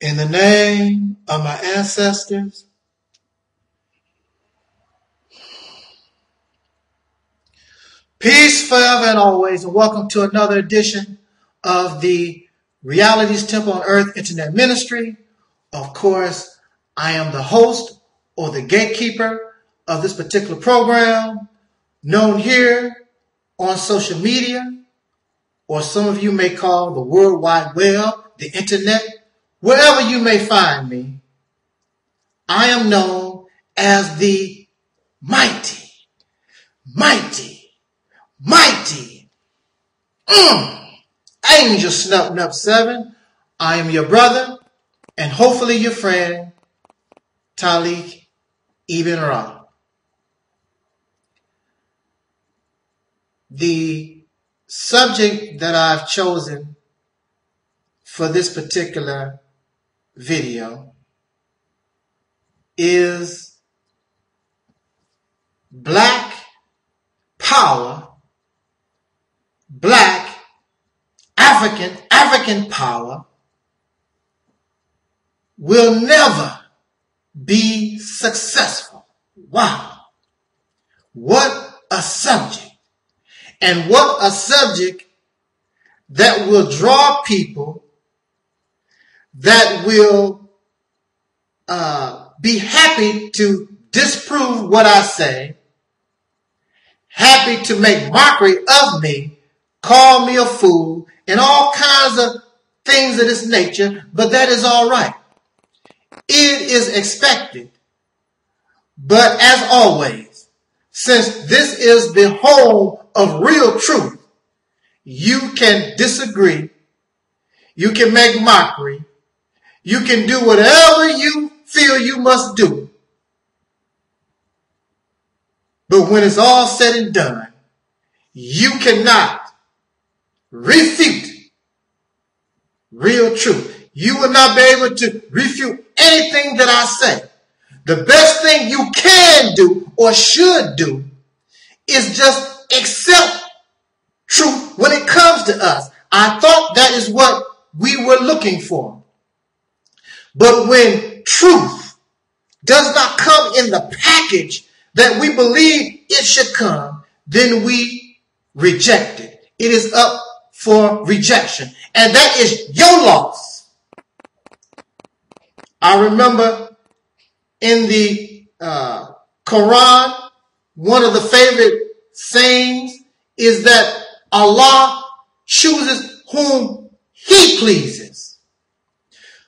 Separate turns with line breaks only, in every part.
In the name of my ancestors, peace forever and always, and welcome to another edition of the Reality's Temple on Earth Internet Ministry. Of course, I am the host or the gatekeeper of this particular program, known here on social media, or some of you may call the World Wide Web, the Internet. Wherever you may find me, I am known as the mighty Angel Snub 7. I am your brother and hopefully your friend, Taalik Ibn'rad. The subject that I've chosen for this particular video is Black power, Black African power will never be successful. Wow. What a subject. And what a subject that will draw people that will be happy to disprove what I say, happy to make mockery of me, call me a fool, and all kinds of things of this nature, but that is all right. It is expected. But as always, since this is the home of real truth, you can disagree, you can make mockery, you can do whatever you feel you must do. But when it's all said and done, you cannot refute real truth. You will not be able to refute anything that I say. The best thing you can do or should do is just accept truth when it comes to us. I thought that is what we were looking for. But when truth does not come in the package that we believe it should come, then we reject it. It is up for rejection. And that is your loss. I remember in the Quran, one of the favorite sayings is that Allah chooses whom He pleases.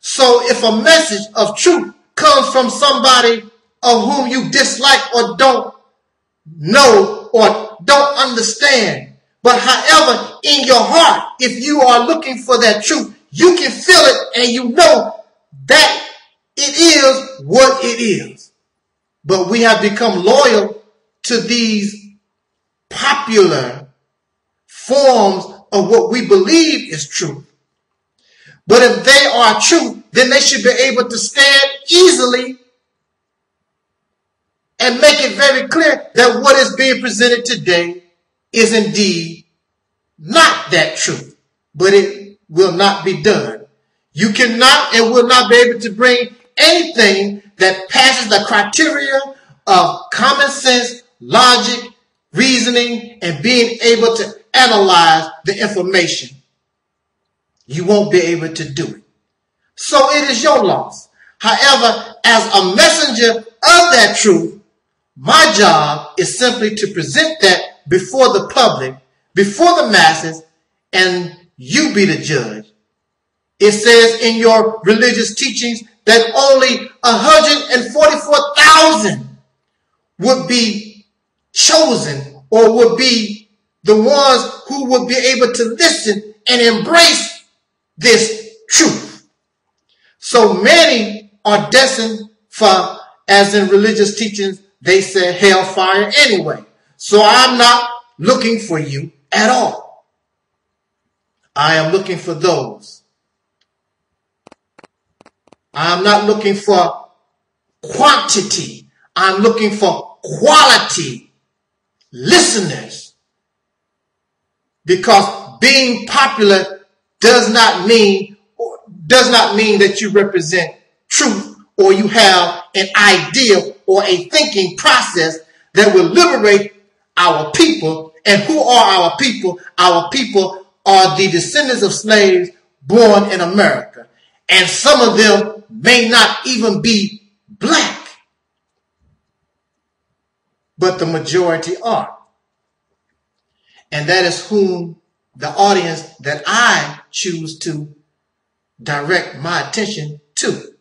So if a message of truth comes from somebody of whom you dislike or don't know or don't understand, but however, in your heart, if you are looking for that truth, you can feel it and you know that it is what it is. But we have become loyal to these popular forms of what we believe is truth. But if they are truth, then they should be able to stand easily and make it very clear that what is being presented today is indeed not that truth. But it will not be done. You cannot and will not be able to bring anything that passes the criteria of common sense, logic, reasoning, and being able to analyze the information. You won't be able to do it. So it is your loss. However, as a messenger of that truth, my job is simply to present that before the public, before the masses, and you be the judge. It says in your religious teachings that only 144,000 would be chosen or would be the ones who would be able to listen and embrace this truth. So many are destined for, as in religious teachings, they say hellfire anyway. So I'm not looking for you at all. I am looking for those. I'm not looking for quantity. I'm looking for quality listeners. Because being popular does not mean does not mean that you represent truth or you have an idea or a thinking process that will liberate our people. And who are our people? Our people are the descendants of slaves born in America. And some of them may not even be black, but the majority are. And that is whom the audience that I choose to direct my attention to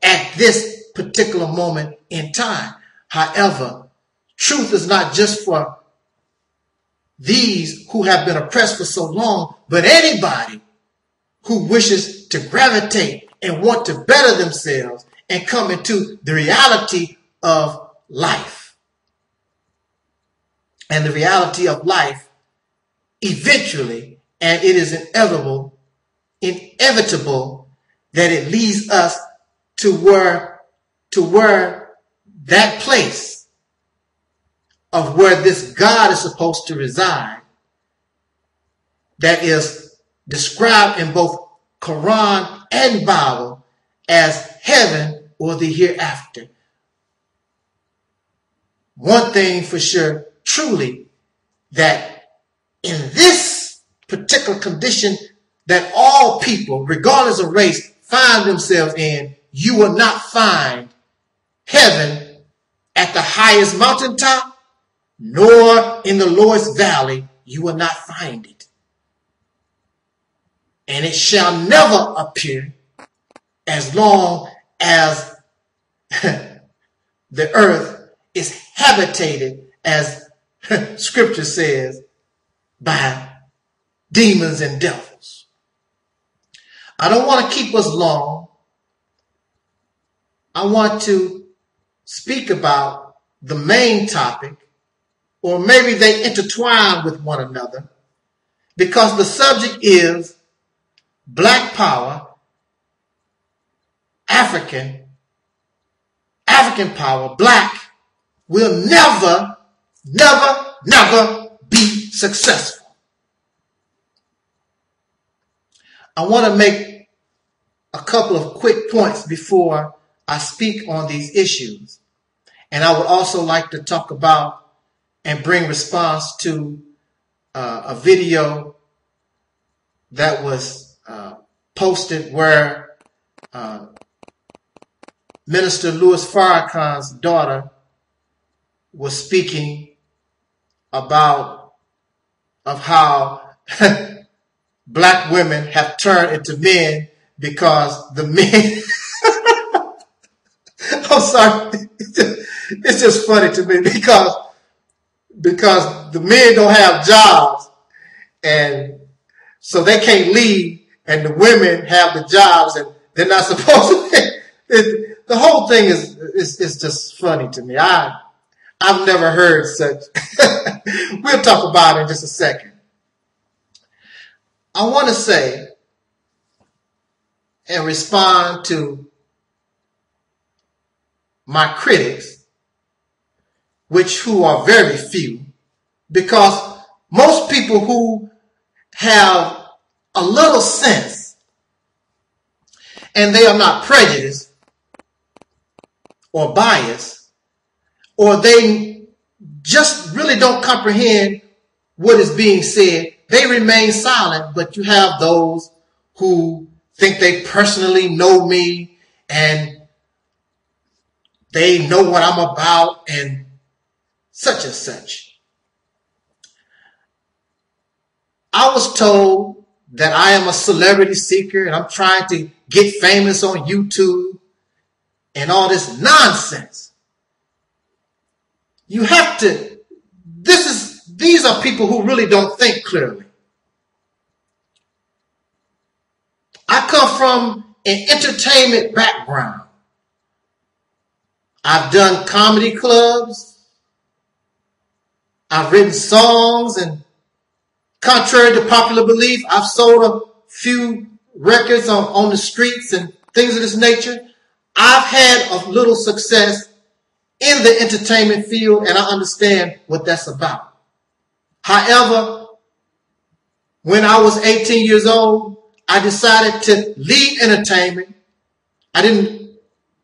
at this particular moment in time. However, truth is not just for these who have been oppressed for so long, but anybody who wishes to gravitate and want to better themselves and come into the reality of life. And the reality of life eventually, and it is inevitable that it leads us to where that place of where this God is supposed to reside, that is described in both Quran and Bible as heaven or the hereafter. One thing for sure, truly, that in this particular condition that all people, regardless of race, find themselves in, you will not find heaven at the highest mountaintop, nor in the lowest valley. You will not find it. And it shall never appear as long as the earth is habitated, as scripture says, by demons and devils. I don't want to keep us long. I want to speak about the main topic, or maybe they intertwine with one another, because the subject is Black power, African power, black will never be successful. I want to make a couple of quick points before I speak on these issues. And I would also like to talk about and bring response to a video that was posted where Minister Louis Farrakhan's daughter was speaking about how black women have turned into men because the men I'm sorry, it's just funny to me because the men don't have jobs, and so they can't leave, and the women have the jobs and they're not supposed to. The whole thing is just funny to me. I've never heard such. We'll talk about it in just a second. I want to say and respond to my critics, who are very few, because most people who have a little sense and they are not prejudiced or biased, or they just really don't comprehend what is being said, they remain silent. But you have those who think they personally know me and they know what I'm about and such and such. I was told that I am a celebrity seeker and I'm trying to get famous on YouTube and all this nonsense. You have to, these are people who really don't think clearly. I come from an entertainment background. I've done comedy clubs. I've written songs, and contrary to popular belief, I've sold a few records on the streets and things of this nature. I've had a little success in the entertainment field, and I understand what that's about. However, when I was 18 years old, I decided to leave entertainment. I didn't,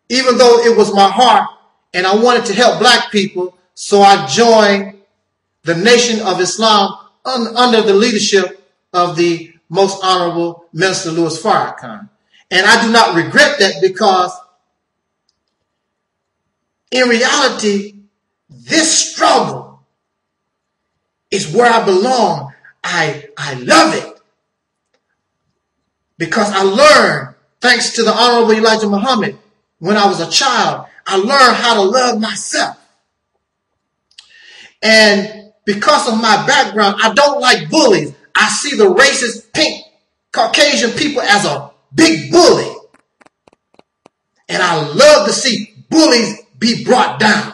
even though it was my heart and I wanted to help black people, so I joined the Nation of Islam under the leadership of the Most Honorable Minister Louis Farrakhan. And I do not regret that, because in reality, this struggle is where I belong. I love it, because I learned, thanks to the Honorable Elijah Muhammad, when I was a child, I learned how to love myself. And because of my background, I don't like bullies. I see the racist, pink, Caucasian people as a big bully. And I love to see bullies be brought down.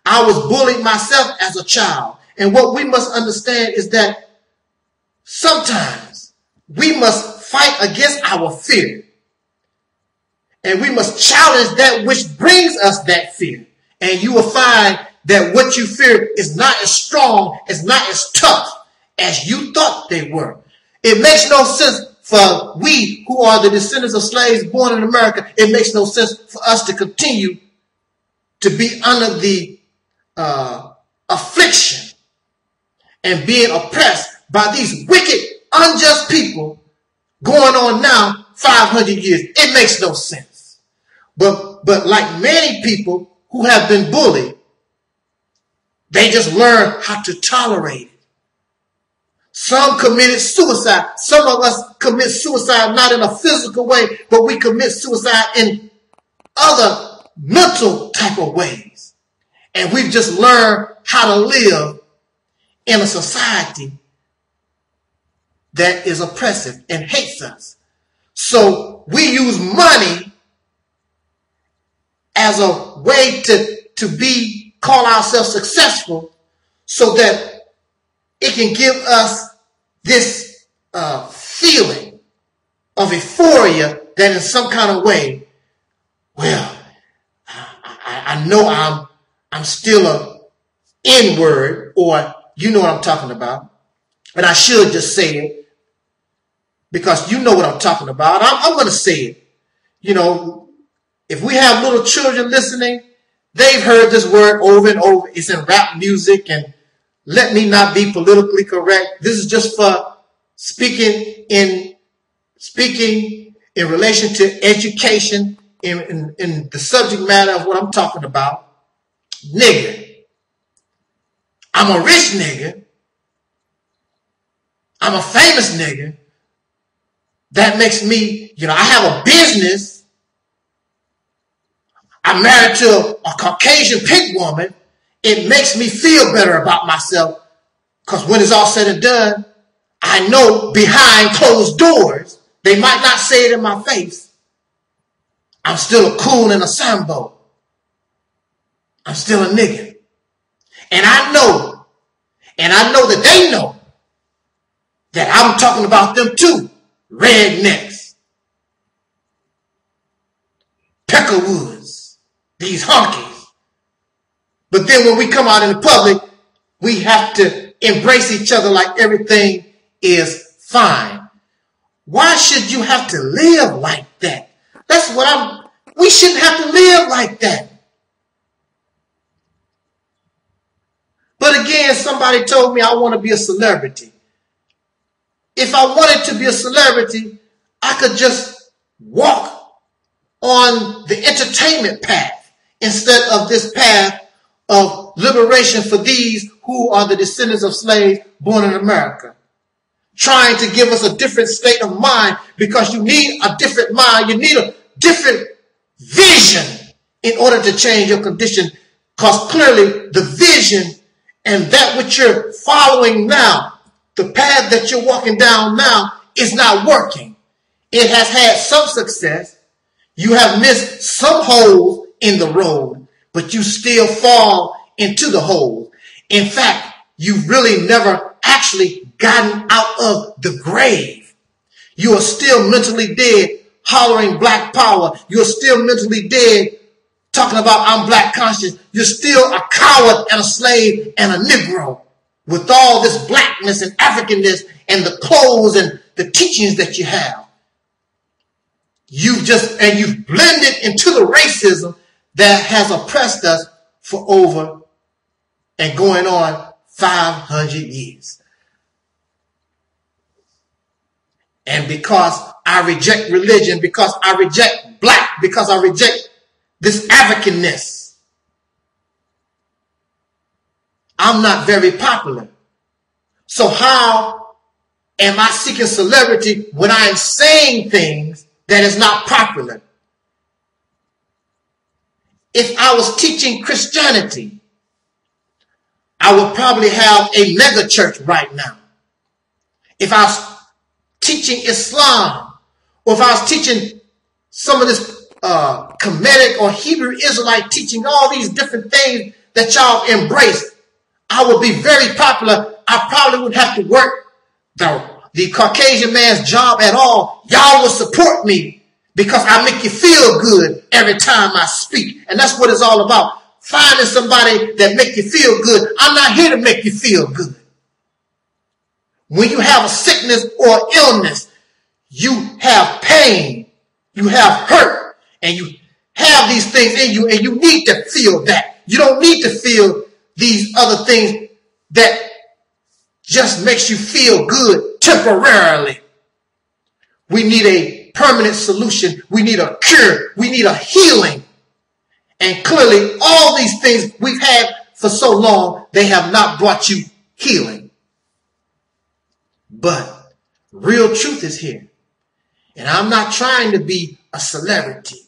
I was bullied myself as a child. And what we must understand is that sometimes we must fight against our fear. And we must challenge that which brings us that fear. And you will find that what you fear is not as strong, is not as tough as you thought they were. It makes no sense for we who are the descendants of slaves born in America. It makes no sense for us to continue to be under the affliction and being oppressed by these wicked, unjust people going on now 500 years. It makes no sense. But like many people who have been bullied, they just learn how to tolerate it. Some committed suicide. Some of us commit suicide not in a physical way, but we commit suicide in other mental type of ways. And we've just learned how to live in a society that is oppressive and hates us. So we use money as a way to call ourselves successful, so that it can give us this feeling of euphoria that in some kind of way, well, I know I'm still a N-word, or you know what I'm talking about. And I should just say it, because you know what I'm talking about. I'm going to say it. You know, if we have little children listening, they've heard this word over and over. It's in rap music, and let me not be politically correct. This is just for speaking in relation to education, in the subject matter of what I'm talking about. Nigger. I'm a rich nigger. I'm a famous nigger. That makes me, you know, I have a business. I'm married to a Caucasian pink woman. It makes me feel better about myself, because when it's all said and done, I know behind closed doors, they might not say it in my face, I'm still a coon and a sambo. I'm still a nigga. And I know that they know that I'm talking about them too. Rednecks. Peckerwoods. These honkies. But then when we come out in the public, we have to embrace each other like everything is fine. Why should you have to live like that? That's what we shouldn't have to live like that. But again, somebody told me I want to be a celebrity. If I wanted to be a celebrity, I could just walk on the entertainment path instead of this path of liberation for these who are the descendants of slaves born in America. Trying to give us a different state of mind, because you need a different mind. You need a different vision in order to change your condition, because clearly the vision and that which you're following now, the path that you're walking down now, is not working. It has had some success. You have missed some holes in the road, but you still fall into the hole. In fact, you've really never actually gotten out of the grave. You are still mentally dead, hollering black power. You're still mentally dead, talking about I'm black conscious. You're still a coward and a slave and a Negro with all this blackness and Africanness and the clothes and the teachings that you have. you've blended into the racism that has oppressed us for over and going on 500 years. And because I reject religion, because I reject black, because I reject this Africanness, I'm not very popular. So how am I seeking celebrity when I am saying things that is not popular? If I was teaching Christianity, I would probably have a mega church right now. If I was teaching Islam, or if I was teaching some of this Kemetic or Hebrew Israelite teaching, all these different things that y'all embrace, I would be very popular. I probably wouldn't have to work the Caucasian man's job at all. Y'all will support me because I make you feel good every time I speak. And that's what it's all about. Finding somebody that make you feel good. I'm not here to make you feel good. When you have a sickness or illness, you have pain, you have hurt, and you have these things in you, and you need to feel that. You don't need to feel these other things that just makes you feel good temporarily. We need a permanent solution. We need a cure. We need a healing. And clearly, all these things we've had for so long, they have not brought you healing. But real truth is here. And I'm not trying to be a celebrity,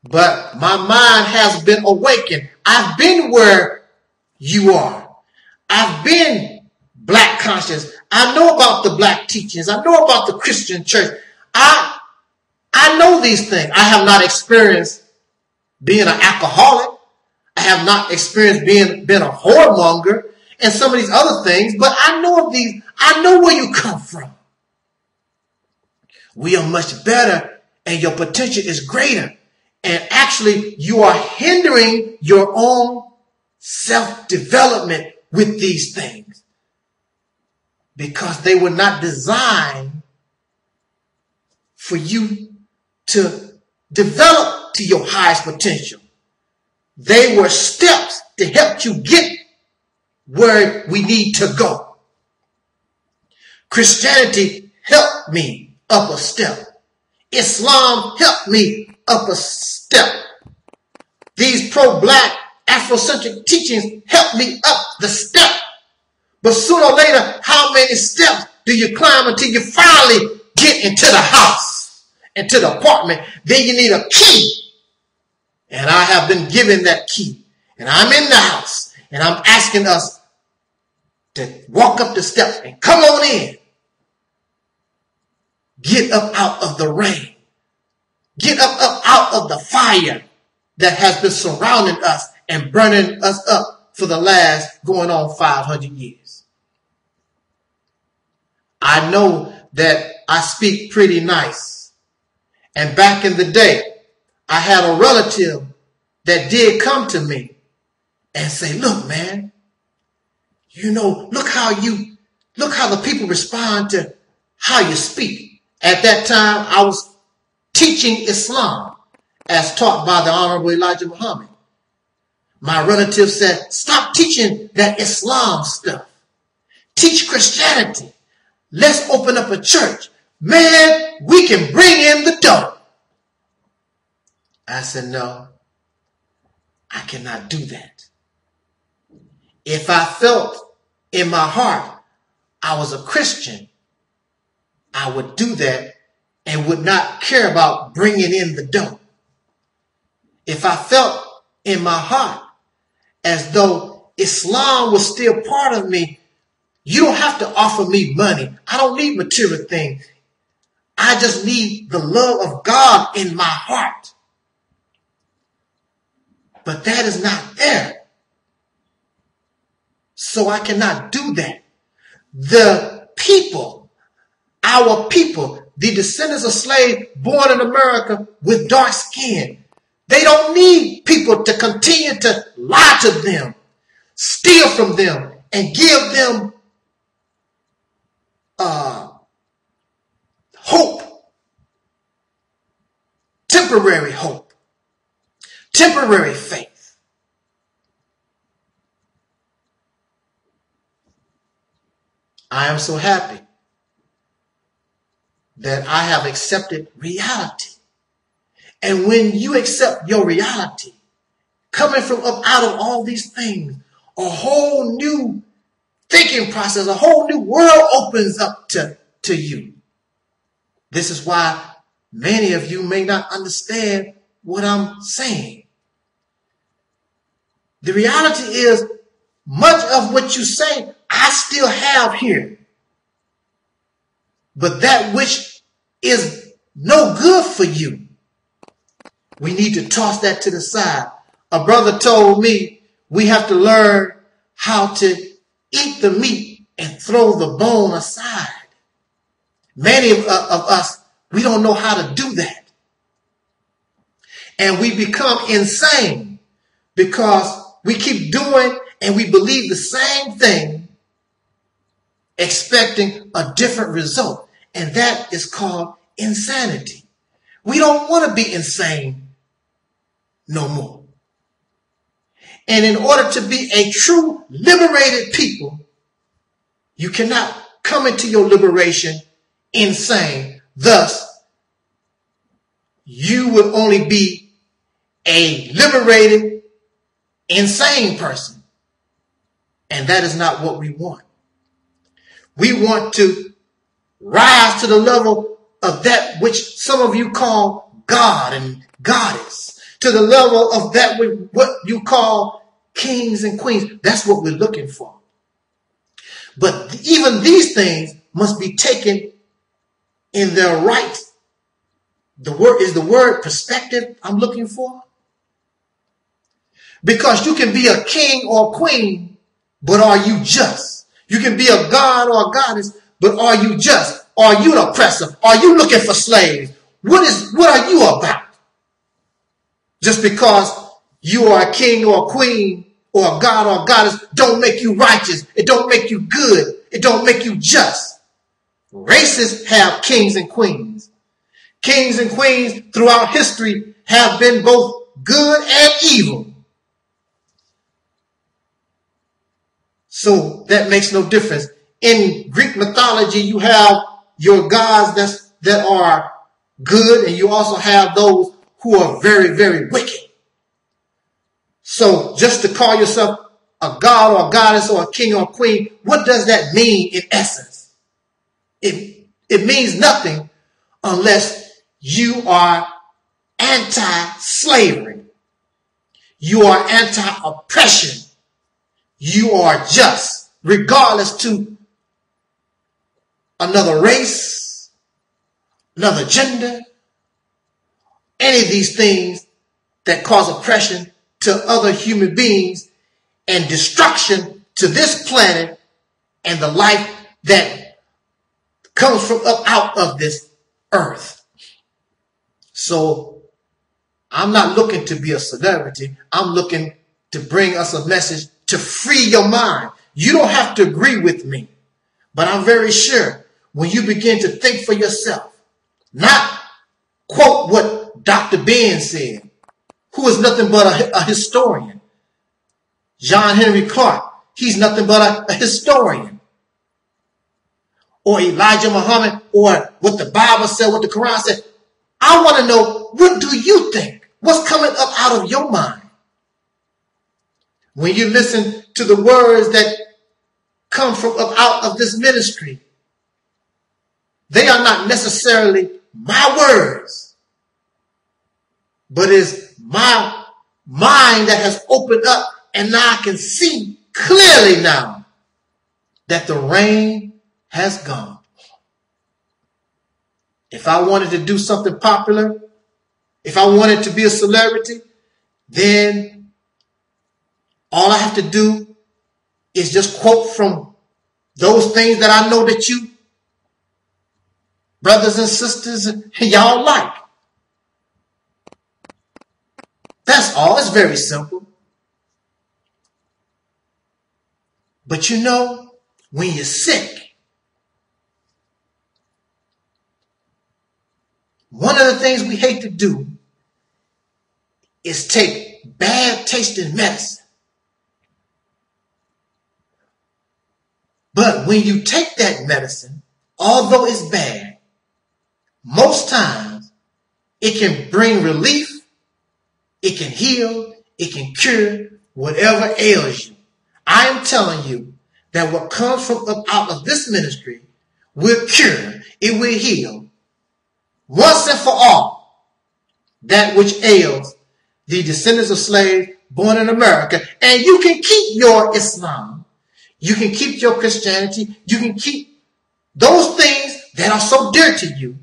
but my mind has been awakened. I've been where you are. I've been black conscious. I know about the black teachings. I know about the Christian church. I know these things. I have not experienced being an alcoholic. I have not experienced being a whoremonger and some of these other things, but I know of these. I know where you come from. We are much better and your potential is greater. And actually, you are hindering your own self-development with these things because they were not designed for you to develop to your highest potential. They were steps to help you get where we need to go. Christianity helped me up a step. Islam helped me up a step. These pro-black Afrocentric teachings helped me up the step. But sooner or later, how many steps do you climb until you finally get into the house, into the apartment? Then you need a key. And I have been given that key. And I'm in the house. And I'm asking us to walk up the steps and come on in. Get up out of the rain. Get up out of the fire that has been surrounding us and burning us up for the last going on 500 years. I know that I speak pretty nice. And back in the day, I had a relative that did come to me and say, look, man, look how the people respond to how you speak. At that time, I was teaching Islam as taught by the Honorable Elijah Muhammad. My relative said, stop teaching that Islam stuff. Teach Christianity. Let's open up a church. Man, we can bring in the dough. I said, no, I cannot do that. If I felt in my heart I was a Christian, I would do that and would not care about bringing in the dough. If I felt in my heart as though Islam was still part of me, you don't have to offer me money. I don't need material things. I just need the love of God in my heart. But that is not there. So I cannot do that. The people, our people, the descendants of slaves born in America with dark skin, they don't need people to continue to lie to them, steal from them, and give them hope temporary hope, temporary faith. I am so happy that I have accepted reality. And when you accept your reality, coming from up out of all these things, a whole new thinking process, a whole new world opens up to you. This is why many of you may not understand what I'm saying. The reality is, much of what you say, I still have here. But that which is no good for you, we need to toss that to the side. A brother told me we have to learn how to eat the meat and throw the bone aside. Many of us, we don't know how to do that. And we become insane because we keep doing and we believe the same thing, expecting a different result. And that is called insanity. We don't want to be insane no more. And in order to be a true liberated people, you cannot come into your liberation insane. Thus, you will only be a liberated, insane person. And that is not what we want. We want to rise to the level of that which some of you call God and Goddess, to the level of that what you call kings and queens. That's what we're looking for. But even these things must be taken in their right. The word perspective I'm looking for. Because you can be a king or a queen, but are you just? You can be a god or a goddess, but are you just? Are you an oppressor? Are you looking for slaves? What are you about? Just because you are a king or a queen or a god or a goddess don't make you righteous. It don't make you good. It don't make you just. Racists have kings and queens. Kings and queens throughout history have been both good and evil. So that makes no difference. In Greek mythology, you have your gods that are good, and you also have those who are very, very wicked. So just to call yourself a god or a goddess or a king or a queen, what does that mean in essence? It means nothing unless you are anti-slavery. You are anti-oppression. You are just, regardless to another race, another gender, any of these things that cause oppression to other human beings and destruction to this planet and the life that comes from up out of this earth. So I'm not looking to be a celebrity. I'm looking to bring us a message to free your mind. You don't have to agree with me, but I'm very sure when you begin to think for yourself, not quote what Dr. Ben said, who is nothing but a historian. John Henry Clark, he's nothing but a historian. Or Elijah Muhammad, or what the Bible said, what the Quran said. I want to know, what do you think? What's coming up out of your mind? When you listen to the words that come from up out of this ministry, they are not necessarily my words, but it's my mind that has opened up, and now I can see clearly now that the rain has gone. If I wanted to do something popular, if I wanted to be a celebrity, then all I have to do is just quote from those things that I know that you brothers and sisters y'all like. That's all. It's very simple. But you know, when you're sick, one of the things we hate to do is take bad tasting medicine. But when you take that medicine, although it's bad, most times it can bring relief, it can heal, it can cure whatever ails you. I am telling you that what comes from out of this ministry will cure, it will heal once and for all that which ails the descendants of slaves born in America. And you can keep your Islam, you can keep your Christianity, you can keep those things that are so dear to you.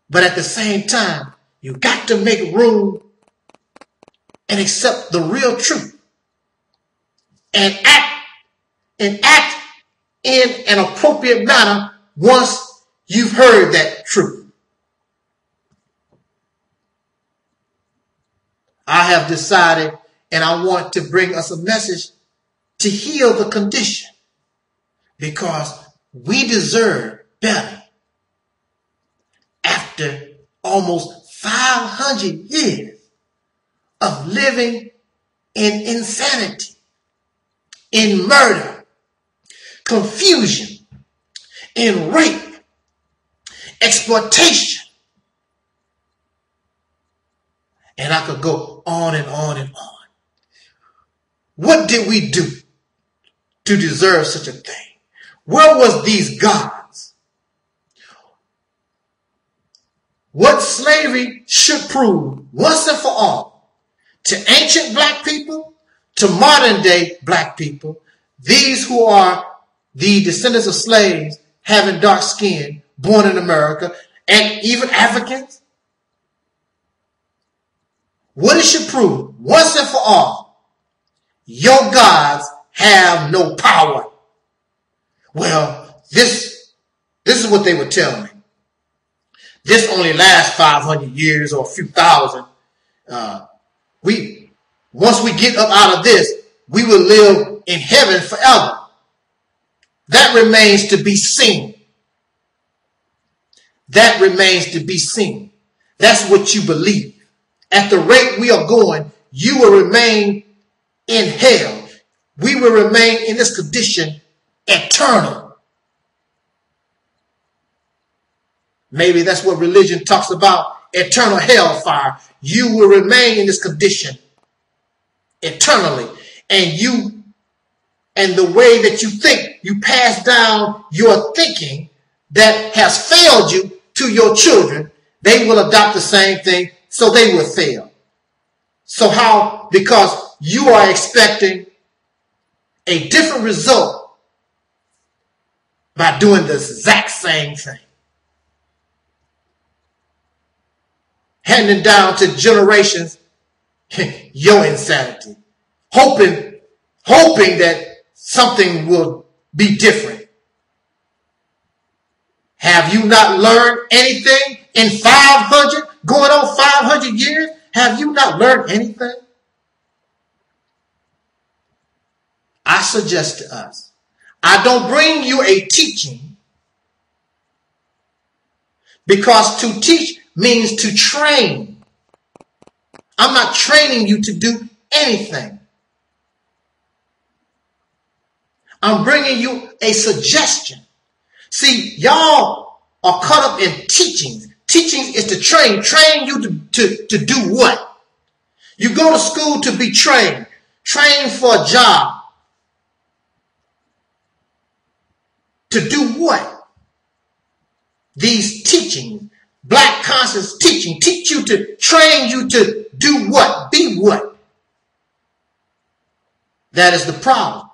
But at the same time, you got to make room and accept the real truth and act in an appropriate manner once you've heard that truth. I have decided, and I want to bring us a message to heal the condition, because we deserve better. After almost 500 years of living in insanity, in murder, confusion, in rape, exploitation. And I could go on and on and on. What did we do to deserve such a thing? Where was these gods? What slavery should prove once and for all to ancient black people, to modern day black people, these who are the descendants of slaves having dark skin, born in America, and even Africans. What it should prove once and for all, your gods have no power. Well, this is what they would tell me. This only lasts 500 years or a few thousand. Once we get up out of this, we will live in heaven forever. That remains to be seen. That remains to be seen. That's what you believe. At the rate we are going, you will remain in hell. We will remain in this condition eternal. Maybe that's what religion talks about, eternal hellfire. You will remain in this condition eternally. And the way that you think, you pass down your thinking that has failed you to your children. They will adopt the same thing, so they will fail. So how? Because you are expecting a different result by doing the exact same thing. Handing down to generations your insanity. Hoping that something will be different. Have you not learned anything in 500, going on 500 years? Have you not learned anything? I suggest to us, I don't bring you a teaching, because to teach means to train. I'm not training you to do anything. I'm bringing you a suggestion. See, y'all are caught up in teachings. Teachings is to train. Train you to do what? You go to school to be trained. Train for a job. To do what? These teachings, black conscious teaching, teach you to train you to do what? Be what? That is the problem.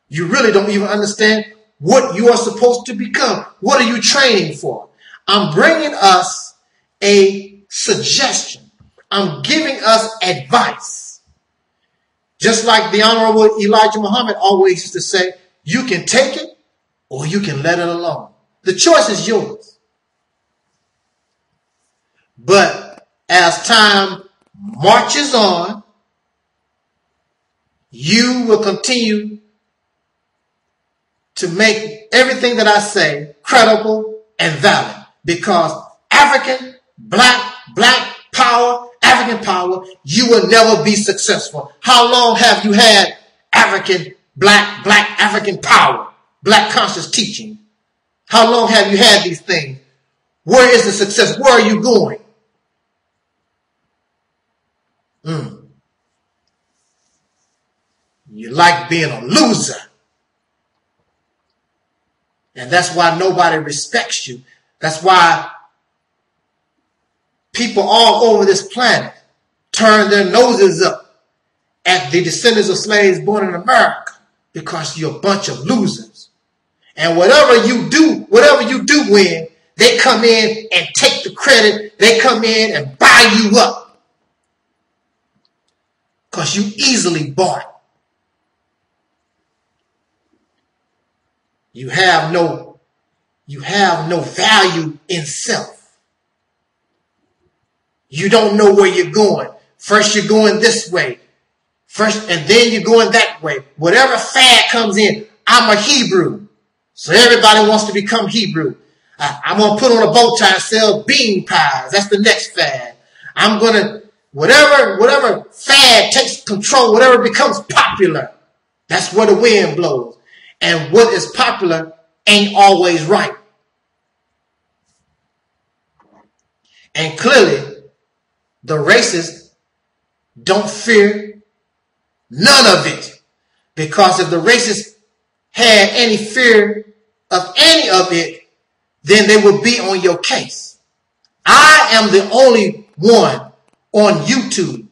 You really don't even understand what you are supposed to become. What are you training for? I'm bringing us a suggestion. I'm giving us advice. Just like the Honorable Elijah Muhammad always used to say, you can take it or you can let it alone. The choice is yours. But as time marches on, you will continue to make everything that I say credible and valid, because African, black power African power, you will never be successful. How long have you had black African power, black conscious teaching? How long have you had these things? Where is the success? Where are you going? You like being a loser. And that's why nobody respects you. That's why people all over this planet turn their noses up at the descendants of slaves born in America, because you're a bunch of losers. And whatever you do win, they come in and take the credit. They come in and buy you up because you easily bought. You have no value in self. You don't know where you're going. First you're going this way. First, and then you're going that way. Whatever fad comes in, I'm a Hebrew. So everybody wants to become Hebrew. I'm going to put on a bow tie and sell bean pies. That's the next fad. I'm going to, whatever fad takes control, whatever becomes popular, that's where the wind blows. And what is popular ain't always right. And clearly, the racists don't fear none of it. Because if the racists had any fear of any of it, then they would be on your case. I am the only one on YouTube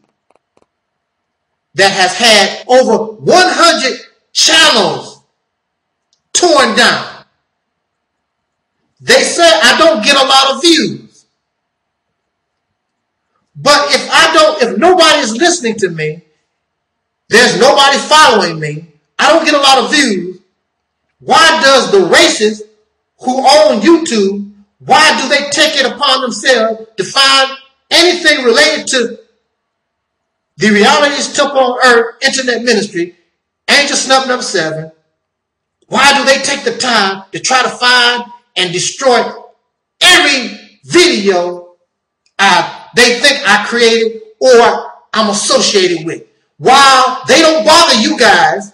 that has had over 100 channels torn down. They say I don't get a lot of views. But if nobody's listening to me, there's nobody following me, I don't get a lot of views. Why does the racists who own YouTube, why do they take it upon themselves to find anything related to the Realist Temple on Earth Internet Ministry, Angel Snub number 7? Why do they take the time to try to find and destroy every video they think I created or I'm associated with? While they don't bother you guys,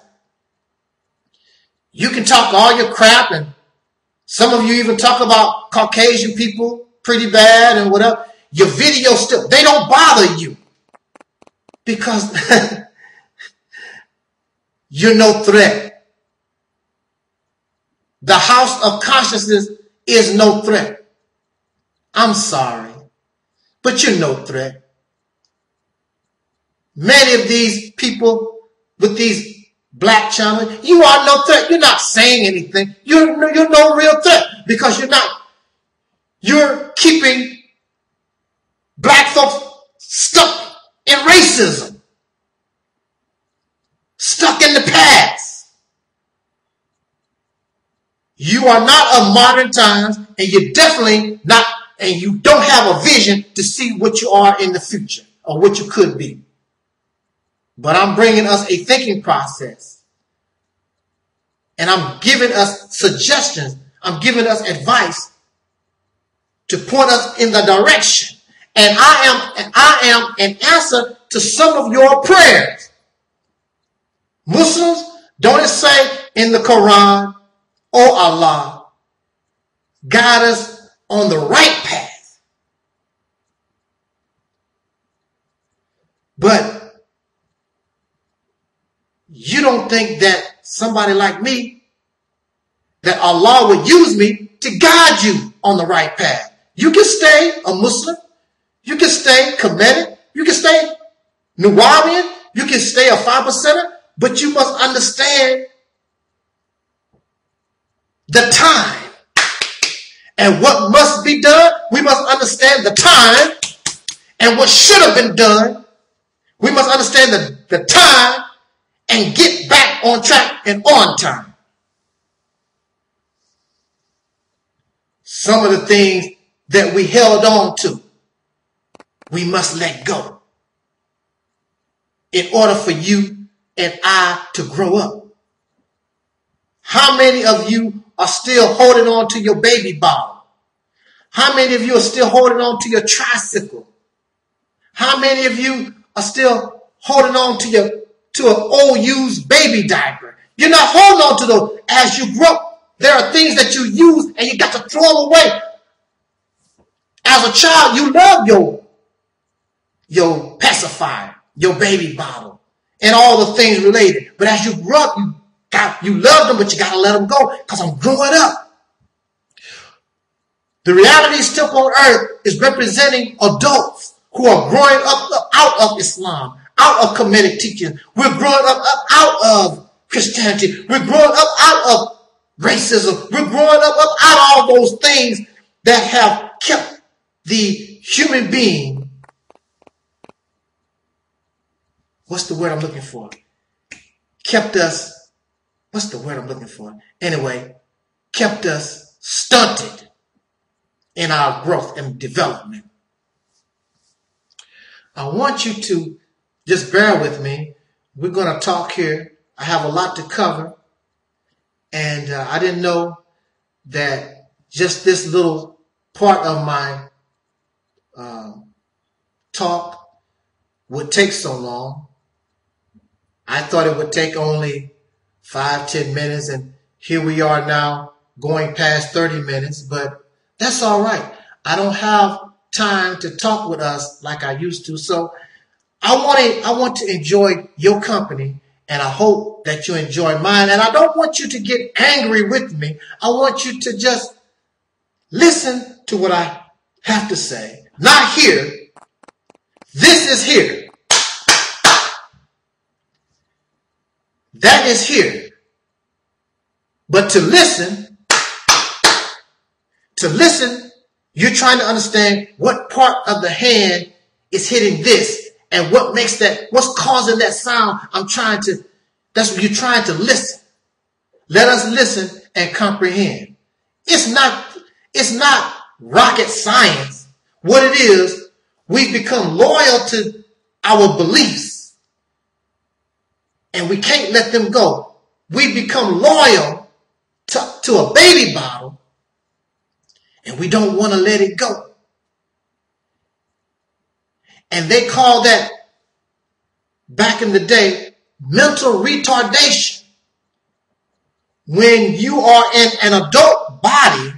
you can talk all your crap, and some of you even talk about Caucasian people pretty bad and whatever. Your videos still, they don't bother you because you're no threat. The house of consciousness is no threat. I'm sorry, but you're no threat. Many of these people with these black channels, you are no threat. You're not saying anything. You're no real threat because you're keeping black folks stuck in racism, stuck in the past. You are not of modern times, and you're definitely not, and you don't have a vision to see what you are in the future or what you could be. But I'm bringing us a thinking process. And I'm giving us suggestions. I'm giving us advice to point us in the direction. And I am an answer to some of your prayers. Muslims, don't it say in the Quran, "Oh Allah, guide us on the right path"? But you don't think that somebody like me, that Allah would use me to guide you on the right path. You can stay a Muslim. You can stay Kemetic. You can stay Nuwabian. You can stay a 5%er. But you must understand the time. And what must be done, we must understand the time. And what should have been done, we must understand the time and get back on track and on time. Some of the things that we held on to, we must let go in order for you and I to grow up. How many of you are still holding on to your baby bottle? How many of you are still holding on to your tricycle? How many of you are still holding on to an old used baby diaper? You're not holding on to those. As you grow, there are things that you use and you got to throw them away. As a child, you love your pacifier, your baby bottle, and all the things related. But as you grow up, you love them, but you got to let them go because I'm growing up. The reality still on earth is representing adults who are growing up out of Islam, out of Kemetic teaching. We're growing up out of Christianity. We're growing up out of racism. We're growing up out of all those things that have kept the human being. What's the word I'm looking for? Kept us. What's the word I'm looking for? Anyway, kept us stunted in our growth and development. I want you to just bear with me. We're going to talk here. I have a lot to cover. And I didn't know that just this little part of my talk would take so long. I thought it would take only 5-10 minutes. And here we are now going past 30 minutes. But that's all right. I don't have time to talk with us like I used to. So I want to enjoy your company, and I hope that you enjoy mine. And I don't want you to get angry with me. I want you to just listen to what I have to say. Not here. This is here. That is here. But to listen, you're trying to understand what part of the hand is hitting this and what makes that, what's causing that sound. That's what you're trying to listen. Let us listen and comprehend. It's not rocket science. What it is, we've become loyal to our beliefs and we can't let them go. We've become loyal to a baby bottle and we don't want to let it go. And they call that, back in the day, mental retardation. When you are in an adult body,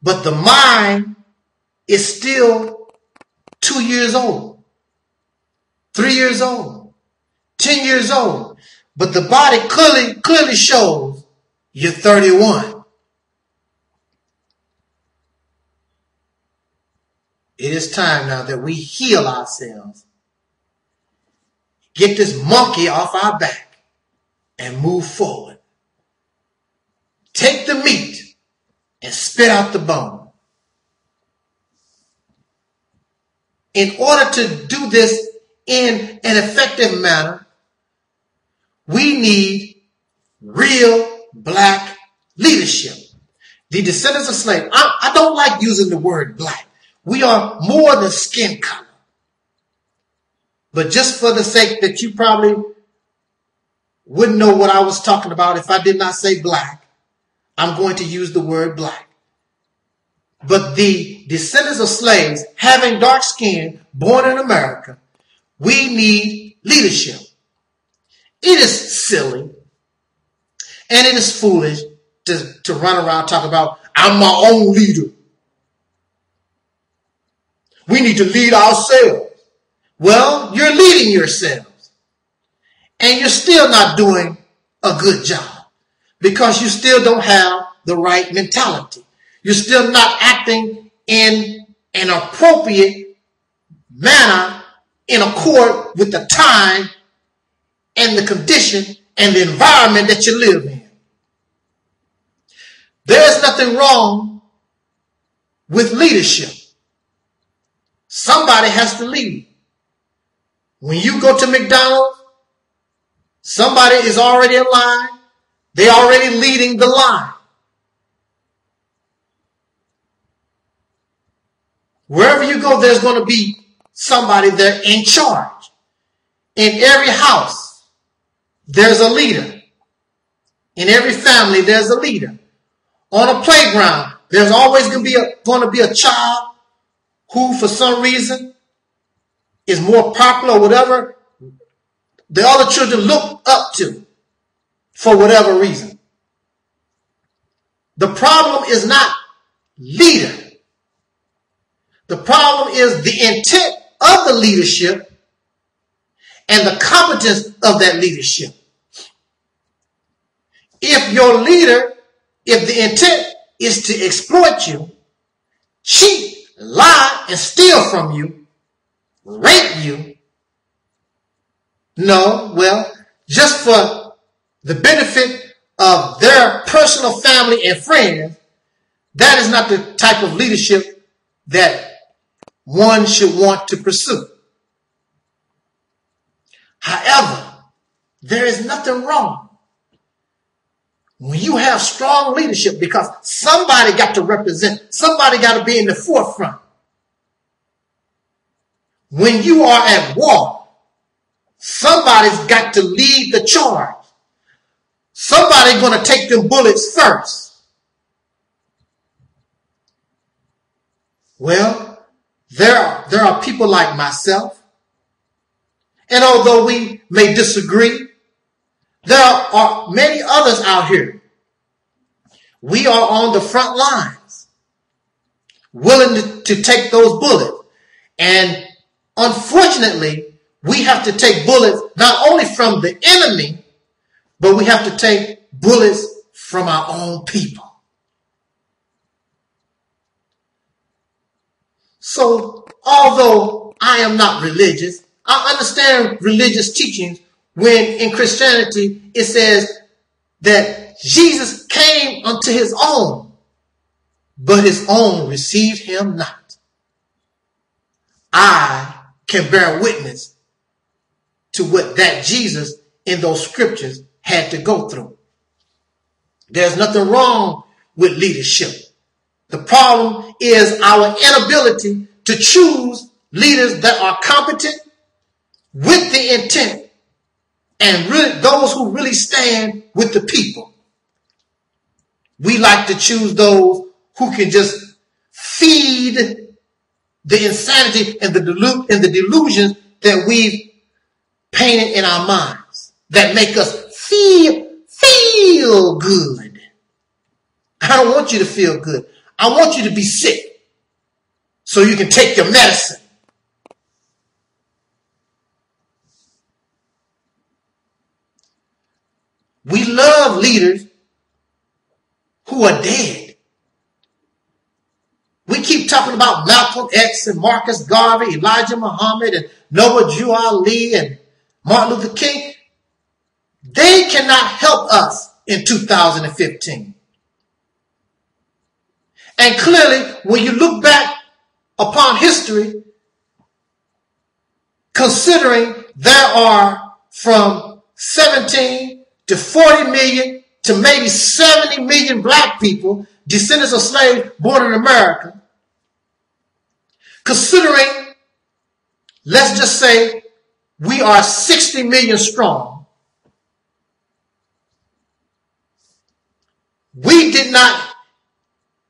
but the mind is still 2 years old, 3 years old, 10 years old. But the body clearly shows you're 31. It is time now that we heal ourselves. Get this monkey off our back and move forward. Take the meat and spit out the bone. In order to do this in an effective manner, we need real black leadership. The descendants of slaves. I don't like using the word black. We are more than skin color. But just for the sake that you probably wouldn't know what I was talking about if I did not say black, I'm going to use the word black. But the descendants of slaves, having dark skin, born in America, we need leadership. It is silly and it is foolish to run around talking about, I'm my own leader. We need to lead ourselves. Well, you're leading yourselves. And you're still not doing a good job because you still don't have the right mentality. You're still not acting in an appropriate manner in accord with the time and the condition and the environment that you live in. There's nothing wrong with leadership. Somebody has to lead. When you go to McDonald's, somebody is already in line. They're already leading the line. Wherever you go, there's going to be somebody there in charge. In every house, there's a leader. In every family, there's a leader. On a playground, there's always going to be a child who for some reason is more popular or whatever, the other children look up to for whatever reason. The problem is not leader. The problem is the intent of the leadership and the competence of that leadership. If your leader, if the intent is to exploit you, cheat, lie, and steal from you, rape you, no, well, just for the benefit of their personal family and friends, that is not the type of leadership that one should want to pursue. However, there is nothing wrong when you have strong leadership, because somebody got to represent, somebody got to be in the forefront. When you are at war, somebody's got to lead the charge. Somebody's going to take them bullets first. Well, there are people like myself, and although we may disagree, there are many others out here. We are on the front lines, willing to take those bullets. And unfortunately, we have to take bullets not only from the enemy, but we have to take bullets from our own people. So, although I am not religious, I understand religious teachings when in Christianity it says that Jesus came unto his own, but his own received him not. I can bear witness to what that Jesus in those scriptures had to go through. There's nothing wrong with leadership. The problem is our inability to choose leaders that are competent with the intent and really those who really stand with the people. We like to choose those who can just feed the insanity and the delusions that we've painted in our minds that make us feel good. I don't want you to feel good. I want you to be sick so you can take your medicine. We love leaders who are dead. We keep talking about Malcolm X and Marcus Garvey, Elijah Muhammad, and Noah Jew Ali and Martin Luther King. They cannot help us in 2015. And clearly, when you look back upon history, considering there are from 17 to 40 million to maybe 70 million black people, descendants of slaves born in America, considering, let's just say, we are 60 million strong, we did not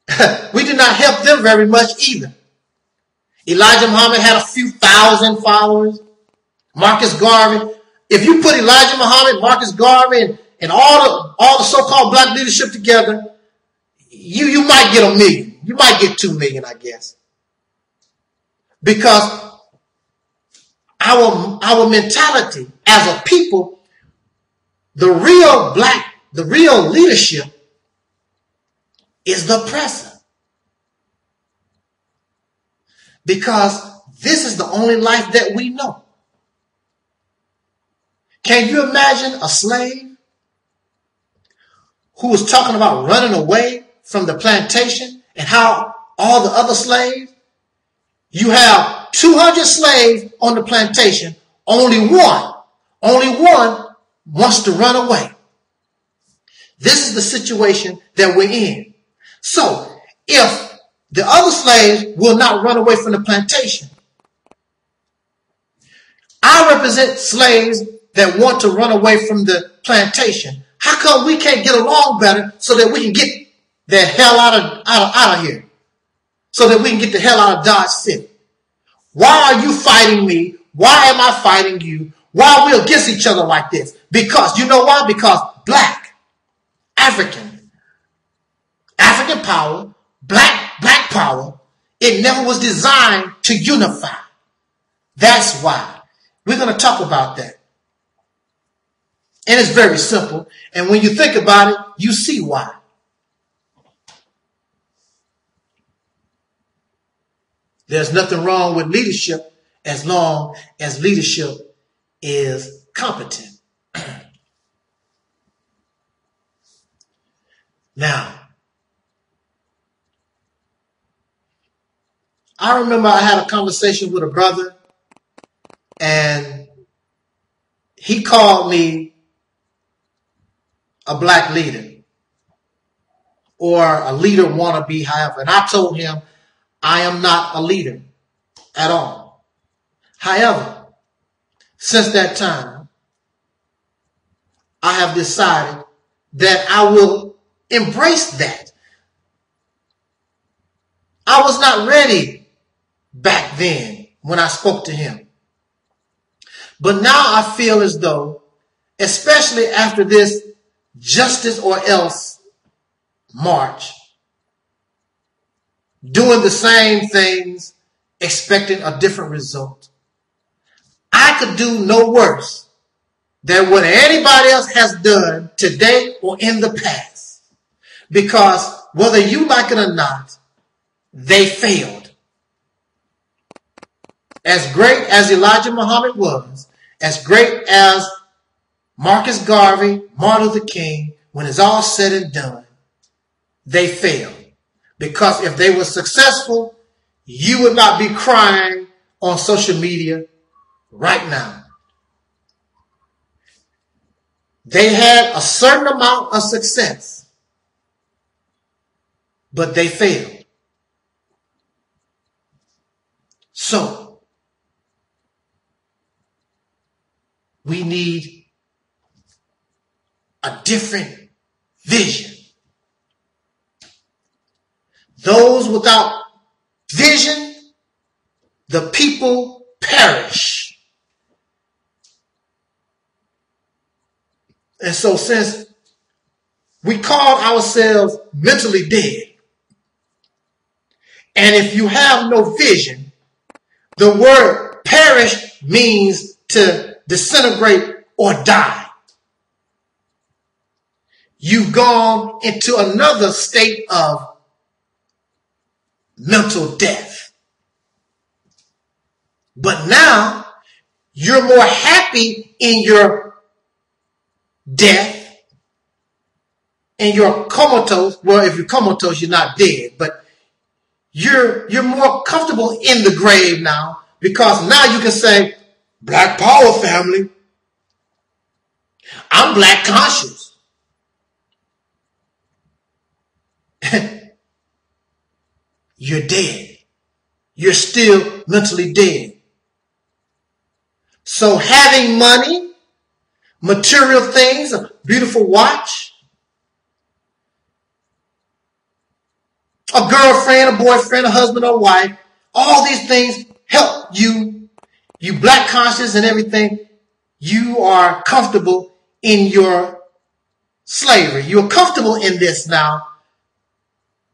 help them very much either. Elijah Muhammad had a few thousand followers. Marcus Garvey. If you put Elijah Muhammad, Marcus Garvey, and all the so-called black leadership together, you might get 1 million. You might get 2 million, I guess. Because our mentality as a people, the real leadership is the present. Because this is the only life that we know. Can you imagine a slave who was talking about running away from the plantation and how all the other slaves, you have 200 slaves on the plantation, only one wants to run away. This is the situation that we're in. So if the other slaves will not run away from the plantation, I represent slaves that want to run away from the plantation. How come we can't get along better so that we can get the hell out of here? so that we can get the hell out of Dodge City. Why are you fighting me? Why am I fighting you? Why are we against each other like this? Because, you know why? Because black, African power, black power, it never was designed to unify. That's why. We're going to talk about that. And it's very simple. And when you think about it, you see why. There's nothing wrong with leadership as long as leadership is competent. Now, I remember I had a conversation with a brother, and he called me a black leader or a leader wannabe, however. And I told him I am not a leader at all. However, since that time, I have decided that I will embrace that. I was not ready back then when I spoke to him. But now I feel as though, especially after this Justice or Else march, doing the same things, expecting a different result, I could do no worse than what anybody else has done today or in the past. Because whether you like it or not, they failed. As great as Elijah Muhammad was, as great as Marcus Garvey, Martin Luther King, when it's all said and done, they failed. Because if they were successful, you would not be crying on social media right now. They had a certain amount of success, but they failed. So, we need a different vision. Those without vision, the people perish. And so since we call ourselves mentally dead, and if you have no vision, the word perish means to disintegrate or die. You've gone into another state of mental death. But now you're more happy in your death, and you're comatose. Well, if you're comatose, you're not dead, but you're more comfortable in the grave now, because now you can say, Black Power, family. I'm black conscious. You're dead. You're still mentally dead. So having money, material things, a beautiful watch, a girlfriend, a boyfriend, a husband or wife, all these things help you. You black conscious and everything. You are comfortable in your slavery. You're comfortable in this now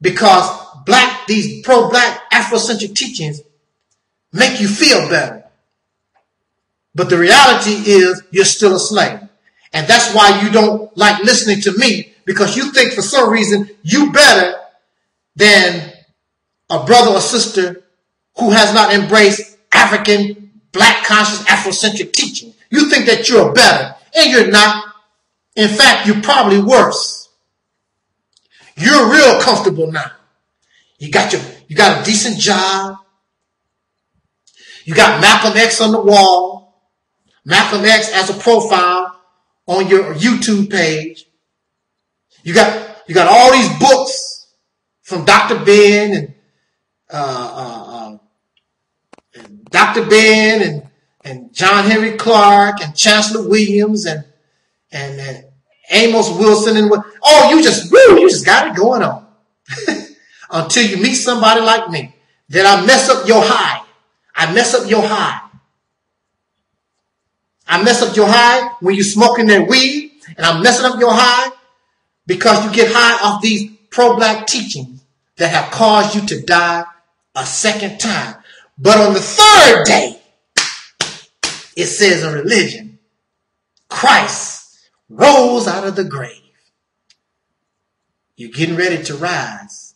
because these pro-black Afrocentric teachings make you feel better. But the reality is you're still a slave. And that's why you don't like listening to me, because you think for some reason you better than a brother or sister who has not embraced African, black conscious, Afrocentric teaching. You think that you're better, and you're not. In fact, you're probably worse. You're real comfortable now. You got a decent job. You got Malcolm X on the wall. Malcolm X as a profile on your YouTube page. You got all these books from Dr. Ben and Dr. Ben and John Henry Clark and Chancellor Williams and Amos Wilson and what? Oh, you just got it going on. until you meet somebody like me. Then I mess up your high. I mess up your high. I mess up your high when you're smoking that weed, and I'm messing up your high because you get high off these pro-black teachings that have caused you to die a second time. But on the third day, it says in religion, Christ rose out of the grave. You're getting ready to rise.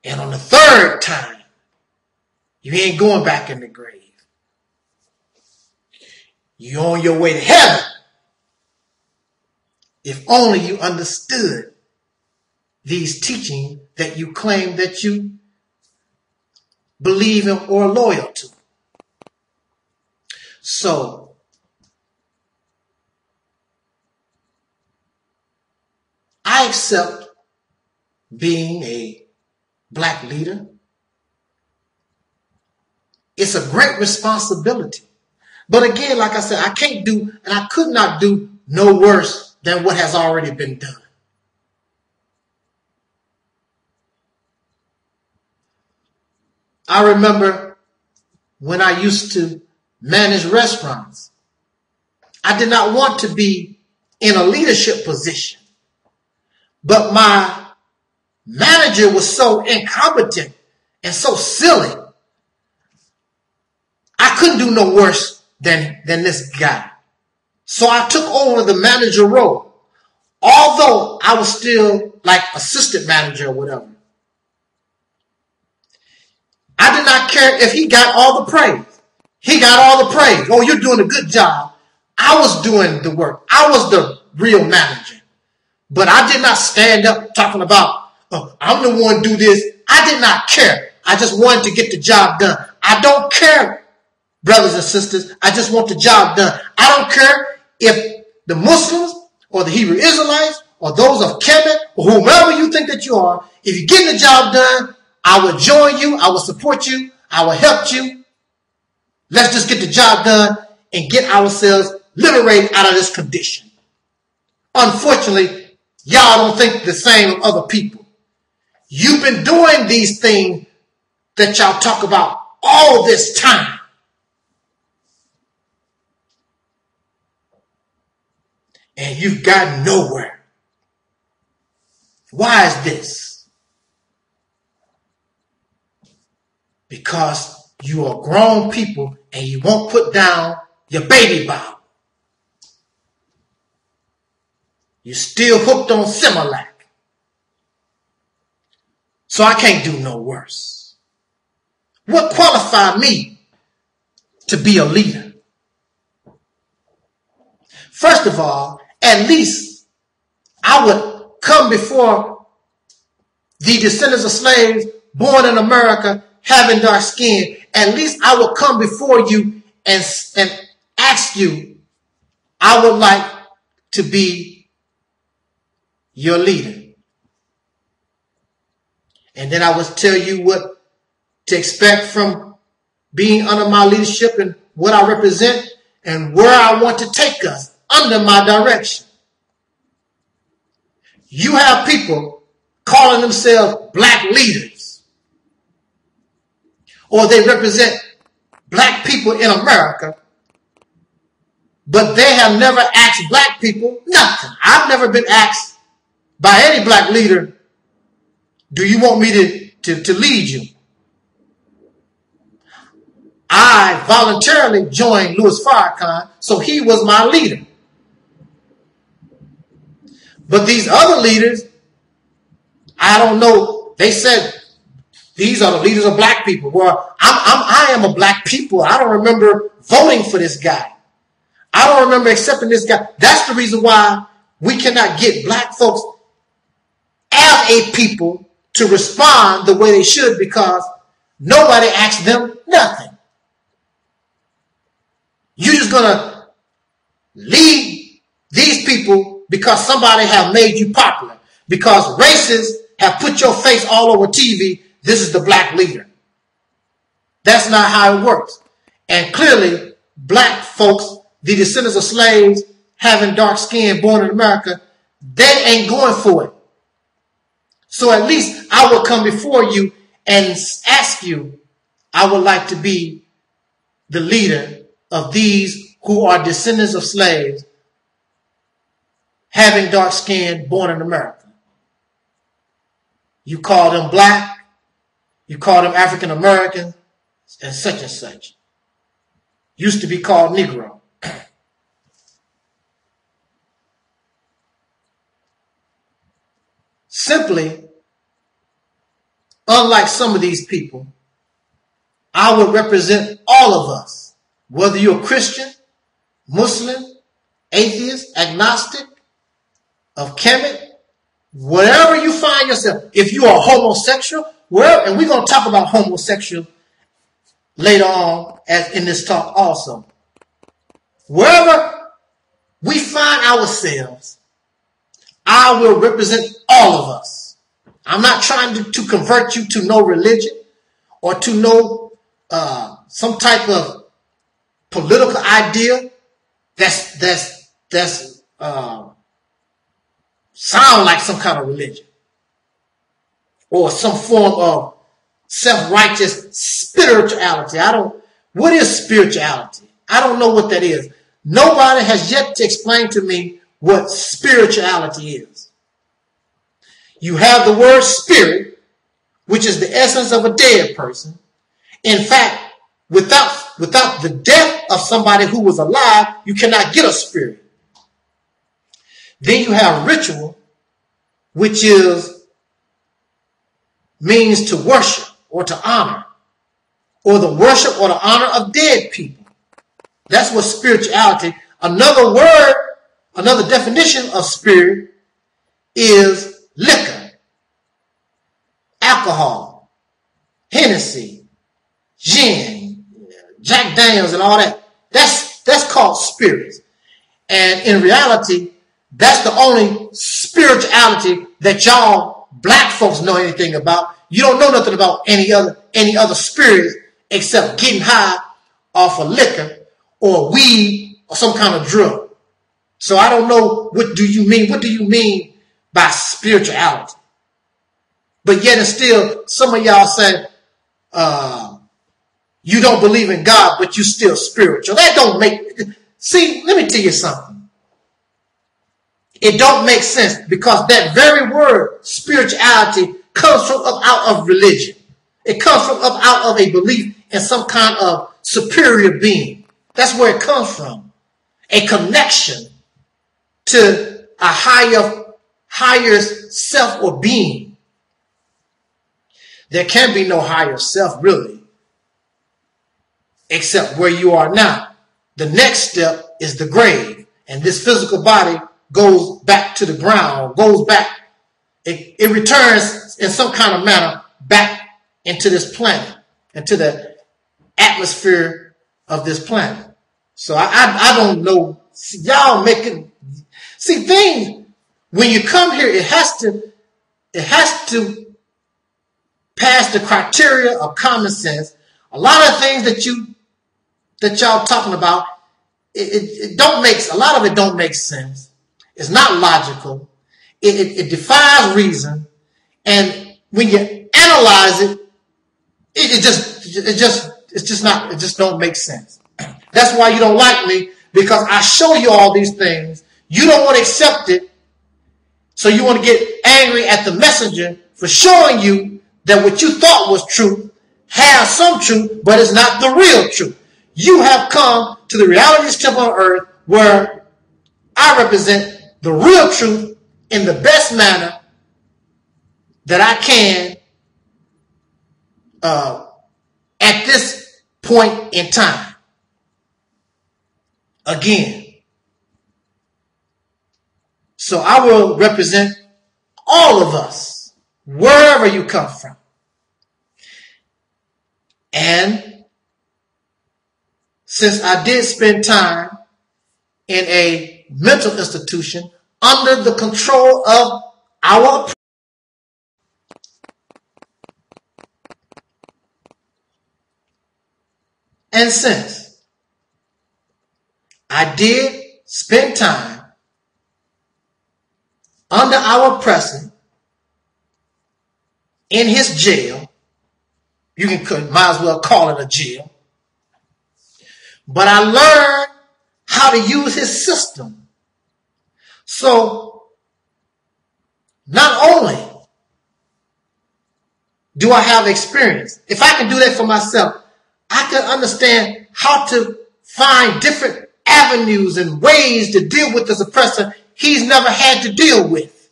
And on the third time, you ain't going back in the grave. You're on your way to heaven. If only you understood these teachings that you claim that you believe in or are loyal to. So, I accept being a black leader. It's a great responsibility. But again, like I said, I can't do and I could not do no worse than what has already been done. I remember when I used to manage restaurants, I did not want to be in a leadership position. But my manager was so incompetent and so silly. I couldn't do no worse than this guy. So I took over the manager role, although I was still like assistant manager or whatever. I did not care if he got all the praise. He got all the praise. Oh, you're doing a good job. I was doing the work. I was the real manager. But I did not stand up talking about, oh, I'm the one to do this. I did not care. I just wanted to get the job done. I don't care, brothers and sisters. I just want the job done. I don't care if the Muslims or the Hebrew Israelites or those of Kemet or whomever you think that you are, if you're getting the job done, I will join you. I will support you. I will help you. Let's just get the job done and get ourselves liberated out of this condition. Unfortunately, y'all don't think the same of other people. You've been doing these things that y'all talk about all this time. And you've gotten nowhere. Why is this? Because you are grown people and you won't put down your baby Bible. You're still hooked on Similac. So I can't do no worse. What qualified me to be a leader? First of all, at least I would come before the descendants of slaves born in America having dark skin. At least I would come before you and ask you, I would like to be your leader. And then I would tell you what to expect from being under my leadership and what I represent and where I want to take us under my direction. You have people calling themselves black leaders, or they represent black people in America, but they have never asked black people nothing. I've never been asked by any black leader, do you want me to lead you? I voluntarily joined Louis Farrakhan, so he was my leader. But these other leaders, I don't know. They said these are the leaders of black people. Well, I am a black people. I don't remember voting for this guy. I don't remember accepting this guy. That's the reason why we cannot get black folks as a people to respond the way they should, because nobody asked them nothing. You're just going to lead these people because somebody have made you popular, because racists have put your face all over TV. This is the black leader. That's not how it works. And clearly, black folks, the descendants of slaves, having dark skin, born in America, they ain't going for it. So at least I will come before you and ask you, I would like to be the leader of these who are descendants of slaves, having dark skin, born in America. You call them black, you call them African American, and such. Used to be called Negro. Simply, unlike some of these people, I would represent all of us, whether you're a Christian, Muslim, atheist, agnostic, of Kemet, wherever you find yourself, if you are homosexual, wherever, and we're going to talk about homosexual later on as in this talk also. Wherever we find ourselves, I will represent all of us. I'm not trying to convert you to no religion or to no some type of political idea that's sound like some kind of religion or some form of self-righteous spirituality. What is spirituality? I don't know what that is. Nobody has yet to explain to me what spirituality is. You have the word spirit, which is the essence of a dead person. In fact, without the death of somebody who was alive, you cannot get a spirit. Then you have ritual, which means to worship or to honor, or the worship or the honor of dead people. That's what spirituality. Another word, another definition of spirit is liquor, alcohol, Hennessy, gin, Jack Daniels, and all that. That's called spirits. And in reality, that's the only spirituality that y'all black folks know anything about. You don't know nothing about any other spirits except getting high off of liquor or weed or some kind of drug. So I don't know, what do you mean by spirituality? But yet and still, some of y'all say, you don't believe in God, but you still spiritual. That don't see, let me tell you something. It don't make sense because that very word, spirituality, comes from out of religion. It comes from out of a belief in some kind of superior being. That's where it comes from. A connection to a higher self or being. There can be no higher self, really, except where you are now. The next step is the grave, and this physical body goes back to the ground, goes back. It returns in some kind of manner back into this planet, into the atmosphere of this planet. So I don't know. Y'all making things. When you come here, it has to pass the criteria of common sense. A lot of things that y'all talking about, it don't make, a lot of it don't make sense. It's not logical. It defies reason. And when you analyze it, it just don't make sense. That's why you don't like me, because I show you all these things. You don't want to accept it. So you want to get angry at the messenger for showing you that what you thought was truth has some truth, but it's not the real truth. You have come to the Reality's temple on earth where I represent the real truth in the best manner that I can at this point in time. Again. So I will represent all of us, wherever you come from. And since I did spend time in a mental institution under the control of our and since I did spend time under our oppressor, in his jail. You might as well call it a jail. But I learned how to use his system. So not only do I have experience, if I can do that for myself, I can understand how to find different avenues and ways to deal with this oppressor he's never had to deal with.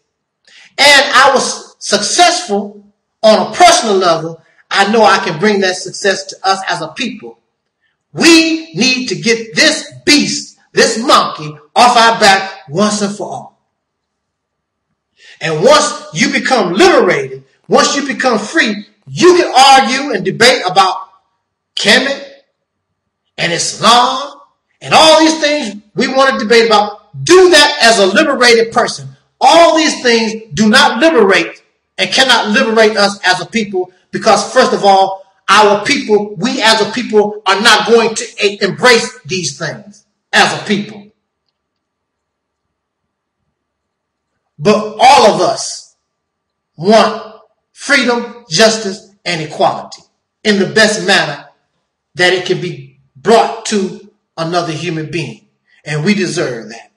And I was successful on a personal level. I know I can bring that success to us as a people. We need to get this beast, this monkey, off our back once and for all. And once you become liberated, once you become free, you can argue and debate about Kemet and Islam and all these things we want to debate about. Do that as a liberated person. All these things do not liberate and cannot liberate us as a people, because first of all, our people, we as a people are not going to embrace these things as a people. But all of us want freedom, justice, and equality in the best manner that it can be brought to another human being. And we deserve that.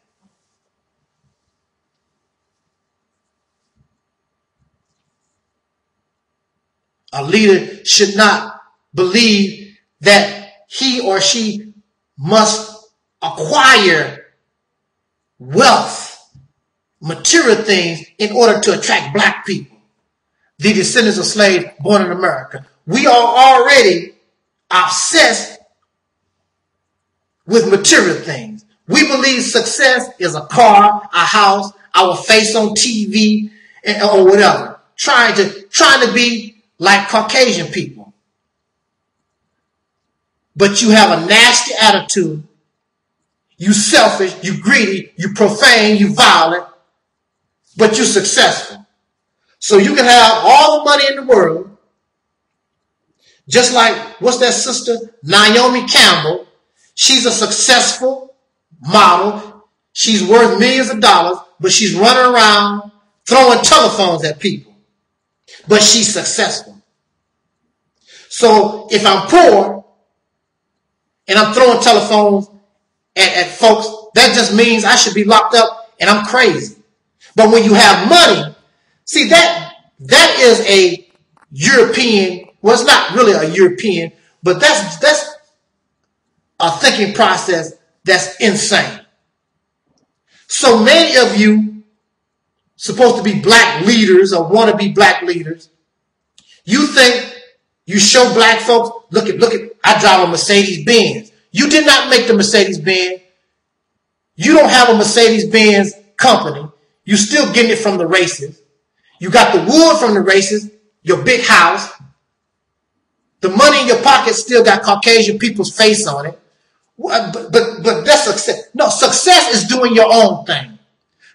A leader should not believe that he or she must acquire wealth, material things, in order to attract black people, the descendants of slaves born in America. We are already obsessed with material things. We believe success is a car, a house, our face on TV, or whatever. Trying to be like Caucasian people. But you have a nasty attitude. You selfish, you greedy, you profane, you violent, but you're successful. So you can have all the money in the world, just like, what's that sister? Naomi Campbell. She's a successful model. She's worth millions of dollars, but she's running around throwing telephones at people. But she's successful. So if I'm poor and I'm throwing telephones at folks, that just means I should be locked up and I'm crazy. But when you have money, see, that is a European, well, it's not really a European, but that's a thinking process that's insane. So many of you supposed to be black leaders or want to be black leaders, you think you show black folks, look at, I drive a Mercedes-Benz. You did not make the Mercedes-Benz. You don't have a Mercedes-Benz company. You're still getting it from the races. You got the wood from the races, your big house. The money in your pocket still got Caucasian people's face on it. But that's success. No, success is doing your own thing.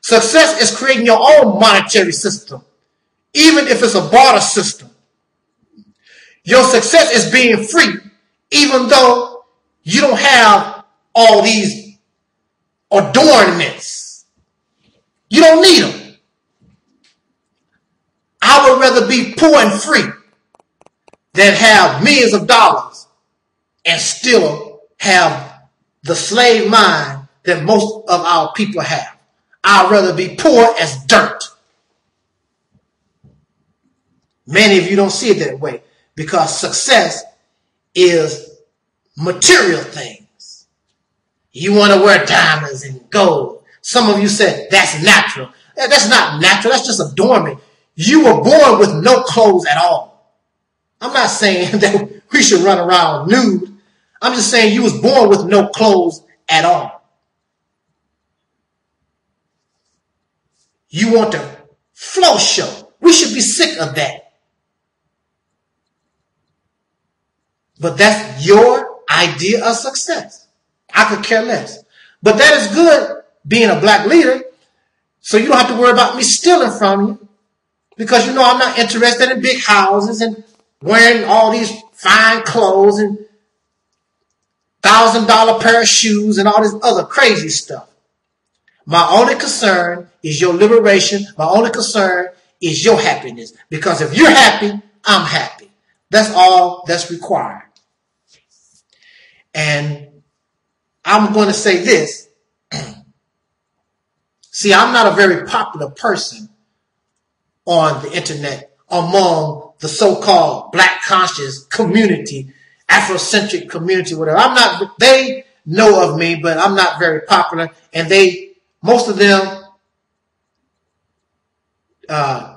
Success is creating your own monetary system, even if it's a barter system. Your success is being free, even though you don't have all these adornments. You don't need them. I would rather be poor and free than have millions of dollars and still have the slave mind that most of our people have. I'd rather be poor as dirt. Many of you don't see it that way because success is material things. You want to wear diamonds and gold. Some of you said that's natural. That's not natural. That's just adornment. You were born with no clothes at all. I'm not saying that we should run around nude. I'm just saying you was born with no clothes at all. You want a flow show. We should be sick of that. But that's your idea of success. I could care less. But that is good being a black leader, so you don't have to worry about me stealing from you, because you know I'm not interested in big houses and wearing all these fine clothes and $1,000 pair of shoes and all this other crazy stuff. My only concern is your liberation. My only concern is your happiness. Because if you're happy, I'm happy. That's all that's required. And I'm going to say this. See, I'm not a very popular person on the internet among the so-called black conscious community, Afrocentric community, whatever. They know of me, but I'm not very popular. And most of them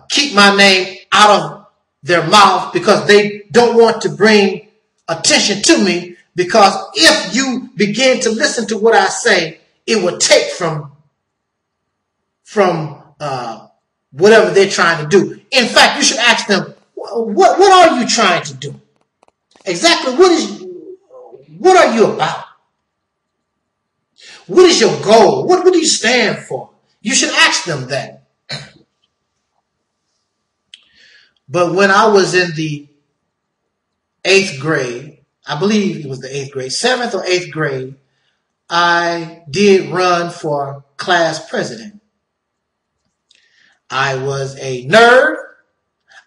keep my name out of their mouth because they don't want to bring attention to me, because if you begin to listen to what I say, it will take from whatever they're trying to do. In fact, you should ask them, what are you trying to do? Exactly what are you about? What is your goal? What do you stand for? You should ask them that. But when I was in the 8th grade, I believe it was the 8th grade, 7th or 8th grade, I did run for class president. I was a nerd.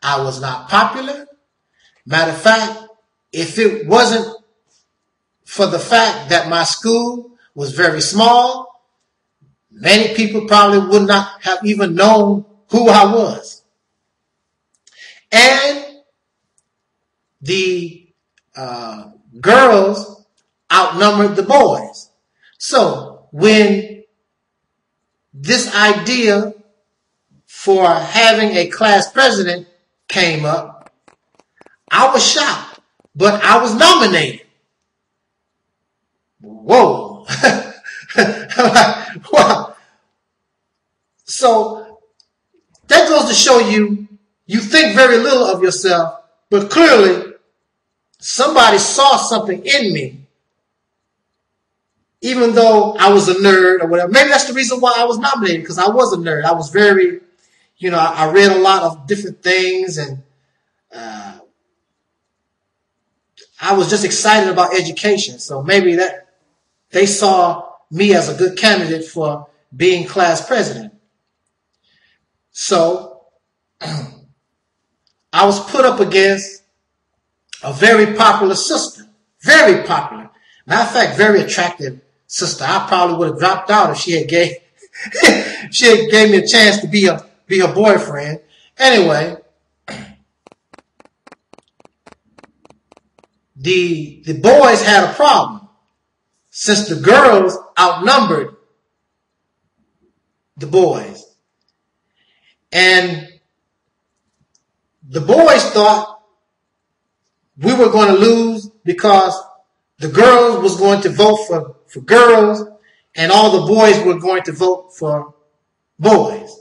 I was not popular. Matter of fact, if it wasn't for the fact that my school was very small, many people probably would not have even known who I was. And the girls outnumbered the boys. So when this idea for having a class president came up, I was shocked, but I was nominated. Whoa. Wow. So that goes to show you think very little of yourself, but clearly somebody saw something in me, even though I was a nerd or whatever. Maybe that's the reason why I was nominated, because I was a nerd. I was very, I read a lot of different things, and I was just excited about education. So maybe that they saw me as a good candidate for being class president. So I was put up against a very popular sister. Very popular. Matter of fact, very attractive sister. I probably would have dropped out if she had gave me a chance to be a boyfriend. Anyway, the boys had a problem since the girls outnumbered the boys. And the boys thought we were going to lose because the girls was going to vote for girls and all the boys were going to vote for boys.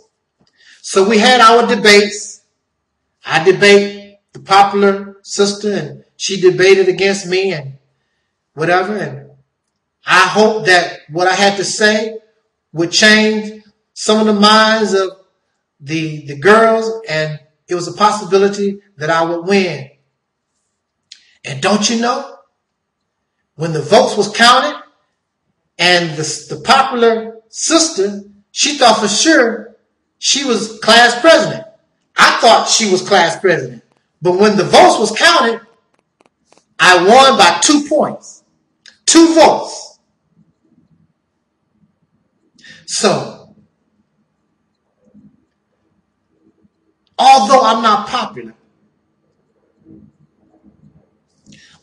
So we had our debates. I debate the popular sister and she debated against me and whatever. And I hope that what I had to say would change some of the minds of the girls, and it was a possibility that I would win. And don't you know, when the votes was counted and the popular sister, she thought for sure she was class president. I thought she was class president. But when the votes was counted, I won by 2 points. 2 votes. So, although I'm not popular,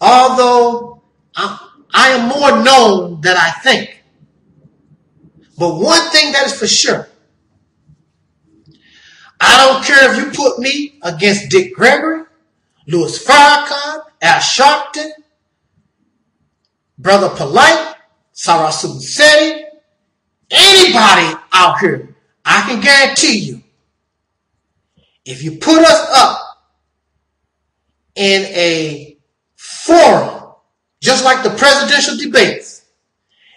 although I am more known than I think, but one thing that is for sure, I don't care if you put me against Dick Gregory, Louis Farrakhan, Al Sharpton, Brother Polite, Sarasu Seti, anybody out here. I can guarantee you, if you put us up in a forum, just like the presidential debates,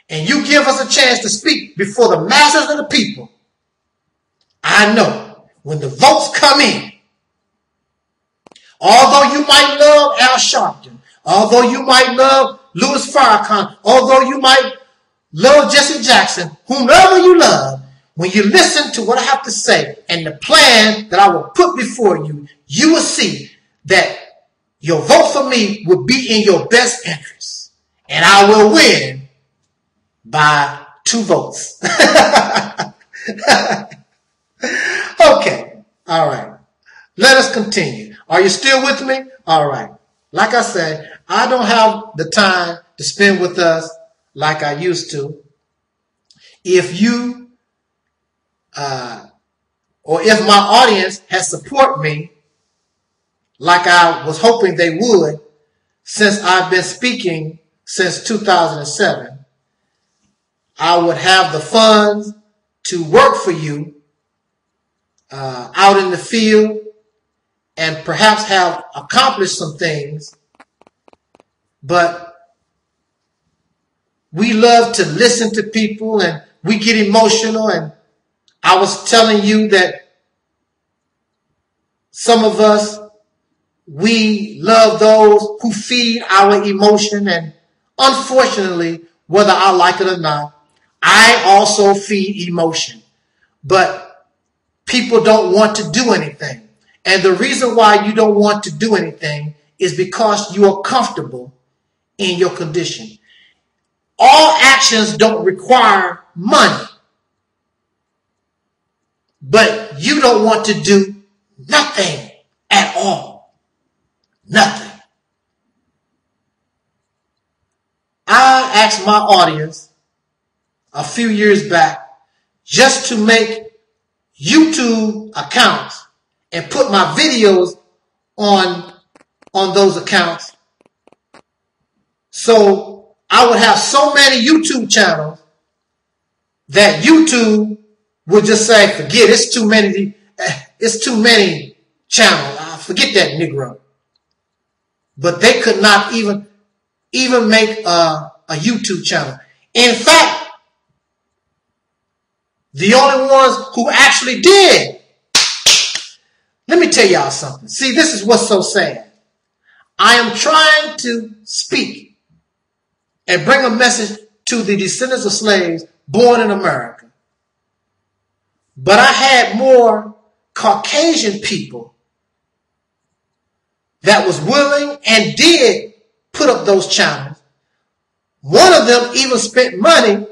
and you give us a chance to speak before the masses of the people, I know when the votes come in, although you might love Al Sharpton, although you might love Louis Farrakhan, although you might love Jesse Jackson, whomever you love, when you listen to what I have to say and the plan that I will put before you, you will see that your vote for me will be in your best interest. And I will win by 2 votes. Okay. All right. Let us continue. Are you still with me? All right. Like I said, I don't have the time to spend with us like I used to. If you, or if my audience has supported me like I was hoping they would, since I've been speaking since 2007, I would have the funds to work for you out in the field and perhaps have accomplished some things. But we love to listen to people and we get emotional. And I was telling you that some of us, we love those who feed our emotion. And unfortunately, whether I like it or not, I also feed emotion. But people don't want to do anything. And the reason why you don't want to do anything is because you are comfortable in your condition. All actions don't require money. But you don't want to do nothing at all. Nothing. I asked my audience a few years back just to make YouTube accounts and put my videos on those accounts. So I would have so many YouTube channels that YouTube would just say, forget, it's too many channels. Forget that Negro. But they could not even make a YouTube channel. In fact, the only ones who actually did. Let me tell y'all something. See, this is what's so sad. I am trying to speak and bring a message to the descendants of slaves born in America. But I had more Caucasian people that was willing and did put up those channels. One of them even spent money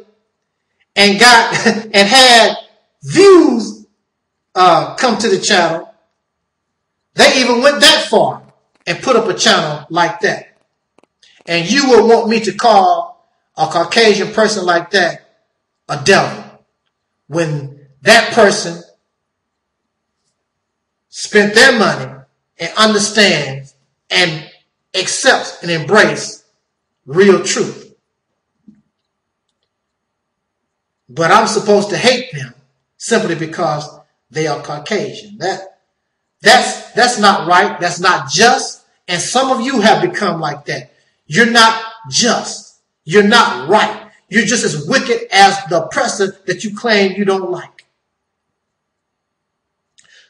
and got and had views come to the channel. They even went that far and put up a channel like that. And you would want me to call a Caucasian person like that a devil when that person spent their money and understands and accepts and embraces real truth. But I'm supposed to hate them simply because they are Caucasian. That's not right. That's not just. And some of you have become like that. You're not just. You're not right. You're just as wicked as the oppressor that you claim you don't like.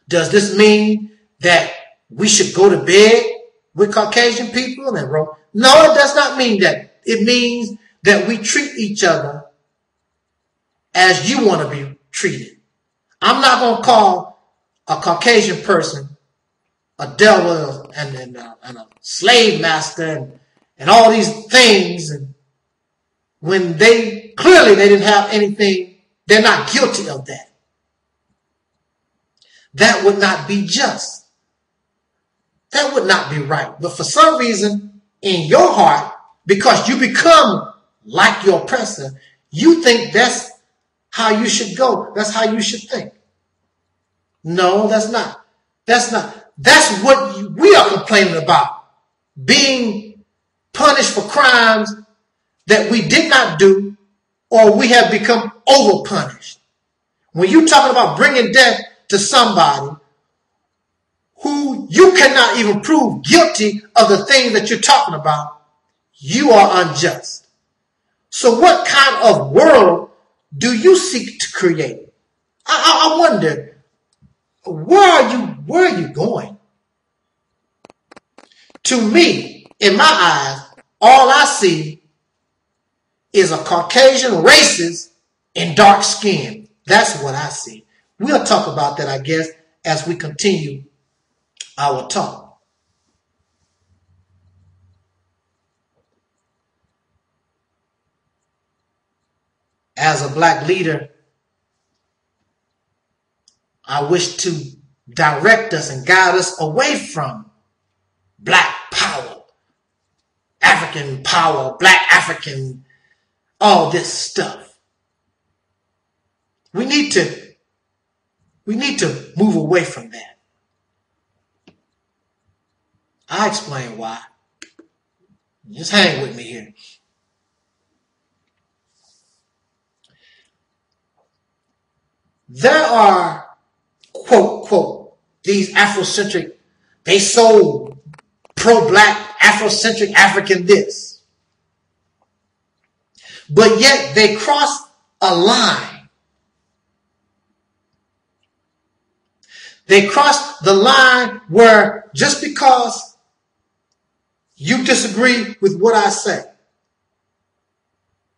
Does this mean that we should go to bed with Caucasian people? No, it does not mean that. It means that we treat each other as you want to be treated. I'm not going to call a Caucasian person a devil and a slave master and all these things, and when they clearly they didn't have anything, they're not guilty of that. That would not be just. That would not be right. But for some reason in your heart, because you become like your oppressor, you think that's how you should go. That's how you should think. No, that's not. That's not. That's what we are complaining about. Being punished for crimes that we did not do, or we have become over-punished. When you're talking about bringing death to somebody who you cannot even prove guilty of the thing that you're talking about, you are unjust. So what kind of world do you seek to create? I wonder, where are you going? To me, in my eyes, all I see is a Caucasian racist in dark skin. That's what I see. We'll talk about that, I guess, as we continue our talk. As a black leader, I wish to direct us and guide us away from black power, African power, black African, all this stuff. We need to move away from that. I explain why. Just hang with me here. There are, quote, quote, these Afrocentric, they so pro-black, Afrocentric, African this. But yet they cross a line. They cross the line where just because you disagree with what I say,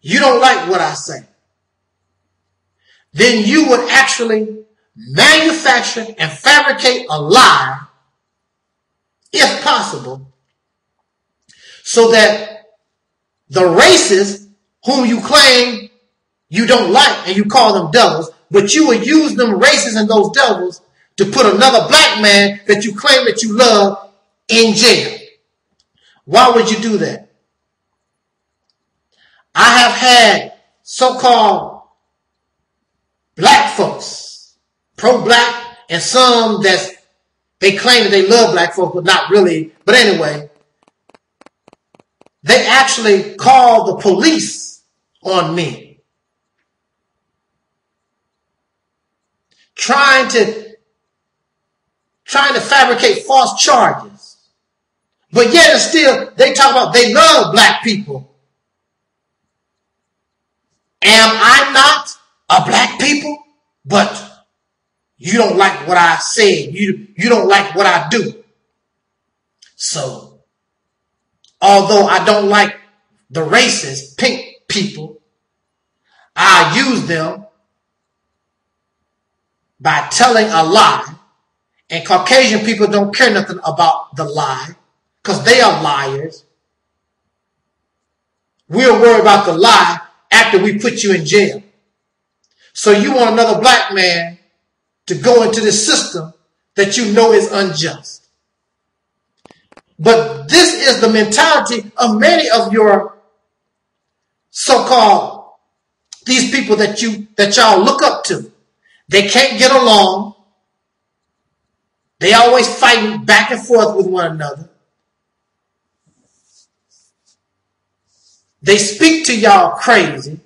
you don't like what I say, then you would actually manufacture and fabricate a lie, if possible, so that the races whom you claim you don't like and you call them devils, but you would use them races and those devils to put another black man that you claim that you love in jail. Why would you do that? I have had so-called black folks, pro-black, and some that they claim that they love black folks, but not really. But anyway, they actually called the police on me, trying to fabricate false charges. But yet and still, they talk about they love black people. Am I not a black people? But you don't like what I said. You don't like what I do. So, although I don't like the racist pink people, I use them by telling a lie. And Caucasian people don't care nothing about the lie because they are liars. We'll worry about the lie after we put you in jail. So you want another black man to go into this system that you know is unjust. But this is the mentality of many of your so-called, these people that y'all look up to. They can't get along. They always fighting back and forth with one another. They speak to y'all crazy,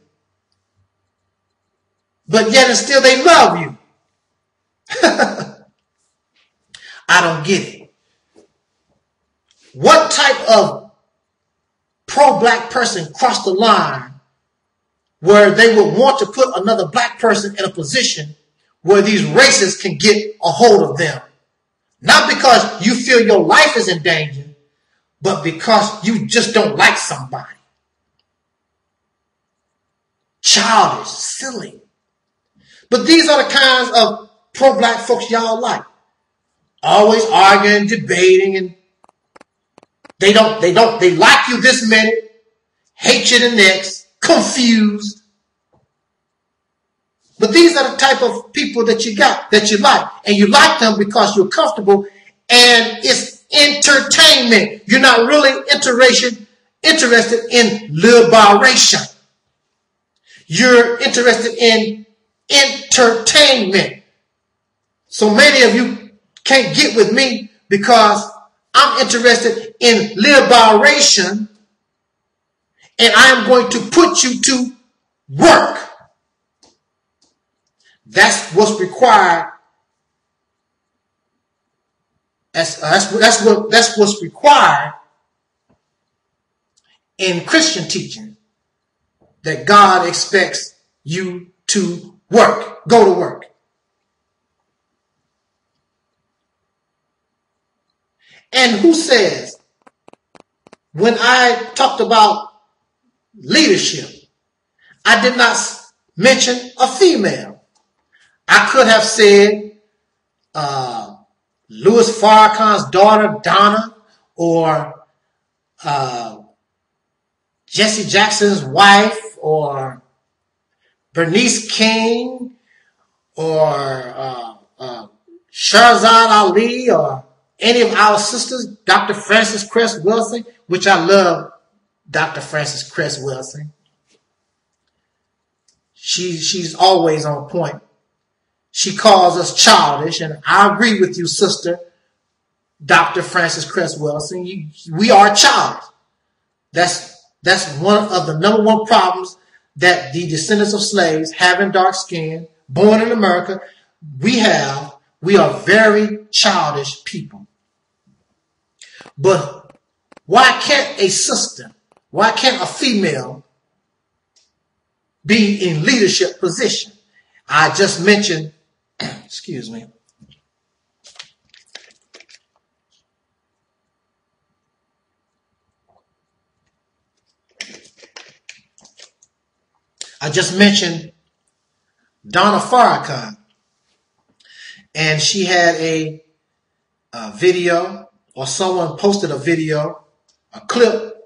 but yet and still they love you. I don't get it. What type of pro-black person crossed the line where they would want to put another black person in a position where these racists can get a hold of them? Not because you feel your life is in danger, but because you just don't like somebody. Childish, silly. But these are the kinds of pro-black folks y'all like. Always arguing, debating, and they like you this minute, hate you the next, confused. But these are the type of people that you got, that you like. And you like them because you're comfortable and it's entertainment. You're not really interested in liberation. You're interested in entertainment. So many of you can't get with me because I'm interested in liberation and I'm going to put you to work. That's what's required. That's what's required in Christian teaching, that God expects you to work. Go to work. And who says, when I talked about leadership, I did not mention a female? I could have said Louis Farrakhan's daughter, Donna, or Jesse Jackson's wife, or Bernice King, or Shahzad Ali, or any of our sisters, Dr. Frances Cress Wilson, which I love Dr. Frances Cress Wilson. She's always on point. She calls us childish, and I agree with you, sister, Dr. Frances Cress Wilson. We are childish. That's one of the number one problems that the descendants of slaves, having dark skin, born in America, we are very childish people. But why can't a sister, why can't a female be in leadership position? I just mentioned, excuse me, I just mentioned Donna Farrakhan, and she had a video, or someone posted a video, a clip,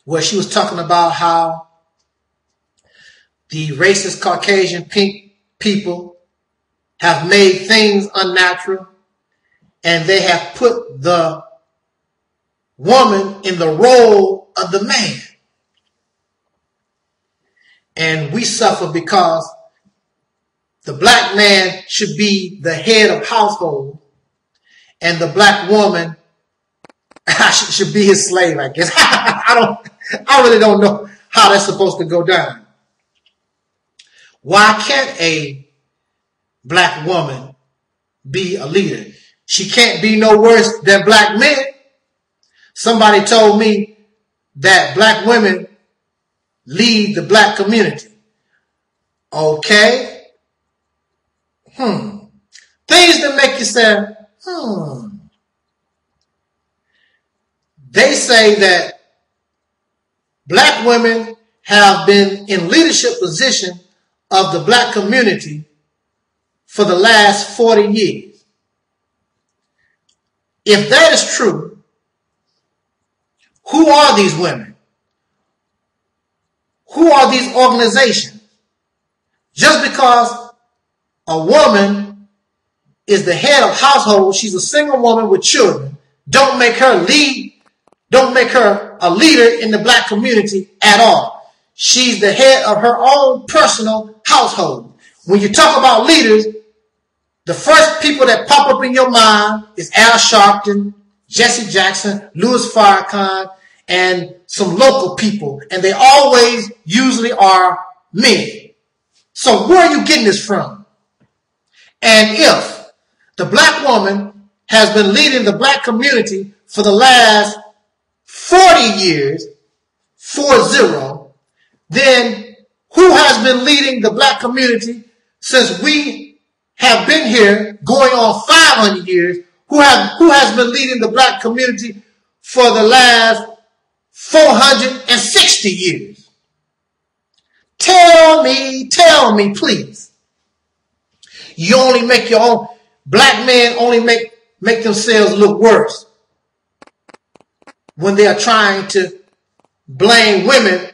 where she was talking about how the racist Caucasian pink people have made things unnatural, and they have put the woman in the role of the man. And we suffer because the black man should be the head of household, and the black woman should be his slave, I guess. I really don't know how that's supposed to go down. Why can't a black woman be a leader? She can't be no worse than black men. Somebody told me that black women lead the black community. Okay. Things that make you say, They say that black women have been in leadership position of the black community for the last 40 years. If that is true, who are these women? Who are these organizations? Just because a woman is the head of household, she's a single woman with children, don't make her a leader in the black community at all. She's the head of her own personal household. When you talk about leaders, the first people that pop up in your mind is Al Sharpton, Jesse Jackson, Louis Farrakhan, and some local people. And they always usually are men. So where are you getting this from? And if the black woman has been leading the black community for the last 40 years, 40, then who has been leading the black community since we have been here going on 500 years? Who has been leading the black community for the last 460 years? Tell me, please. You only make your own, black men only make themselves look worse when they are trying to blame women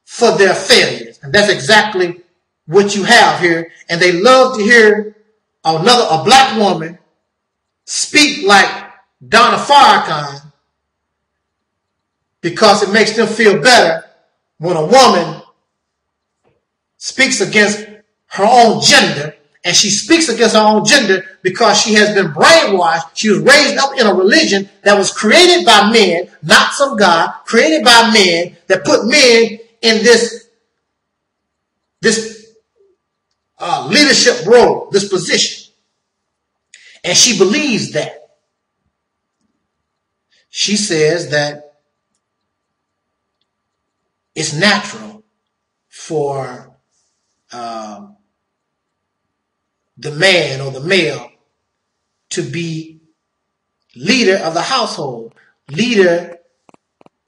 for their failures. And that's exactly what you have here. And they love to hear a black woman speak like Donna Farrakhan because it makes them feel better when a woman speaks against her own gender. And she speaks against her own gender because she has been brainwashed. She was raised up in a religion that was created by men, not some God, created by men that put men in this leadership role, this position. And she believes that. She says that it's natural for the man or the male to be leader of the household, leader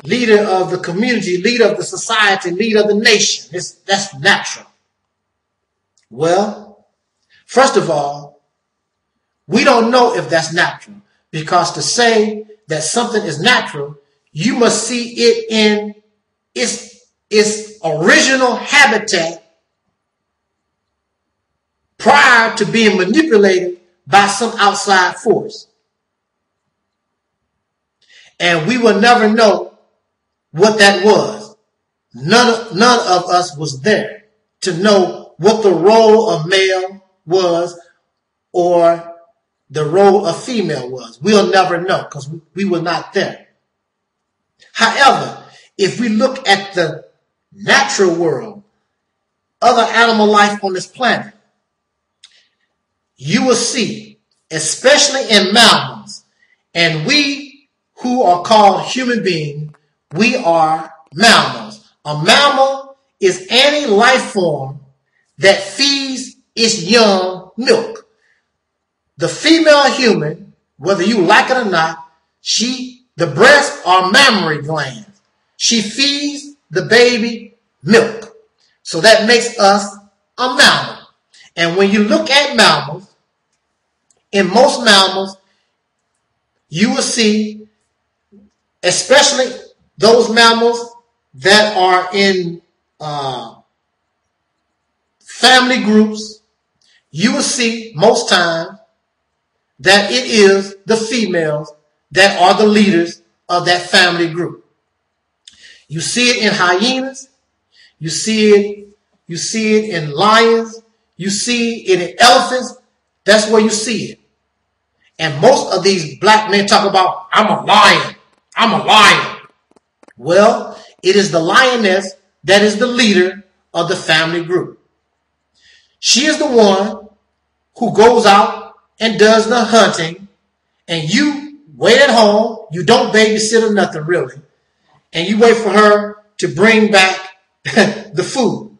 of the community, leader of the society, leader of the nation. That's natural. Well, first of all, We don't know if that's natural, because to say that something is natural, you must see it in its original habitat prior to being manipulated by some outside force. And we will never know what that was. None of us was there to know what the role of male was or the role of female was. We'll never know because we were not there. However, if we look at the natural world, other animal life on this planet, you will see, especially in mammals, and we who are called human beings, we are mammals. A mammal is any life form that feeds its young milk. The female human, whether you like it or not, the breasts are mammary glands. She feeds the baby milk. So that makes us a mammal. And when you look at mammals, in most mammals, you will see, especially those mammals that are in family groups, you will see most times that it is the females that are the leaders of that family group. You see it in hyenas, you see it in lions, you see it in elephants. That's where you see it. And most of these black men talk about, I'm a lion, I'm a lion. Well, it is the lioness that is the leader of the family group. She is the one who goes out and does the hunting, and you wait at home. You don't babysit or nothing really, and you wait for her to bring back the food.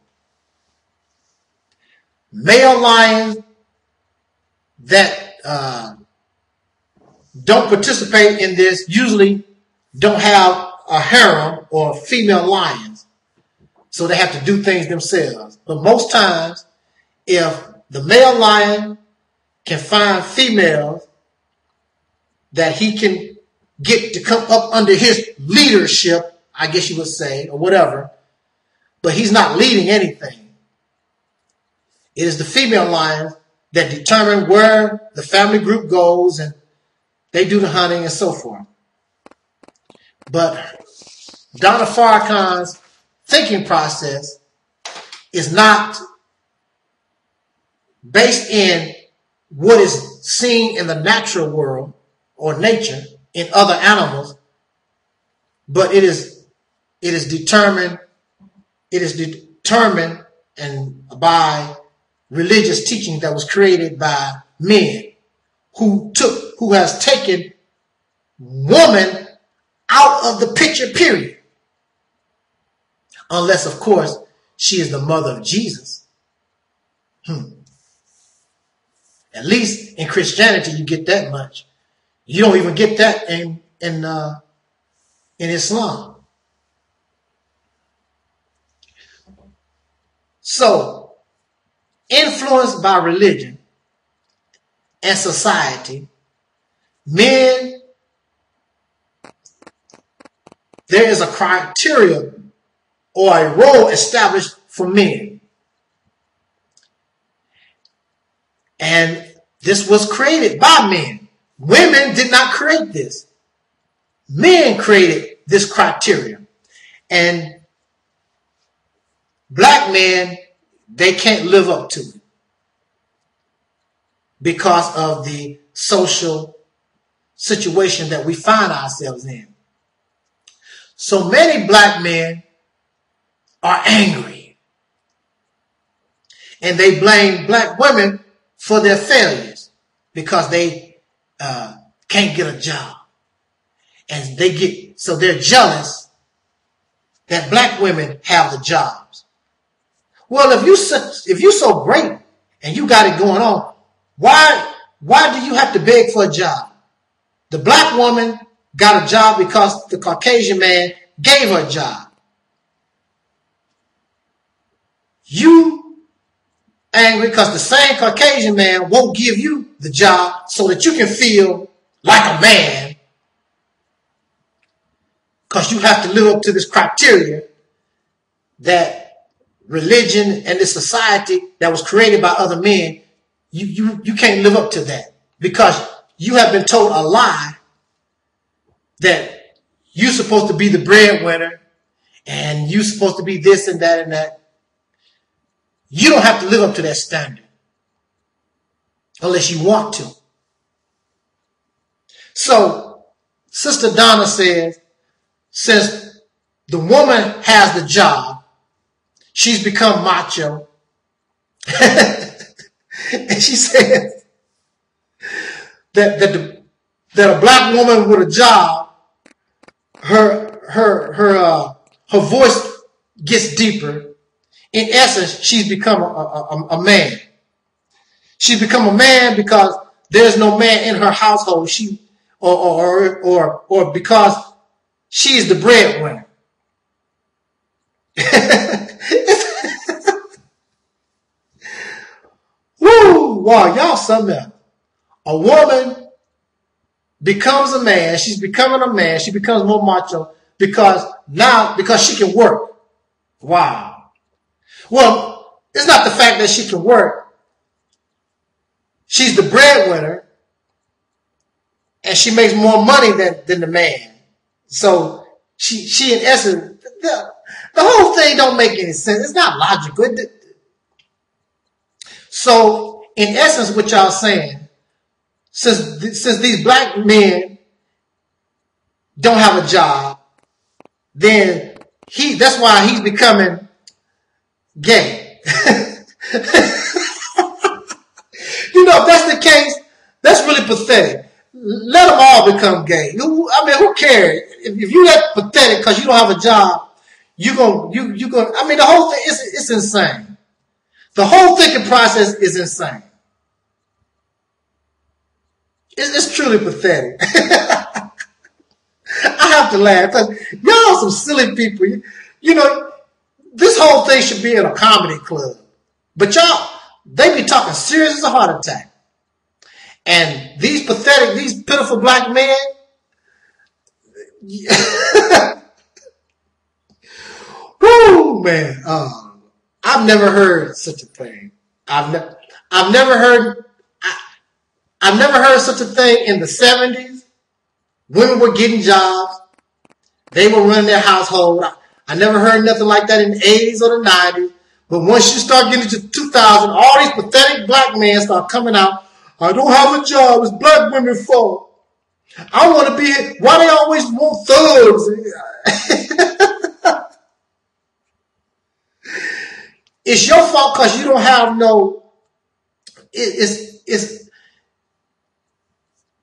Male lions that don't participate in this usually don't have a harem or female lions, so they have to do things themselves. But most times, if the male lion can find females that he can get to come up under his leadership, I guess you would say, or whatever, but he's not leading anything. It is the female lions that determine where the family group goes, and they do the hunting and so forth. But Donna Farrakhan's thinking process is not based in what is seen in the natural world or nature in other animals, but it is determined and by religious teaching that was created by men who has taken woman out of the picture, period. Unless, of course, she is the mother of Jesus. At least in Christianity, you get that much. You don't even get that in Islam. So, influenced by religion and society, there is a criteria or a role established for men. And this was created by men. Women did not create this. Men created this criteria. And black men, they can't live up to it because of the social situation that we find ourselves in. So many black men are angry, and they blame black women for their failures because they can't get a job, and so they're jealous that black women have the jobs. Well, if you're so great and you got it going on, why do you have to beg for a job? The black woman got a job because the Caucasian man gave her a job. You angry because the same Caucasian man won't give you the job so that you can feel like a man, because you have to live up to this criteria that religion and this society that was created by other men, you can't live up to that because you have been told a lie that you're supposed to be the breadwinner and you're supposed to be this and that and that. You don't have to live up to that standard unless you want to. So Sister Donna says, since the woman has the job, she's become macho. And she says that a black woman with a job, her voice gets deeper. In essence, she's become a man. She's become a man because there's no man in her household. Or because she's the breadwinner. Woo! Wow, y'all something else. A woman becomes a man. She's becoming a man. She becomes more macho because she can work. Wow. Well, it's not the fact that she can work. She's the breadwinner, and she makes more money than the man. So she in essence, the whole thing don't make any sense. It's not logical. So in essence, what y'all saying, since these black men don't have a job, then that's why he's becoming gay. You know, if that's the case, that's really pathetic. Let them all become gay. I mean, who cares? If you that pathetic because you don't have a job, you gonna. I mean, the whole thing it's insane. The whole thinking process is insane. It's truly pathetic. I have to laugh because y'all some silly people. You know, this whole thing should be in a comedy club, but y'all, they be talking serious as a heart attack. And these pathetic, these pitiful black men, whoo, man, I've never heard such a thing. I've never heard such a thing in the 70s. Women were getting jobs. They were running their household. I never heard nothing like that in the 80s or the 90s. But once you start getting to 2000, all these pathetic black men start coming out. I don't have a job. It's black women's fault. I want to be here. Why they always want thugs? It's your fault because you don't have no.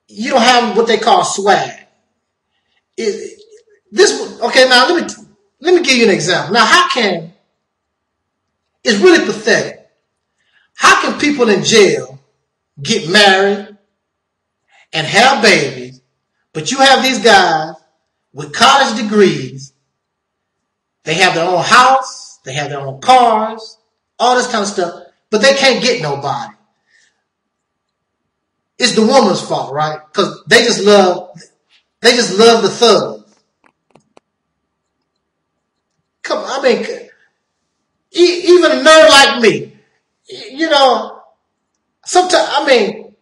You don't have what they call swag. Okay, now let me give you an example. Now, it's really pathetic. How can people in jail get married and have babies, but you have these guys with college degrees, they have their own house, they have their own cars, all this kind of stuff, but they can't get nobody. It's the woman's fault, right? Because they just love the thugs. Come on, I mean, even a nerd like me, you know, sometimes, I mean,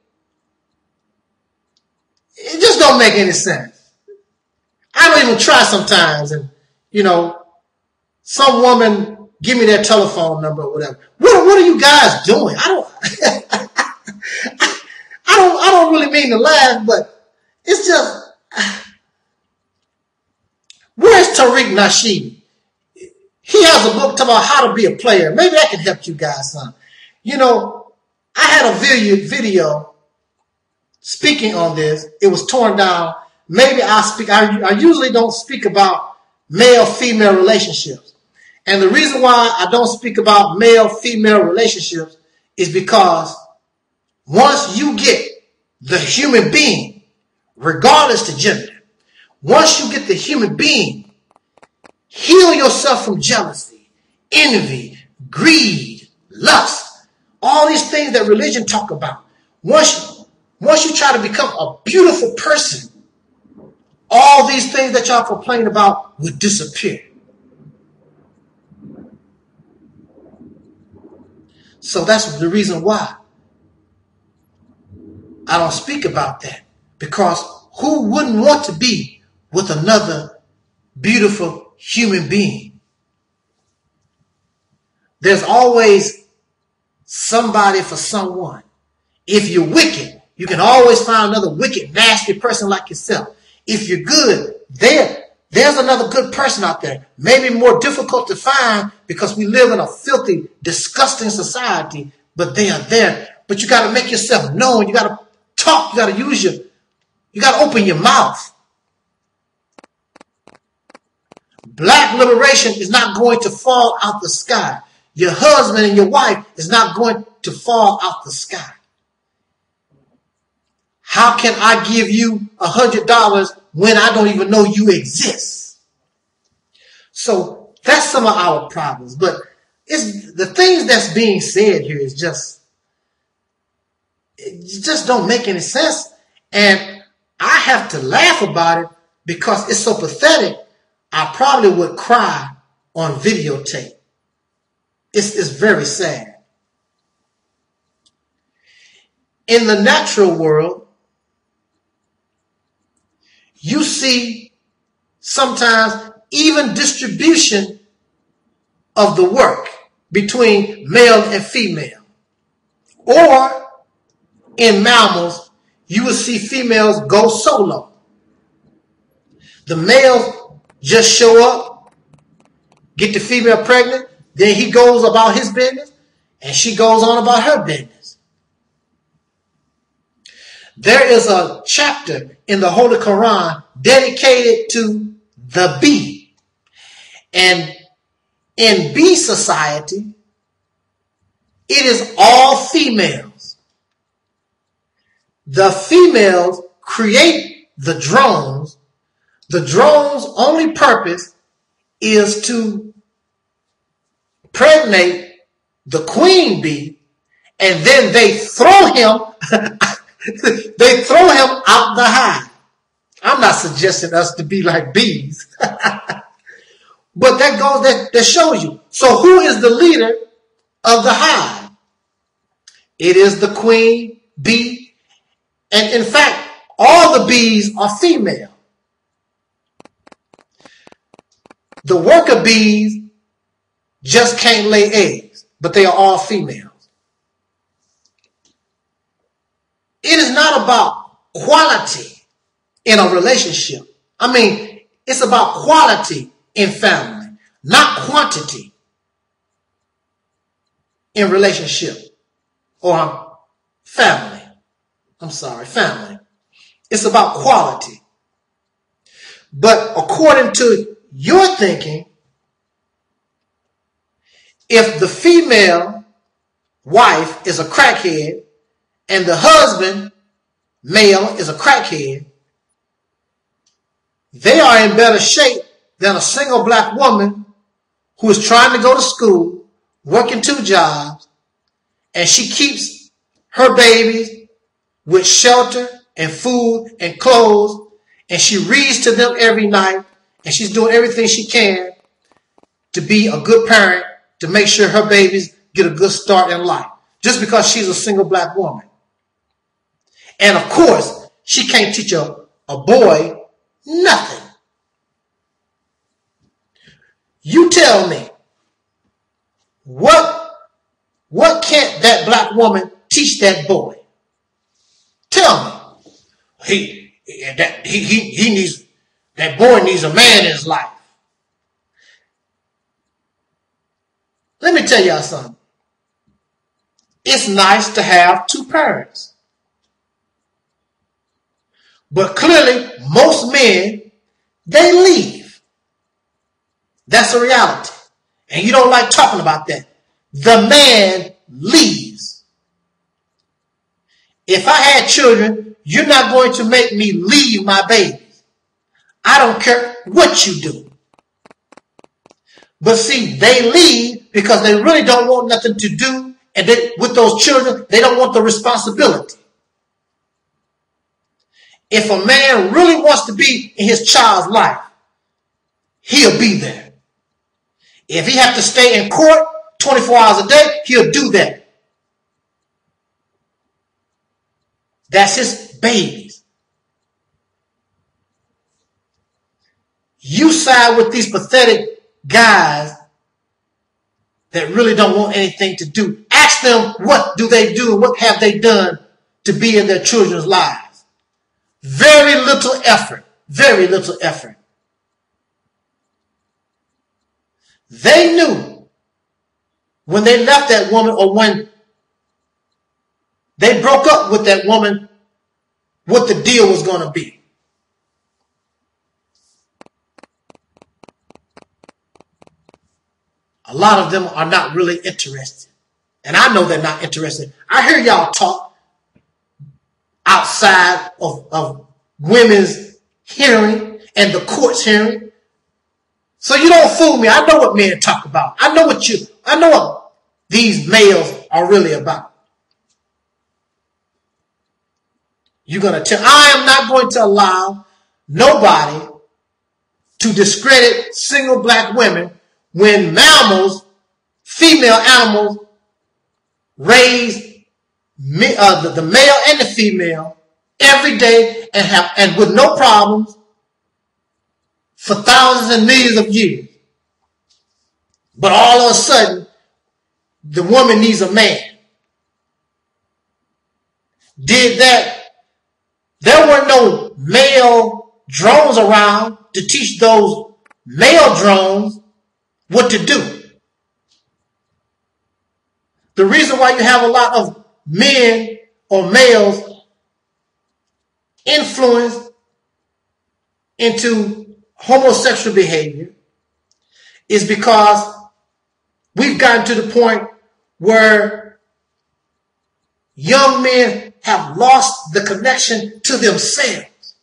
it just don't make any sense. I don't even try sometimes, and you know, some woman give me their telephone number or whatever. What are you guys doing? I don't really mean to laugh, but it's just, where's Tariq Nasheed? He has a book talking about how to be a player. Maybe I can help you guys, son. You know, I had a video speaking on this. It was torn down. Maybe I'll speak. I usually don't speak about male-female relationships. And the reason why I don't speak about male-female relationships is because once you get the human being, regardless of gender, once you get the human being, heal yourself from jealousy, envy, greed, lust. All these things that religion talk about. Once you try to become a beautiful person, all these things that y'all complain about would disappear. So that's the reason why I don't speak about that. Because who wouldn't want to be with another beautiful human being? There's always somebody for someone. If you're wicked, you can always find another wicked, nasty person like yourself. If you're good, there's another good person out there. Maybe more difficult to find because we live in a filthy, disgusting society, but they are there. But you got to make yourself known. You got to talk. You got to you got to open your mouth. Black liberation is not going to fall out the sky. Your husband and your wife is not going to fall out the sky. How can I give you $100 when I don't even know you exist? So that's some of our problems. But it's the things that's being said here is it just don't make any sense. And I have to laugh about it because it's so pathetic. I probably would cry on videotape. It's very sad. In the natural world, you see sometimes even distribution of the work between male and female. Or in mammals, you will see females go solo. The males just show up, get the female pregnant, then he goes about his business, and she goes on about her business. There is a chapter in the Holy Quran dedicated to the bee. And in bee society, it is all females. The females create the drones. The drone's only purpose is to pregnate the queen bee, and then they throw him they throw him out the hive. I'm not suggesting us to be like bees. But that shows you. So who is the leader of the hive? It is the queen bee. And in fact, all the bees are female. The worker bees just can't lay eggs, but they are all females. It is not about quality in a relationship. I mean, it's about quality in family, not quantity in relationship or family. I'm sorry, family. It's about quality. But according to your thinking, if the female wife is a crackhead and the husband, male, is a crackhead, they are in better shape than a single black woman who is trying to go to school, working 2 jobs, and she keeps her babies with shelter and food and clothes, and she reads to them every night, and she's doing everything she can to be a good parent, to make sure her babies get a good start in life, just because she's a single black woman. And of course, she can't teach a boy nothing. You tell me, what can't that black woman teach that boy? Tell me. That boy needs a man in his life. Let me tell y'all something. It's nice to have 2 parents. But clearly, most men, they leave. That's a reality. And you don't like talking about that. The man leaves. If I had children, you're not going to make me leave my babies. I don't care what you do. But see, they leave because they really don't want nothing to do and with those children, they don't want the responsibility. If a man really wants to be in his child's life, he'll be there. If he has to stay in court 24 hours a day, he'll do that. That's his babies. You side with these pathetic guys that really don't want anything to do. Ask them, what do they do? What have they done to be in their children's lives? Very little effort. Very little effort. They knew when they left that woman, or when they broke up with that woman, what the deal was going to be. A lot of them are not really interested. And I know they're not interested. I hear y'all talk outside of women's hearing and the court's hearing. So you don't fool me. I know what men talk about. I know what these males are really about. You're going to tell, I am not going to allow nobody to discredit single black women when mammals, female animals, raise the male and the female every day and with no problems for thousands and millions of years. But all of a sudden, the woman needs a man. Did that? There were no male drones around to teach those male drones what to do. The reason why you have a lot of men or males influenced into homosexual behavior is because we've gotten to the point where young men have lost the connection to themselves.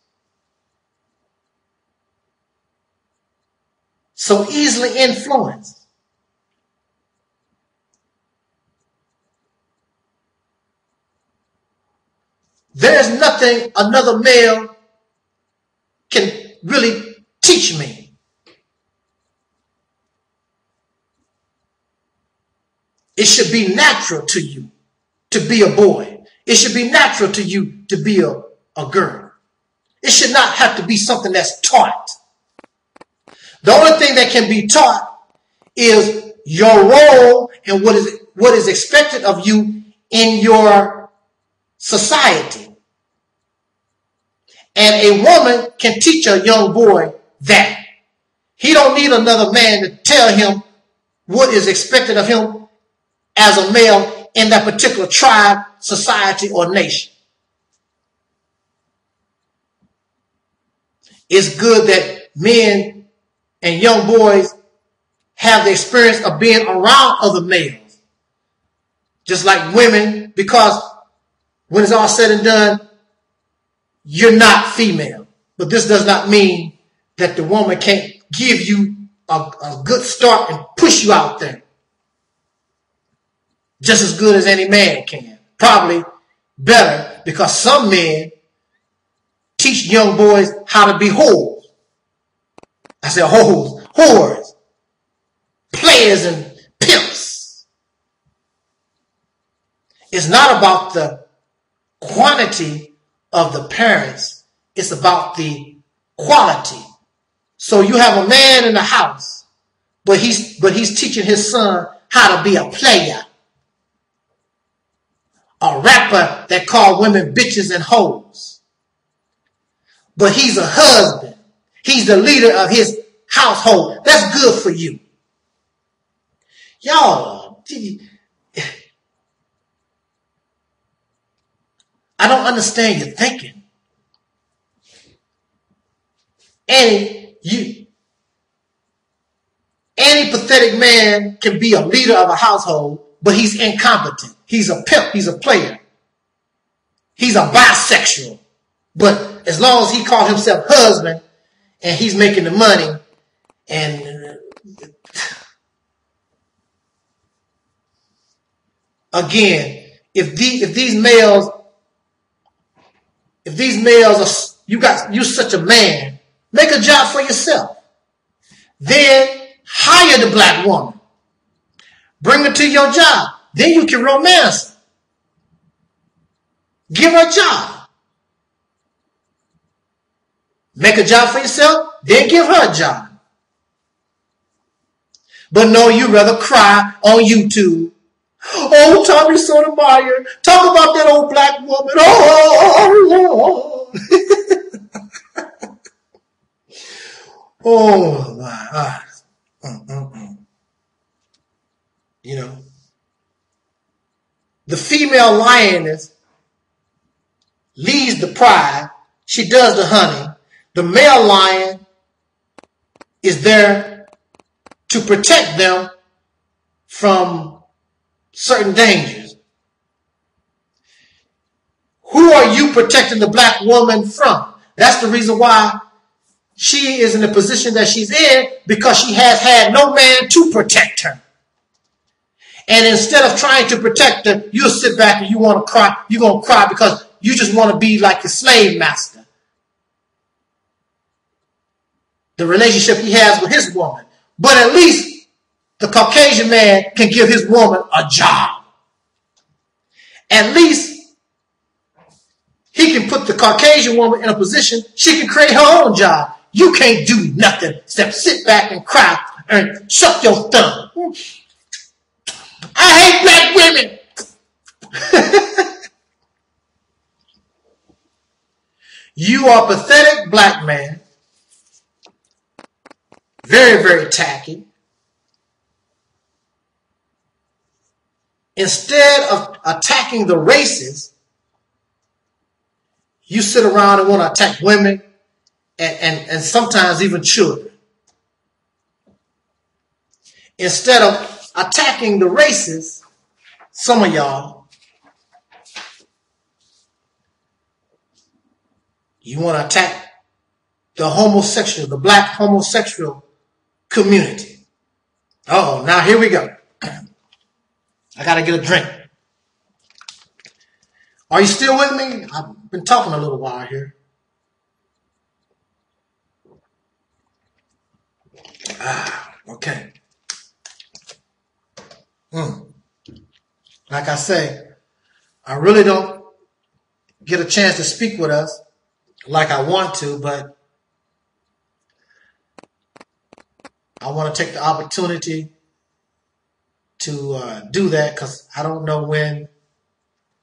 So easily influenced. There's nothing another male can really teach me. It should be natural to you to be a boy. It should be natural to you to be a girl. It should not have to be something that's taught. The only thing that can be taught is your role and what is expected of you in your society. And a woman can teach a young boy that. He don't need another man to tell him what is expected of him as a male in that particular tribe, society, or nation. It's good that men and young boys have the experience of being around other males. Just like women, because when it's all said and done, you're not female. But this does not mean that the woman can't give you a good start and push you out there. Just as good as any man can. Probably better, because some men teach young boys how to be whores. I said hoes, whores, players and pimps. It's not about the quantity of the parents. It's about the quality. So you have a man in the house, but he's teaching his son how to be a player. A rapper that called women bitches and hoes. But he's a husband. He's the leader of his household. That's good for you. Y'all, I don't understand your thinking. Any pathetic man can be a leader of a household, but he's incompetent. He's a pimp. He's a player. He's a bisexual. But as long as he calls himself husband and he's making the money, and again, if these males are, you're such a man, make a job for yourself. Then hire the black woman. Bring her to your job. Then you can romance her. Give her a job. Make a job for yourself, then give her a job. But no, you rather cry on YouTube. Oh, Tommy Sotomayor, talk about that old black woman. Oh, Lord. Oh, my God. You know, the female lioness leads the pride. She does the hunting. The male lion is there to protect them from certain dangers. Who are you protecting the black woman from? That's the reason why she is in the position that she's in, because she has had no man to protect her. And instead of trying to protect her, you'll sit back and you want to cry. You're going to cry because you just want to be like your slave master. The relationship he has with his woman. But at least the Caucasian man can give his woman a job. At least he can put the Caucasian woman in a position she can create her own job. You can't do nothing except sit back and cry and suck your thumb. I hate black women. You are a pathetic black man. Very, very tacky. Instead of attacking the races, you sit around and want to attack women and sometimes even children. Instead of attacking the races, some of y'all, you want to attack the homosexual, the black homosexual community. Oh, now here we go. I got to get a drink. Are you still with me? I've been talking a little while here. Okay. Like I say, I really don't get a chance to speak with us like I want to, but I want to take the opportunity to do that, because I don't know when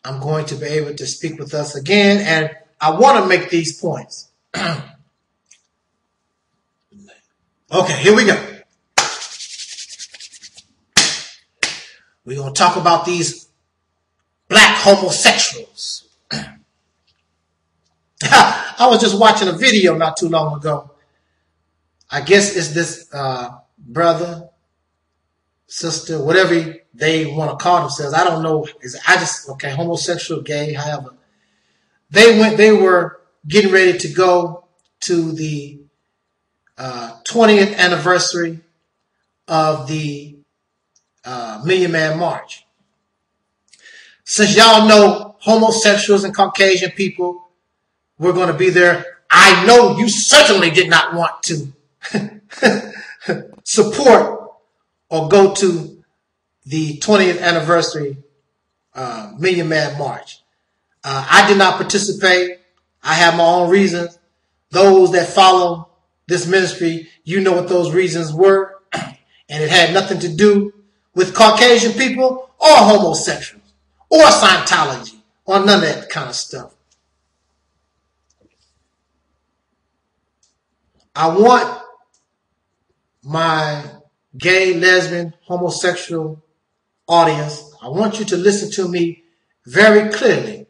I'm going to be able to speak with us again, and I want to make these points. Okay, here we go. We're going to talk about these black homosexuals. I was just watching a video not too long ago. I guess it's this brother, sister, whatever they want to call themselves. I don't know. Okay, homosexual, gay, however. They were getting ready to go to the 20th anniversary of the Million Man March. Since y'all know homosexuals and Caucasian people were going to be there, I know you certainly did not want to support or go to the 20th anniversary Million Man March. I did not participate. I have my own reasons. Those that follow this ministry, you know what those reasons were. And it had nothing to do with Caucasian people or homosexuals or Scientology or none of that kind of stuff. I want my gay, lesbian, homosexual audience, I want you to listen to me very clearly.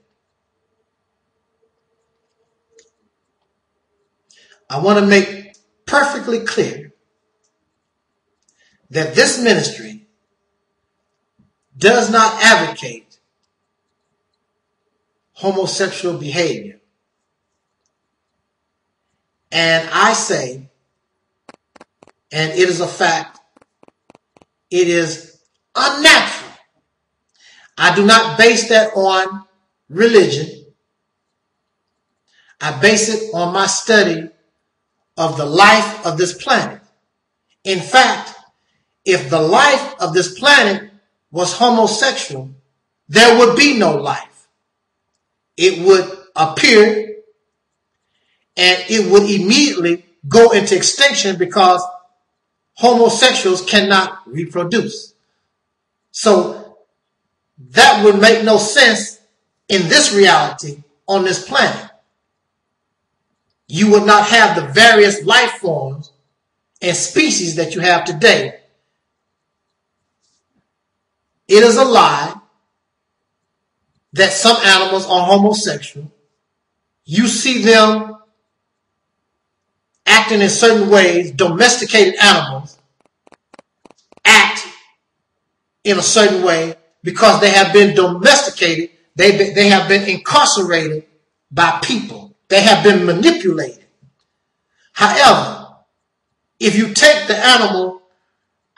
I want to make perfectly clear that this ministry does not advocate homosexual behavior. And I say, and it is a fact, it is unnatural. I do not base that on religion. I base it on my study of the life of this planet. In fact, if the life of this planet was homosexual, there would be no life. It would appear and it would immediately go into extinction because homosexuals cannot reproduce. So that would make no sense in this reality on this planet. You would not have the various life forms and species that you have today. It is a lie that some animals are homosexual. You see them acting in certain ways. Domesticated animals act in a certain way because they have been domesticated. They have been incarcerated by people. They have been manipulated. However, if you take the animal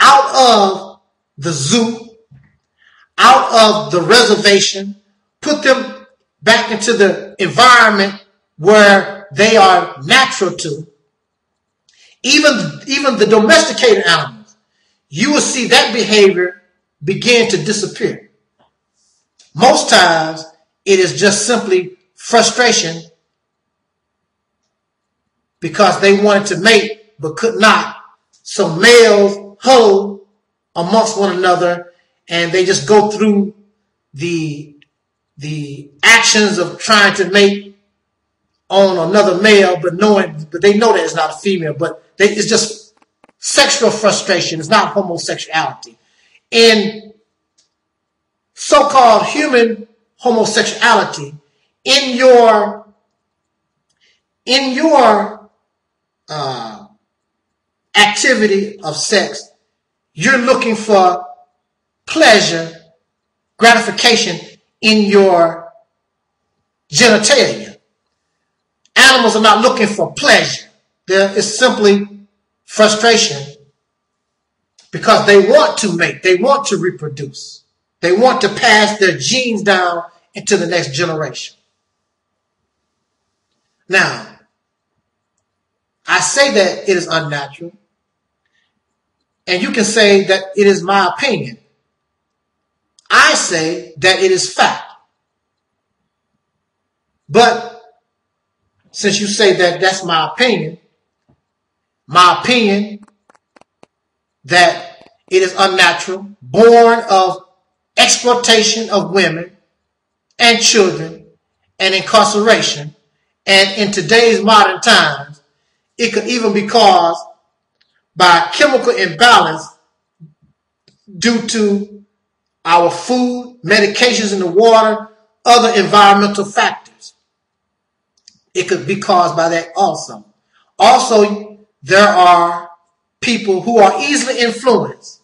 out of the zoo, out of the reservation, put them back into the environment where they are natural to, even the domesticated animals, you will see that behavior begin to disappear. Most times, it is just simply frustration because they wanted to mate but could not. So males huddle amongst one another and they just go through the actions of trying to mate on another male, but they know that it's not a female, but it's just sexual frustration. It's not homosexuality. In so-called human homosexuality, in your activity of sex, you're looking for pleasure, gratification in your genitalia. Animals are not looking for pleasure. There is simply frustration because they want to mate. They want to reproduce. They want to pass their genes down into the next generation. Now, I say that it is unnatural, and you can say that it is my opinion. I say that it is fact. But since you say that that's my opinion that it is unnatural, born of exploitation of women and children and incarceration, and in today's modern times, it could even be caused by chemical imbalance due to our food, medications in the water, other environmental factors. It could be caused by that also. Also, there are people who are easily influenced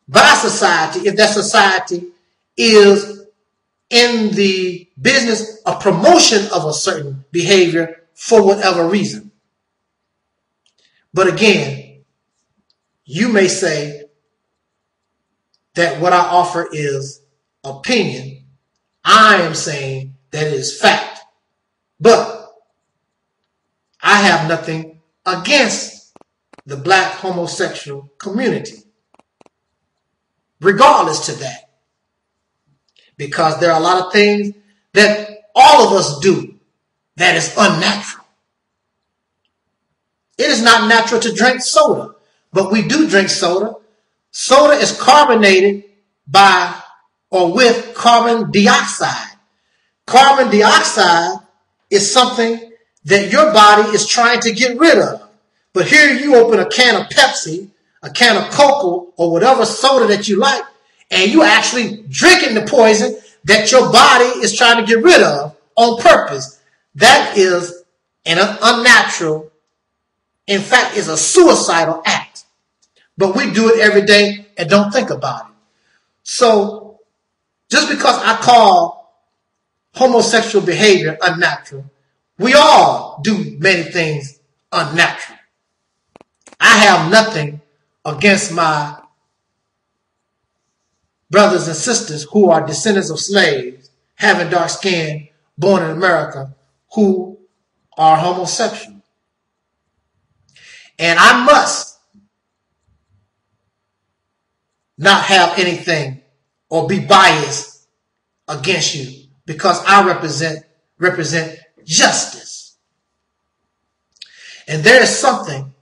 by society if that society is in the business of promotion of a certain behavior for whatever reason. But again, you may say that what I offer is opinion. I am saying that it is fact. But I have nothing against the black homosexual community, regardless to that. Because there are a lot of things that all of us do that is unnatural. It is not natural to drink soda, but we do drink soda. Soda is carbonated by or with carbon dioxide. Carbon dioxide is something that your body is trying to get rid of. But here you open a can of Pepsi, a can of Coke, or whatever soda that you like, and you actually drinking the poison that your body is trying to get rid of on purpose. That is an unnatural, in fact, is a suicidal act. But we do it every day and don't think about it. So just because I call homosexual behavior unnatural, we all do many things unnatural. I have nothing against my brothers and sisters who are descendants of slaves, having dark skin, born in America, who are homosexual. And I must not have anything or be biased against you because I represent justice. And there is something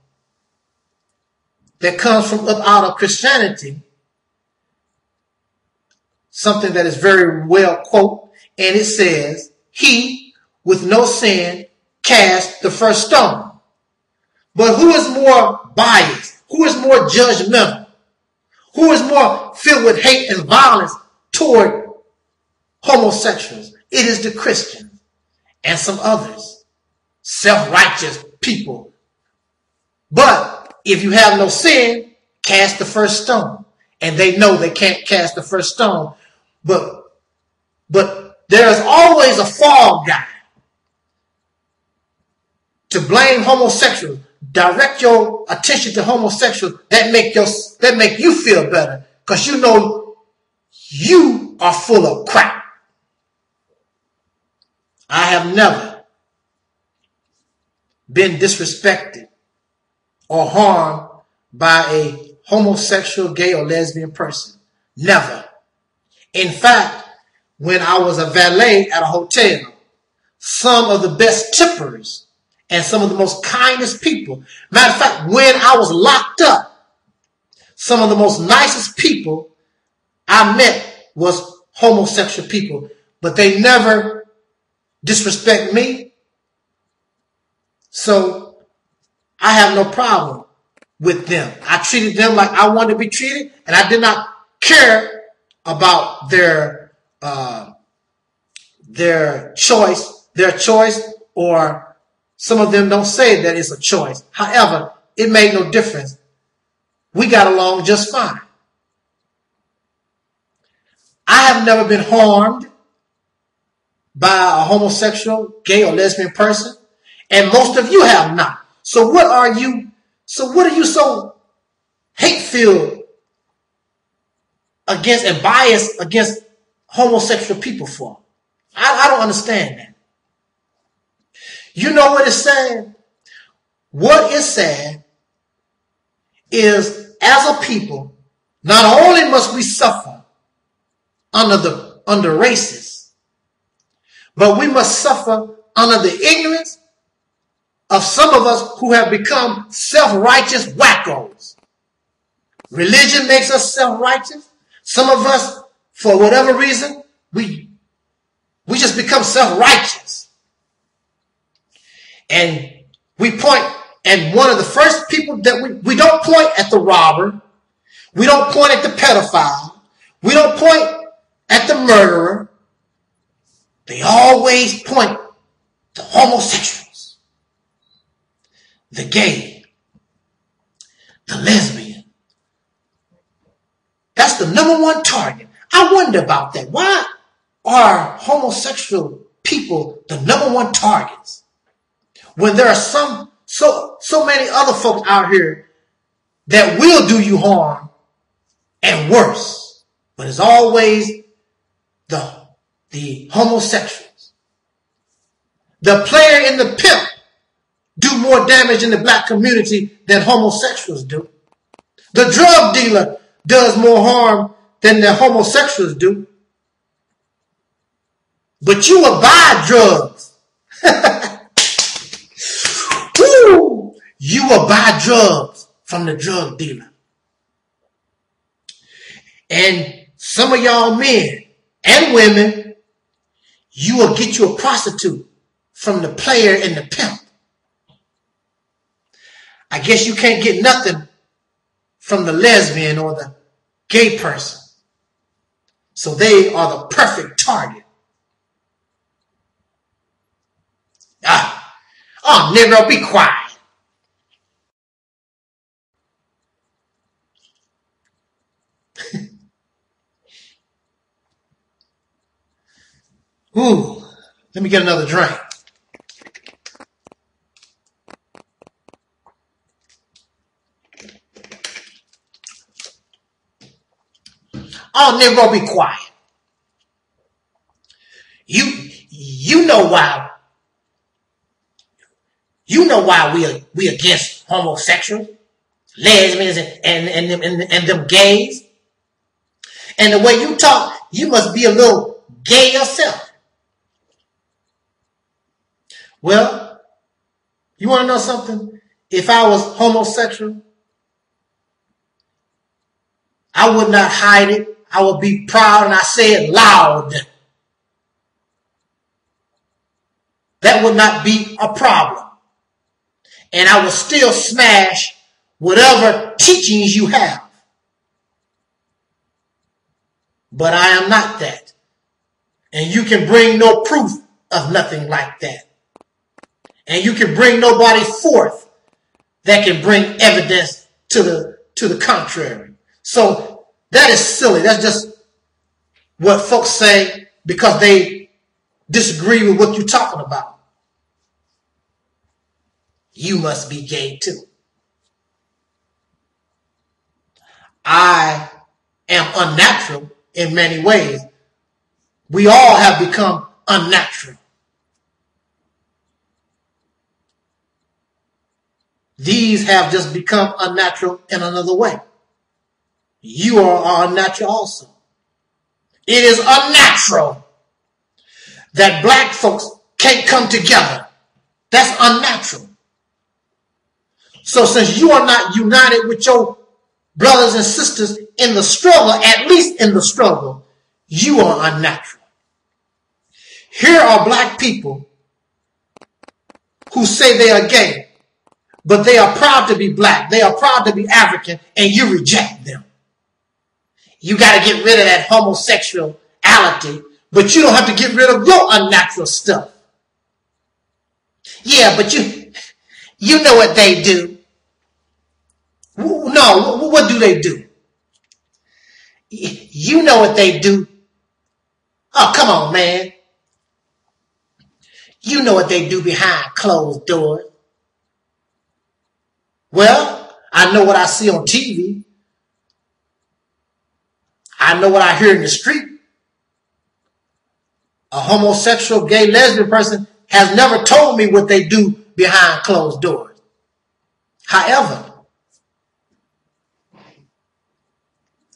that comes from up out of Christianity, something that is very well quoted, and it says, "He with no sin cast the first stone." But who is more biased? Who is more judgmental? Who is more filled with hate and violence toward homosexuals? It is the Christians and some others, self-righteous people. But if you have no sin, cast the first stone. And they know they can't cast the first stone. But there is always a fall guy to blame homosexuals. Direct your attention to homosexuals that make you feel better because you know you are full of crap. I have never been disrespected or harmed by a homosexual, gay, or lesbian person. Never. In fact, when I was a valet at a hotel, some of the best tippers and some of the most kindest people. Matter of fact, when I was locked up, some of the most nicest people I met was homosexual people, but they never disrespect me. So I have no problem with them. I treated them like I wanted to be treated, and I did not care about their choice, or some of them don't say that it's a choice. However, it made no difference. We got along just fine. I have never been harmed by a homosexual, gay, or lesbian person, and most of you have not. So what are you so hate-filled against and biased against homosexual people for? I don't understand that. You know what is sad? What is sad is, as a people, not only must we suffer under racists, but we must suffer under the ignorance of some of us who have become self-righteous wackos. Religion makes us self-righteous. Some of us, for whatever reason, we just become self-righteous. And we point, and one of the first people that we don't point at the robber, we don't point at the pedophile, we don't point at the murderer. They always point to homosexuals, the gay, the lesbian. That's the number one target. I wonder about that. Why are homosexual people the number one targets when there are so many other folks out here that will do you harm and worse? But it's always the homosexuals. The player and the pimp do more damage in the black community than homosexuals do. The drug dealer does more harm than the homosexuals do. But you will buy drugs. Woo! You will buy drugs from the drug dealer. And some of y'all men and women, you will get you a prostitute from the player and the pimp. I guess you can't get nothing from the lesbian or the gay person. So they are the perfect target. Oh, Negro, be quiet. Ooh, let me get another drink. Oh, Negro, be quiet. You know why. You know why we against homosexuals, lesbians, and them gays. And the way you talk, you must be a little gay yourself. Well, you want to know something? If I was homosexual, I would not hide it. I would be proud and I say it loud. That would not be a problem. And I would still smash whatever teachings you have. But I am not that. And you can bring no proof of nothing like that. And you can bring nobody forth that can bring evidence to the contrary. So that is silly. That's just what folks say because they disagree with what you're talking about. You must be gay too. I am unnatural in many ways. We all have become unnatural. These have just become unnatural in another way. You are unnatural also. It is unnatural that black folks can't come together. That's unnatural. So since you are not united with your brothers and sisters in the struggle, at least in the struggle, you are unnatural. Here are black people who say they are gay, but they are proud to be black. They are proud to be African, and you reject them. You got to get rid of that homosexuality, but you don't have to get rid of your unnatural stuff. Yeah, but you know what they do. No, what do they do? You know what they do. Oh, come on, man. You know what they do behind closed doors. Well, I know what I see on TV. I know what I hear in the street. A homosexual, gay, lesbian person has never told me what they do behind closed doors. However,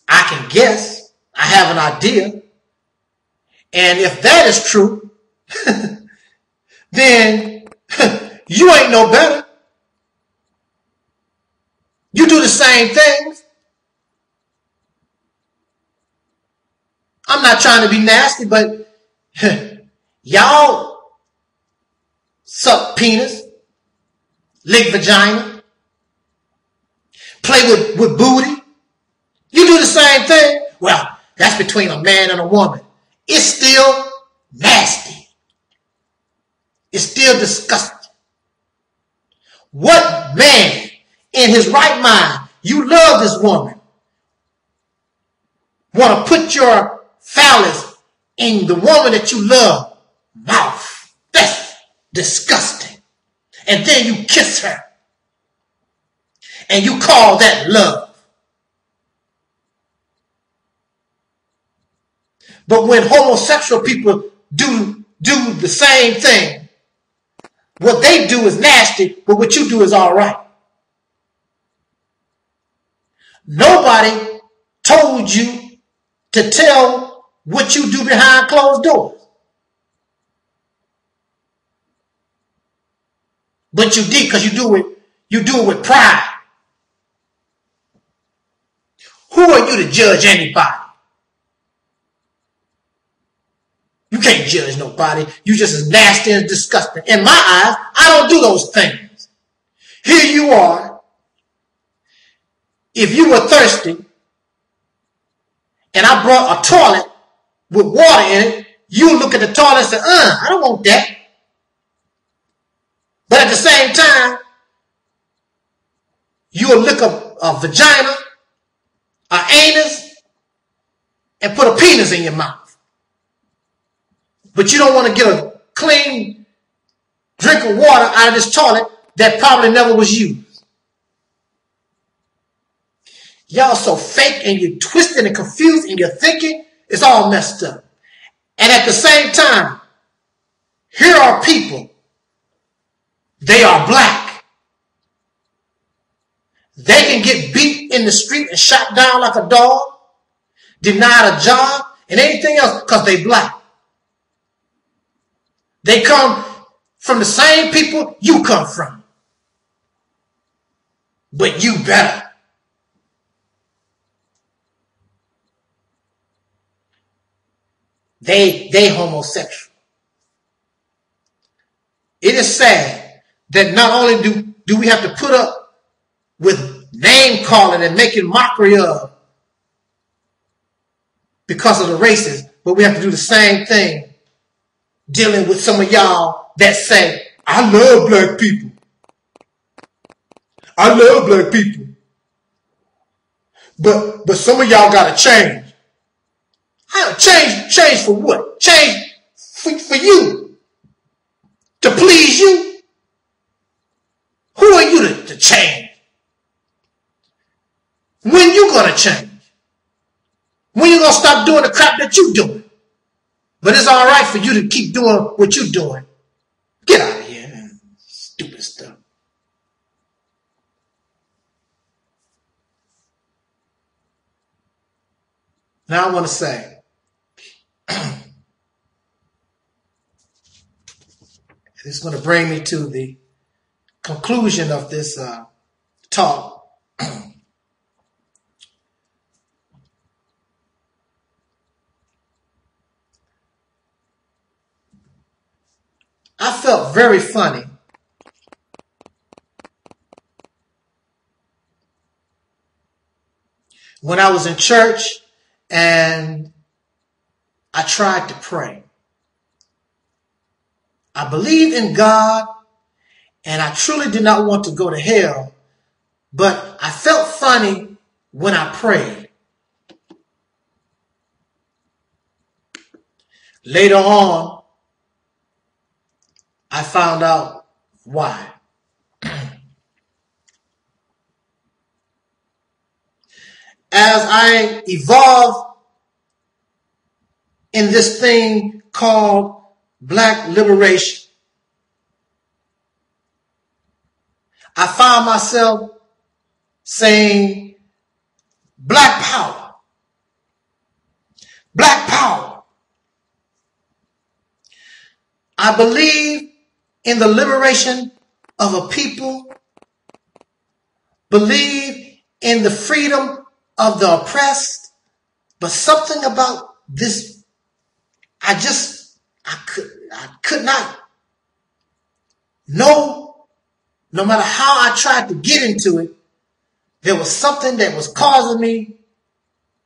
I can guess. I have an idea. And if that is true, then you ain't no better. You do the same things. I'm not trying to be nasty, but y'all suck penis, lick vagina, play with booty. You do the same thing. Well, that's between a man and a woman. It's still nasty. It's still disgusting. What man in his right mind, you love this woman, want to put your phallus in the woman that you love mouth? That's disgusting. And then you kiss her. And you call that love. But when homosexual people do the same thing, what they do is nasty, but what you do is all right. Nobody told you to tell what you do behind closed doors. But you did because you do it with pride. Who are you to judge anybody? You can't judge nobody. You just as nasty and disgusting. In my eyes, I don't do those things. Here you are. If you were thirsty and I brought a toilet with water in it, you look at the toilet and say, I don't want that. But at the same time, you'll lick a vagina, an anus, and put a penis in your mouth. But you don't want to get a clean drink of water out of this toilet that probably never was used. Y'all so fake and you're twisted and confused and you're thinking it's all messed up. And at the same time, here are people. They are black. They can get beat in the street and shot down like a dog, denied a job, and anything else because they black. They come from the same people you come from. But you better. They homosexual. It is sad that not only do we have to put up with name calling and making mockery of because of the races, but we have to do the same thing dealing with some of y'all that say, I love black people. I love black people. But some of y'all gotta change. Change for what? Change for you. To please you. Who are you to change? When you gonna change? When you gonna stop doing the crap that you doing? But it's all right for you to keep doing what you're doing. Get out of here, man. Stupid stuff. Now I want to say, this is going to bring me to the conclusion of this talk. I felt very funny when I was in church and I tried to pray. I believed in God and I truly did not want to go to hell, but I felt funny when I prayed. Later on, I found out why. As I evolved in this thing called black liberation, I found myself saying, black power, black power. I believe in the liberation of a people, believe in the freedom of the oppressed, but something about this, I could not know, no matter how I tried to get into it, there was something that was causing me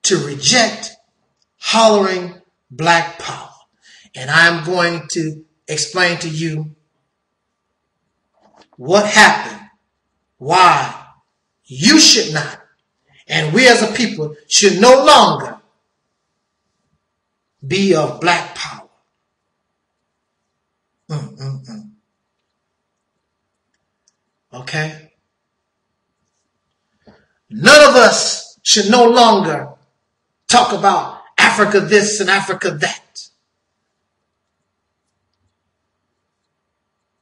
to reject hollering black power. And I'm going to explain to you what happened, why you should not, and we as a people should no longer be of black power. Okay? None of us should no longer talk about Africa this and Africa that.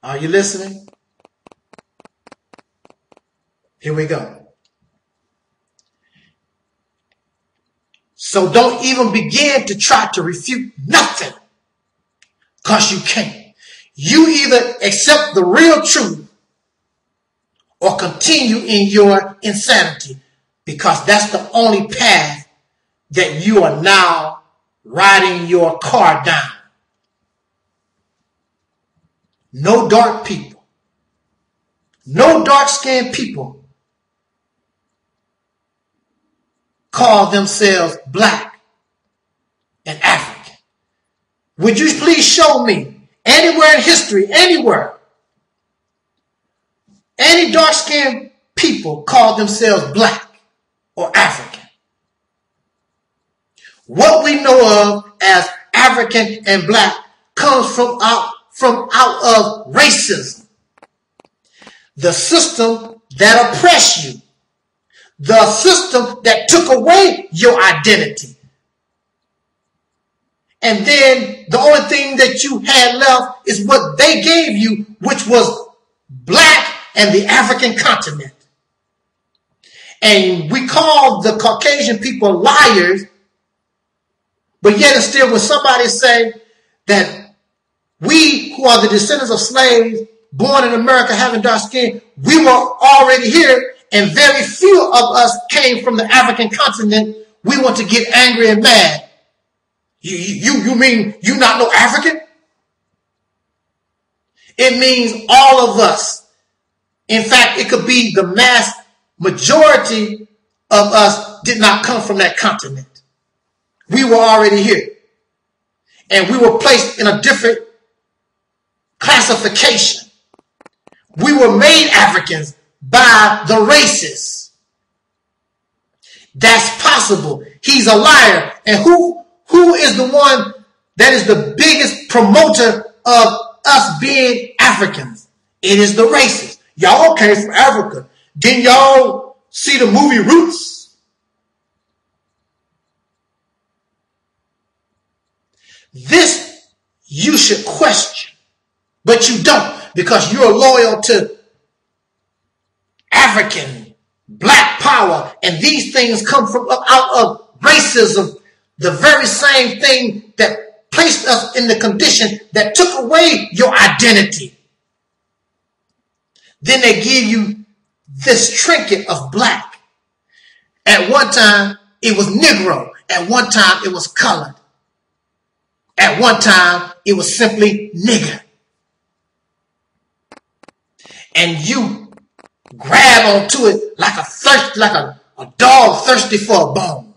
Are you listening? Here we go. So don't even begin to try to refute nothing, because you can't. You either accept the real truth or continue in your insanity, because that's the only path that you are now riding your car down. No dark people, no dark-skinned people call themselves black and African. Would you please show me anywhere in history, anywhere, any dark-skinned people call themselves black or African? What we know of as African and black comes from out of racism, the system that oppress you, the system that took away your identity. And then the only thing that you had left is what they gave you, which was black and the African continent. And we call the Caucasian people liars, but yet and still when somebody say that we who are the descendants of slaves born in America having dark skin, we were already here and very few of us came from the African continent, we want to get angry and mad. You mean you not know African? It means all of us. In fact, it could be the mass majority of us did not come from that continent. We were already here. And we were placed in a different classification. We were made Africans by the racists. That's possible. He's a liar. And who is the one that is the biggest promoter of us being Africans? It is the racists. Y'all came from Africa. Didn't y'all see the movie Roots? This you should question, but you don't, because you're loyal to African black power, and these things come from out of racism, the very same thing that placed us in the condition that took away your identity. Then they give you this trinket of black. At one time, it was Negro. At one time, it was colored. At one time, it was simply nigger. And you grab onto it like a dog thirsty for a bone.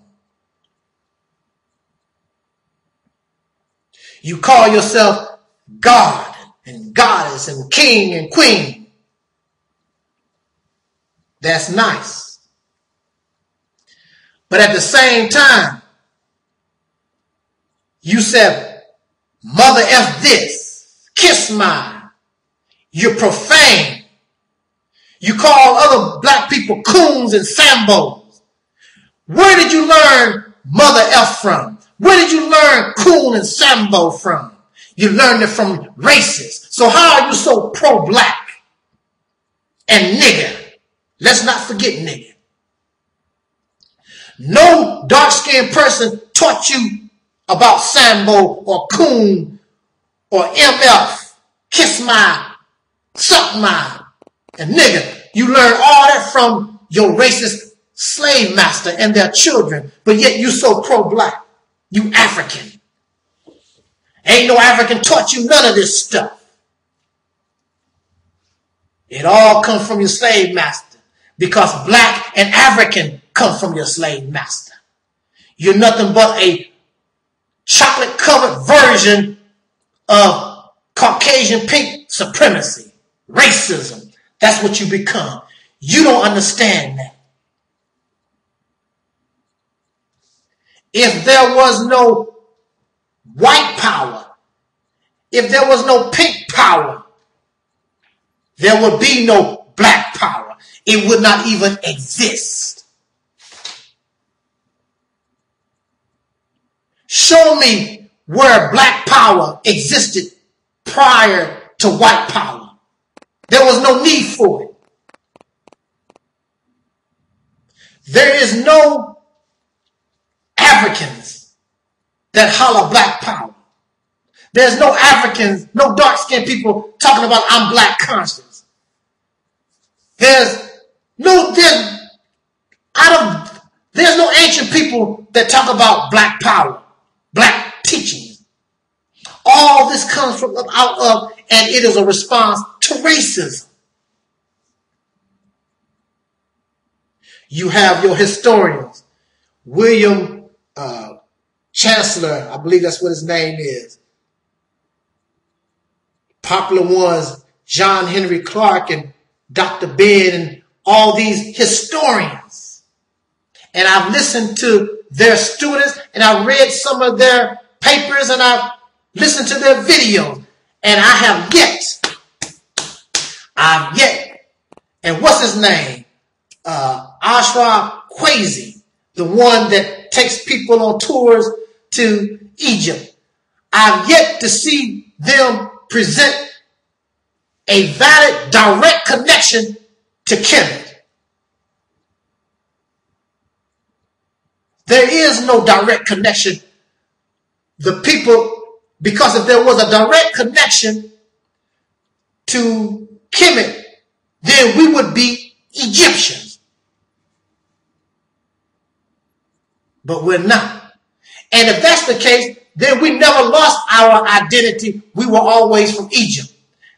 You call yourself God and goddess and king and queen. That's nice. But at the same time, you said, mother F this, kiss my. You're profane. You call other black people coons and sambos. Where did you learn mother F from? Where did you learn coon and sambo from? You learned it from racists. So how are you so pro-black and nigger? Let's not forget nigger. No dark-skinned person taught you about sambo or coon or MF, kiss my, suck my, and nigger. You learn all that from your racist slave master and their children, but yet you so pro-black. You African. Ain't no African taught you none of this stuff. It all comes from your slave master, because black and African come from your slave master. You're nothing but a chocolate-covered version of Caucasian pink supremacy, racism. That's what you become. You don't understand that. If there was no white power, if there was no pink power, there would be no black power. It would not even exist. Show me where black power existed prior to white power. There was no need for it. There is no Africans that holler black power. There's no Africans, no dark-skinned people talking about I'm black conscious. There's no ancient people that talk about black power, black teachings. All this comes from out of, and it is a response to racism. You have your historians, William Chancellor, I believe that's what his name is. Popular ones, John Henry Clark and Dr. Ben and all these historians. And I've listened to their students and I've read some of their papers and I've listened to their videos. And I have yet, and what's his name? Kwesi, the one that takes people on tours to Egypt. I've yet to see them present a valid, direct connection to Kemet. There is no direct connection. The people, because if there was a direct connection to Kemet, then we would be Egyptians. But we're not. And if that's the case, then we never lost our identity. We were always from Egypt.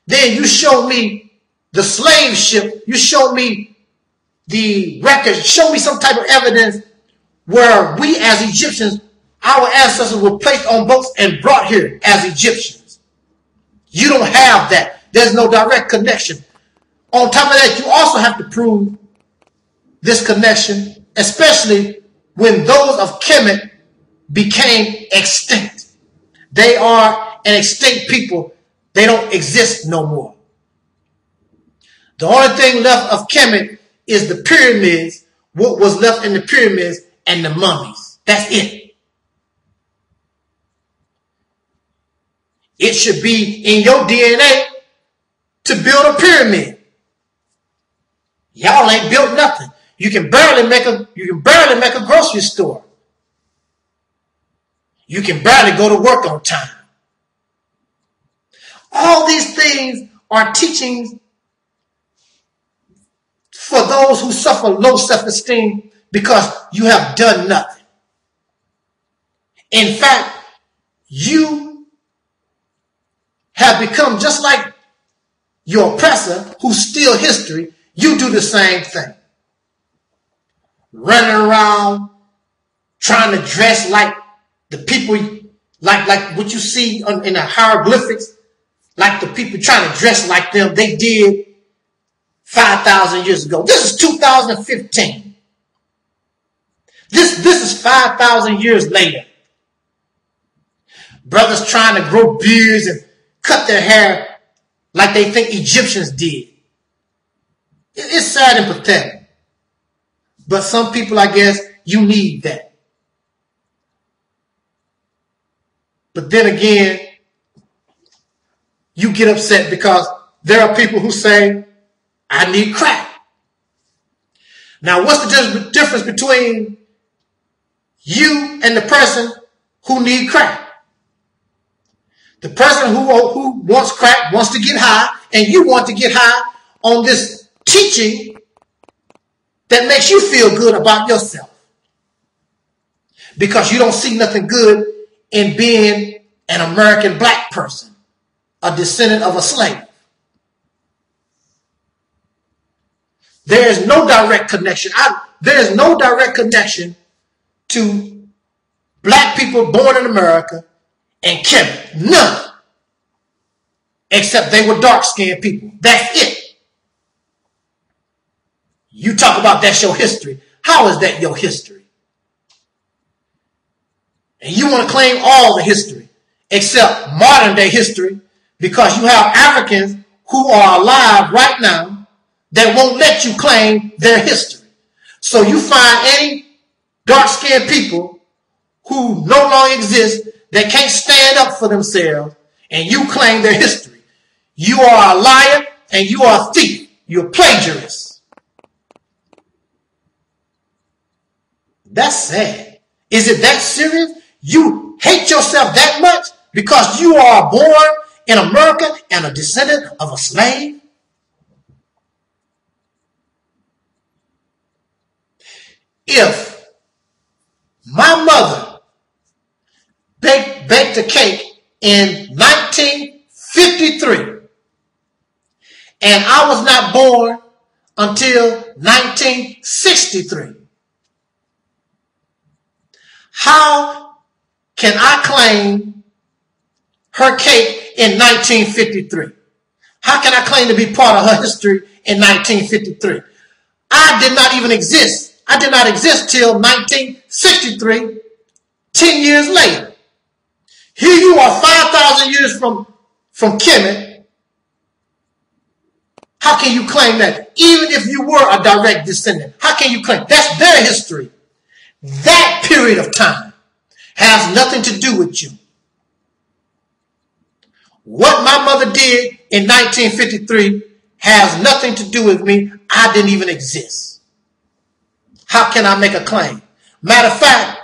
Then you show me the slave ship, you show me the records, show me some type of evidence where we as Egyptians, our ancestors were placed on boats and brought here as Egyptians. You don't have that. There's no direct connection. On top of that, you also have to prove this connection, especially when those of Kemet became extinct. They are an extinct people. They don't exist no more. The only thing left of Kemet is the pyramids, what was left in the pyramids, and the mummies. That's it. It should be in your DNA to build a pyramid. Y'all ain't built nothing. You can barely make a grocery store. You can barely go to work on time. All these things are teachings for those who suffer low self-esteem because you have done nothing. In fact, you have become just like your oppressor who steals history. You do the same thing. Running around trying to dress like the people, like what you see in the hieroglyphics, like the people trying to dress like them. They did 5,000 years ago. This is 2015. This is 5,000 years later. Brothers trying to grow beards and cut their hair like they think Egyptians did. It's sad and pathetic. But some people, I guess, you need that. But then again, you get upset because there are people who say, I need crack. Now, what's the difference between you and the person who need crack? The person who wants crack wants to get high, and you want to get high on this teaching that makes you feel good about yourself. Because you don't see nothing good in being an American black person, a descendant of a slave. There is no direct connection. There is no direct connection to black people born in America and Kemet. None. Except they were dark-skinned people. That's it. You talk about that's your history. How is that your history? And you want to claim all the history except modern day history because you have Africans who are alive right now that won't let you claim their history. So you find any dark-skinned people who no longer exist that can't stand up for themselves and you claim their history. You are a liar and you are a thief. You're a plagiarist. That's sad. Is it that serious? You hate yourself that much because you are born in America and a descendant of a slave? If my mother baked a cake in 1953 and I was not born until 1963, how can I claim her cake in 1953? How can I claim to be part of her history in 1953? I did not even exist. I did not exist till 1963, 10 years later. Here you are 5,000 years from Kemet. How can you claim that? Even if you were a direct descendant, how can you claim? That's their history. That period of time has nothing to do with you. What my mother did in 1953 has nothing to do with me. I didn't even exist. How can I make a claim? Matter of fact,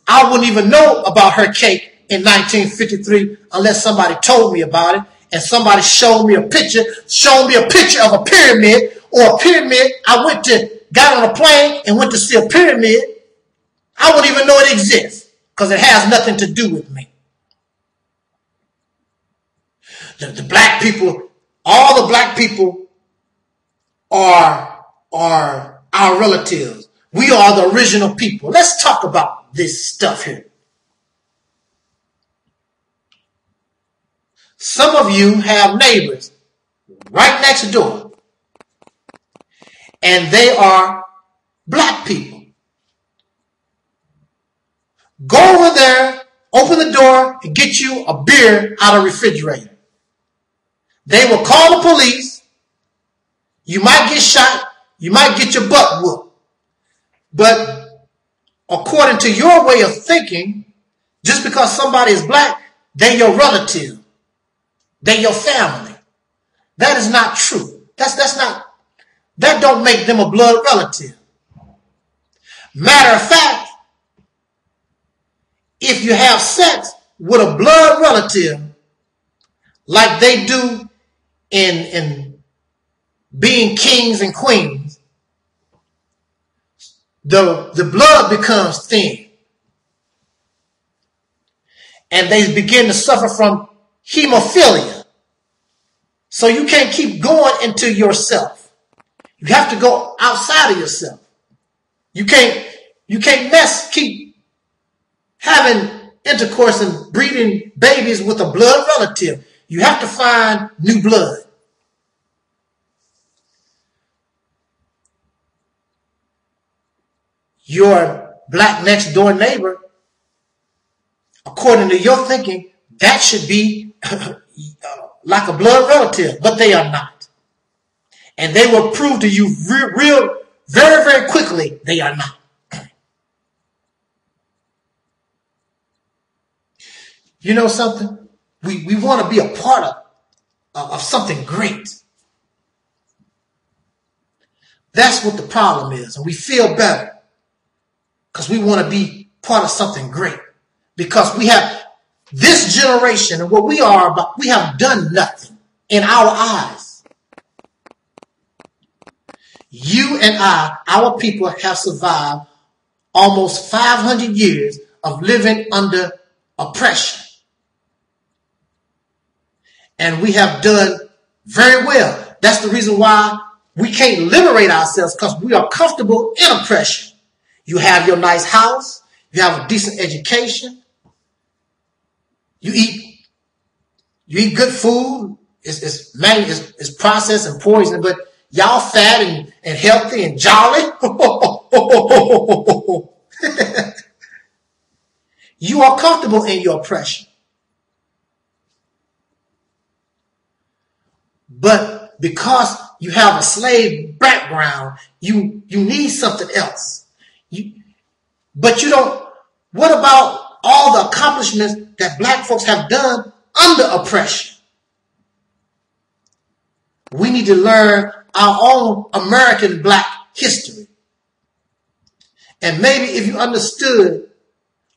I wouldn't even know about her cake in 1953 unless somebody told me about it, and somebody showed me a picture of a pyramid, or a pyramid. Got on a plane and went to see a pyramid. I wouldn't even know it exists because it has nothing to do with me. The black people, all the black people are our relatives. We are the original people. Let's talk about this stuff here. Some of you have neighbors right next door, and they are black people. Go over there, open the door, and get you a beer out of the refrigerator. They will call the police. You might get shot. You might get your butt whooped. But according to your way of thinking, just because somebody is black, they're your relative. They're your family. That is not true. That don't make them a blood relative. Matter of fact, if you have sex with a blood relative, like they do in being kings and queens, the blood becomes thin. And they begin to suffer from hemophilia. So you can't keep going into yourself. You have to go outside of yourself. You can't keep having intercourse and breeding babies with a blood relative. You have to find new blood. Your black next door neighbor, according to your thinking, that should be like a blood relative, but they are not. And they will prove to you very, very quickly they are not. You know something? We want to be a part of something great. That's what the problem is. And we feel better because we want to be part of something great. Because we have this generation and what we are about, we have done nothing in our eyes. You and our people have survived almost 500 years of living under oppression. And we have done very well. That's the reason why we can't liberate ourselves, because we are comfortable in oppression. You have your nice house. You have a decent education. You eat good food. It's processed and poisoned, but y'all fat and healthy and jolly. You are comfortable in your oppression. But because you have a slave background, you need something else. But you don't. What about all the accomplishments that black folks have done under oppression? We need to learn our own American black history. And maybe if you understood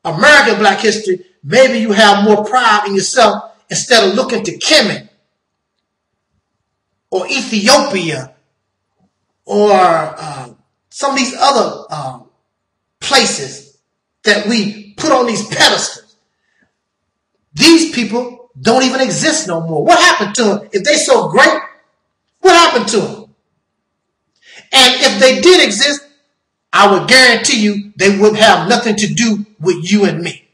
American black history, maybe you have more pride in yourself instead of looking to Kemet or Ethiopia or some of these other places that we put on these pedestals. These people don't even exist no more. What happened to them? If they're so great, what happened to them? And if they did exist, I would guarantee you they would have nothing to do with you and me.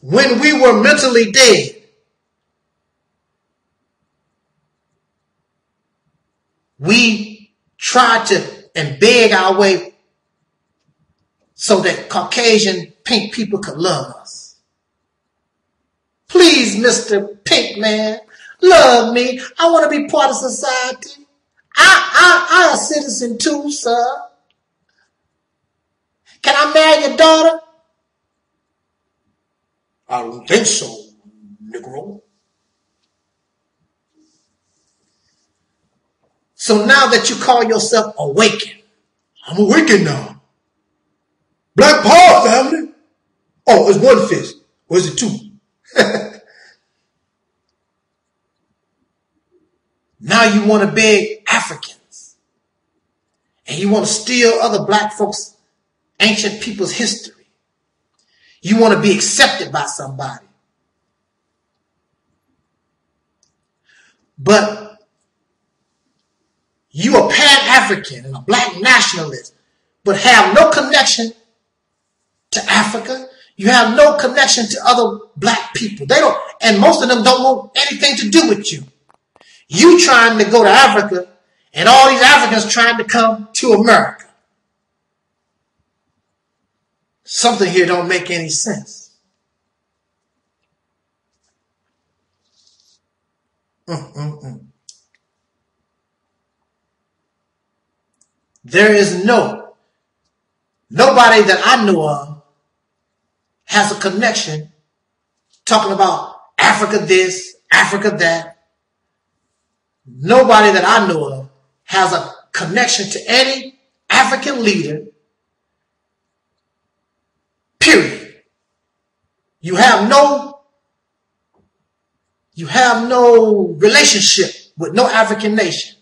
When we were mentally dead, we tried to and beg our way so that Caucasian pink people could love us. Please, Mr. Pink Man, love me. I want to be part of society. I'm a citizen too, sir. Can I marry your daughter? I don't think so, Negro. So now that you call yourself awakened, I'm awakened now. Black Power, family. Oh, it's one fist. Or is it two? Now you want to beg Africans. And you want to steal other black folks' ancient people's history. You want to be accepted by somebody. But you are Pan-African and a black nationalist, but have no connection to Africa. You have no connection to other black people. They don't, and most of them don't want anything to do with you. You trying to go to Africa, and all these Africans trying to come to America. Something here don't make any sense. There is nobody that I know of has a connection talking about Africa this, Africa that. Nobody that I know of has a connection to any African leader, period. You have no relationship with no African nation.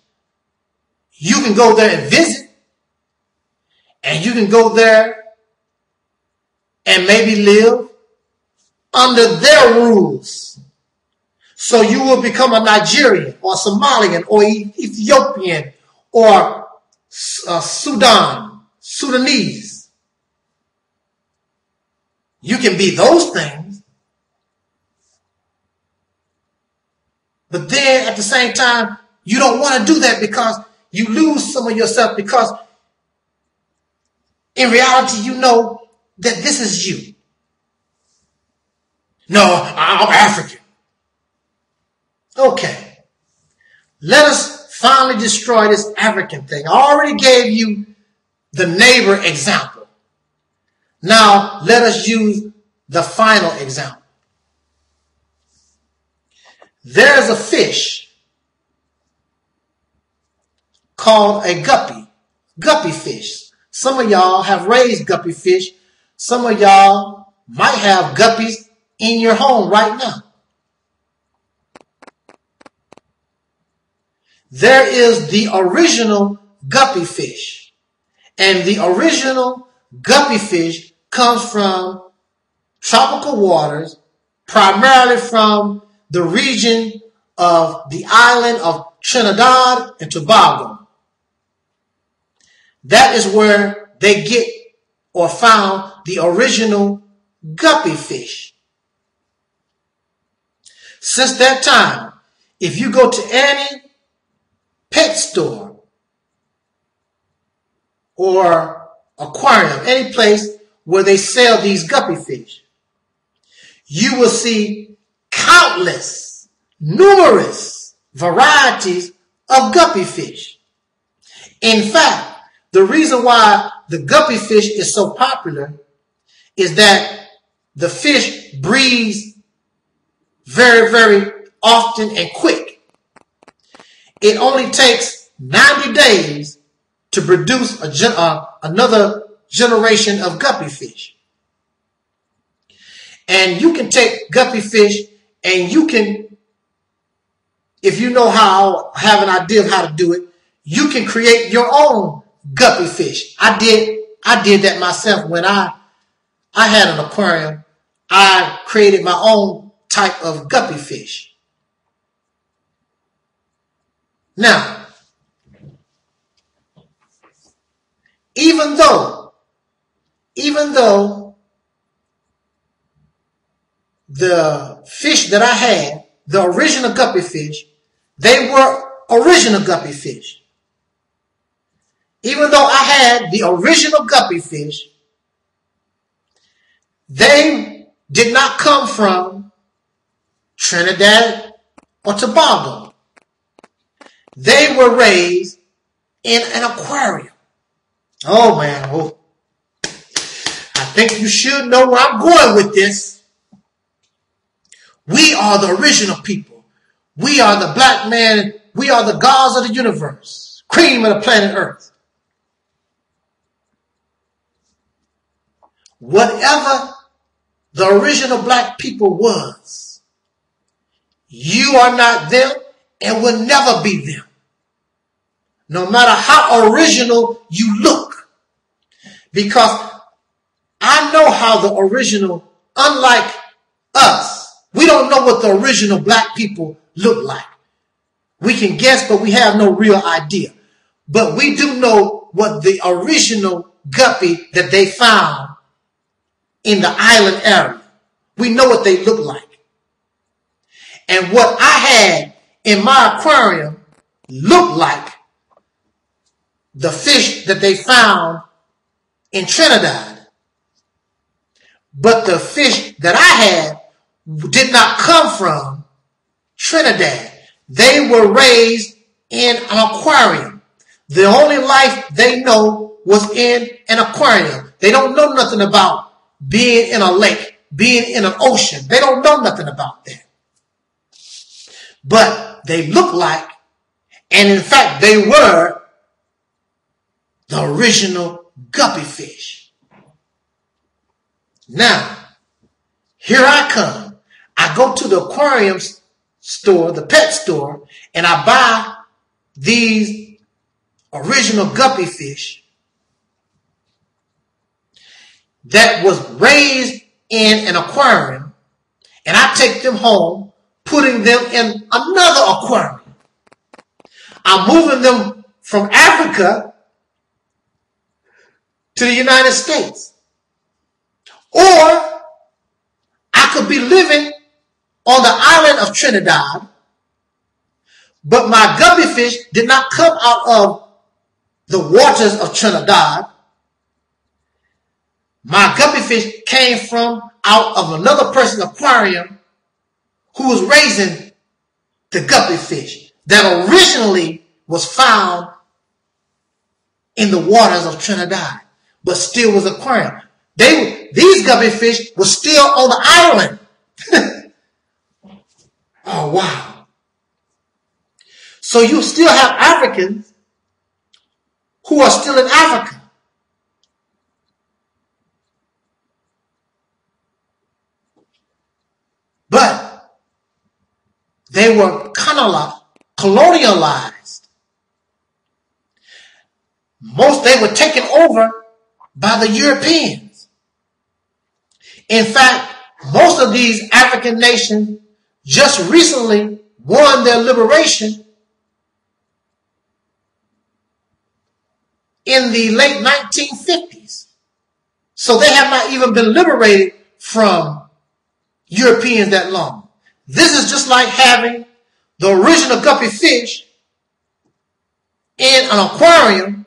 You can go there and visit, and you can go there and maybe live under their rules. So you will become a Nigerian or Somalian or Ethiopian or Sudanese. You can be those things. But then at the same time, you don't want to do that because you lose some of yourself, because in reality, you know that this is you. No, I'm African. Okay. Let us finally destroy this African thing. I already gave you the neighbor example. Now, let us use the final example. There's a fish called a guppy fish. Some of y'all have raised guppy fish. Some of y'all might have guppies in your home right now. There is the original guppy fish. And the original guppy fish comes from tropical waters, primarily from the region of the island of Trinidad and Tobago. That is where they get or found the original guppy fish. Since that time, if you go to any pet store or aquarium, any place where they sell these guppy fish, you will see countless, numerous varieties of guppy fish. In fact, the reason why the guppy fish is so popular is that the fish breeds very, very often and quick. It only takes 90 days to produce another generation of guppy fish. And you can take guppy fish and you can, if you know how, have an idea of how to do it, you can create your own guppy fish. I did that myself when I had an aquarium. I created my own type of guppy fish. Now, even though the fish that I had, the original guppy fish, they were original guppy fish. Even though I had the original guppy fish, they did not come from Trinidad or Tobago. They were raised in an aquarium. Oh man, oh. I think you should know where I'm going with this. We are the original people. We are the black man. We are the gods of the universe. Cream of the planet Earth. Whatever the original black people was, you are not them and will never be them. No matter how original you look. Because I know how the original, unlike us, we don't know what the original black people look like. We can guess, but we have no real idea. But we do know what the original guppy that they found in the island area. We know what they look like. And what I had in my aquarium looked like the fish that they found in Trinidad. But the fish that I had did not come from Trinidad. They were raised in an aquarium. The only life they know was in an aquarium. They don't know nothing about being in a lake, being in an ocean. They don't know nothing about that. But they look like, and in fact they were, the original guppy fish. Now, here I come. I go to the aquarium store, the pet store, and I buy these original guppy fish that was raised in an aquarium, and I take them home, putting them in another aquarium. I'm moving them from Africa to the United States. Or I could be living on the island of Trinidad, but my guppy fish did not come out of the waters of Trinidad. My guppy fish came from out of another person's aquarium who was raising the guppy fish that originally was found in the waters of Trinidad, but still was aquarium. These guppy fish were still on the island. Oh, wow. So you still have Africans who are still in Africa. But they were colonialized. They were taken over by the Europeans. In fact, most of these African nations just recently won their liberation in the late 1950s. So they have not even been liberated from Europeans that long. This is just like having the original guppy fish in an aquarium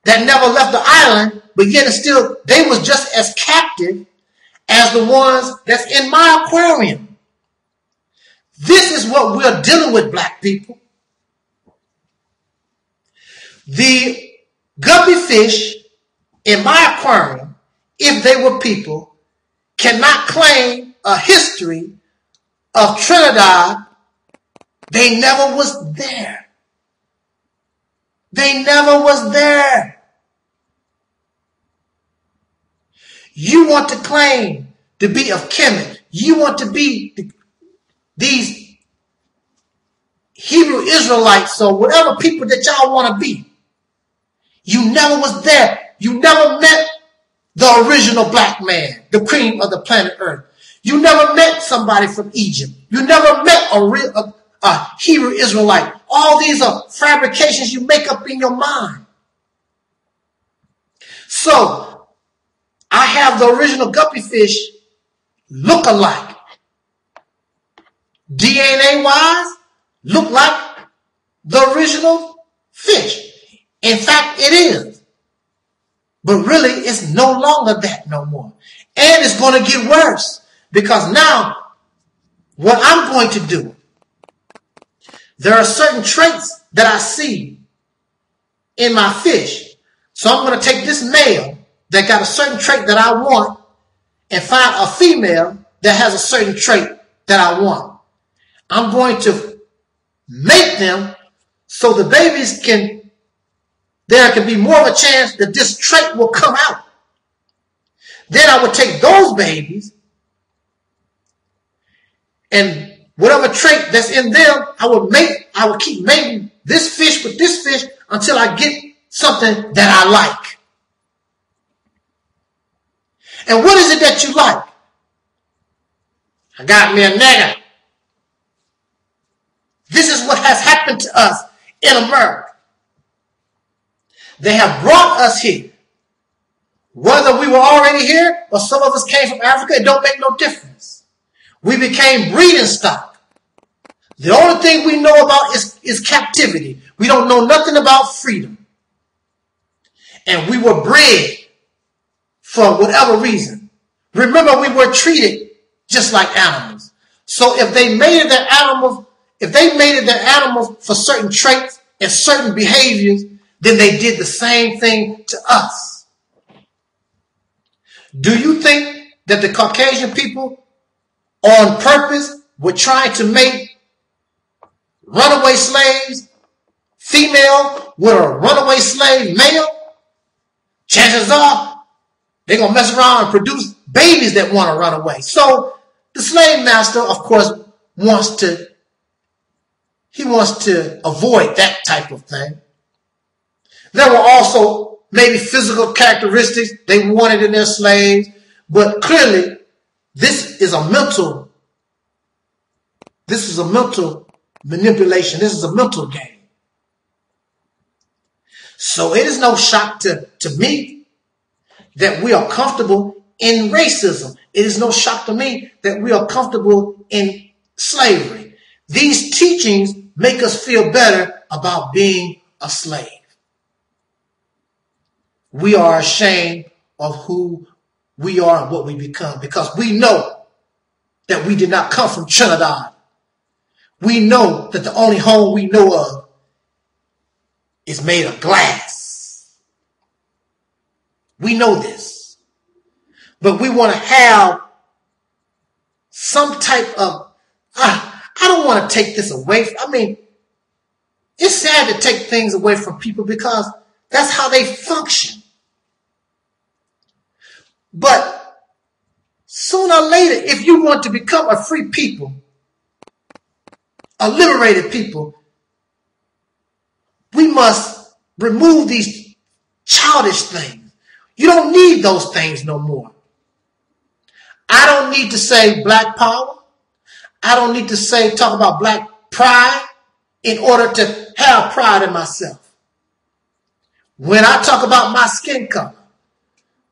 that never left the island, but yet still they was just as captive as the ones that's in my aquarium. This is what we're dealing with, black people. The guppy fish in my aquarium, if they were people, cannot claim a history of Trinidad. They never was there. They never was there. You want to claim to be of Kemet. You want to be these Hebrew Israelites or whatever people that y'all want to be. You never was there. You never met the original black man, the cream of the planet Earth. You never met somebody from Egypt. You never met a Hebrew Israelite. All these are fabrications you make up in your mind. So, I have the original guppy fish look alike. DNA-wise, look like the original fish. In fact, it is. But really, it's no longer that no more. And it's going to get worse. Because now, what I'm going to do, there are certain traits that I see in my fish. So I'm going to take this male that got a certain trait that I want and find a female that has a certain trait that I want. I'm going to make them so the babies there can be more of a chance that this trait will come out. Then I would take those babies and whatever trait that's in them, I would keep mating this fish with this fish until I get something that I like. And what is it that you like? I got me a nigga. This is what has happened to us in America. They have brought us here. Whether we were already here or some of us came from Africa, it don't make no difference. We became breeding stock. The only thing we know about is captivity. We don't know nothing about freedom. And we were bred for whatever reason. Remember, we were treated just like animals. So if they mated their animals for certain traits and certain behaviors, then they did the same thing to us. Do you think that the Caucasian people on purpose were trying to make runaway slaves female with a runaway slave male? Chances are they're going to mess around and produce babies that want to run away. So the slave master, of course, wants to avoid that type of thing. There were also maybe physical characteristics they wanted in their slaves, but clearly this is a mental manipulation. This is a mental game. So it is no shock to me that we are comfortable in racism. It is no shock to me that we are comfortable in slavery. These teachings make us feel better about being a slave. We are ashamed of who we are and what we become because we know that we did not come from Trinidad. We know that the only home we know of is made of glass. We know this. But we want to have some type of, I don't want to take this away. I mean, it's sad to take things away from people because that's how they function. But sooner or later, if you want to become a free people, a liberated people, we must remove these childish things. You don't need those things no more. I don't need to say black power. I don't need to talk about black pride in order to have pride in myself. When I talk about my skin color,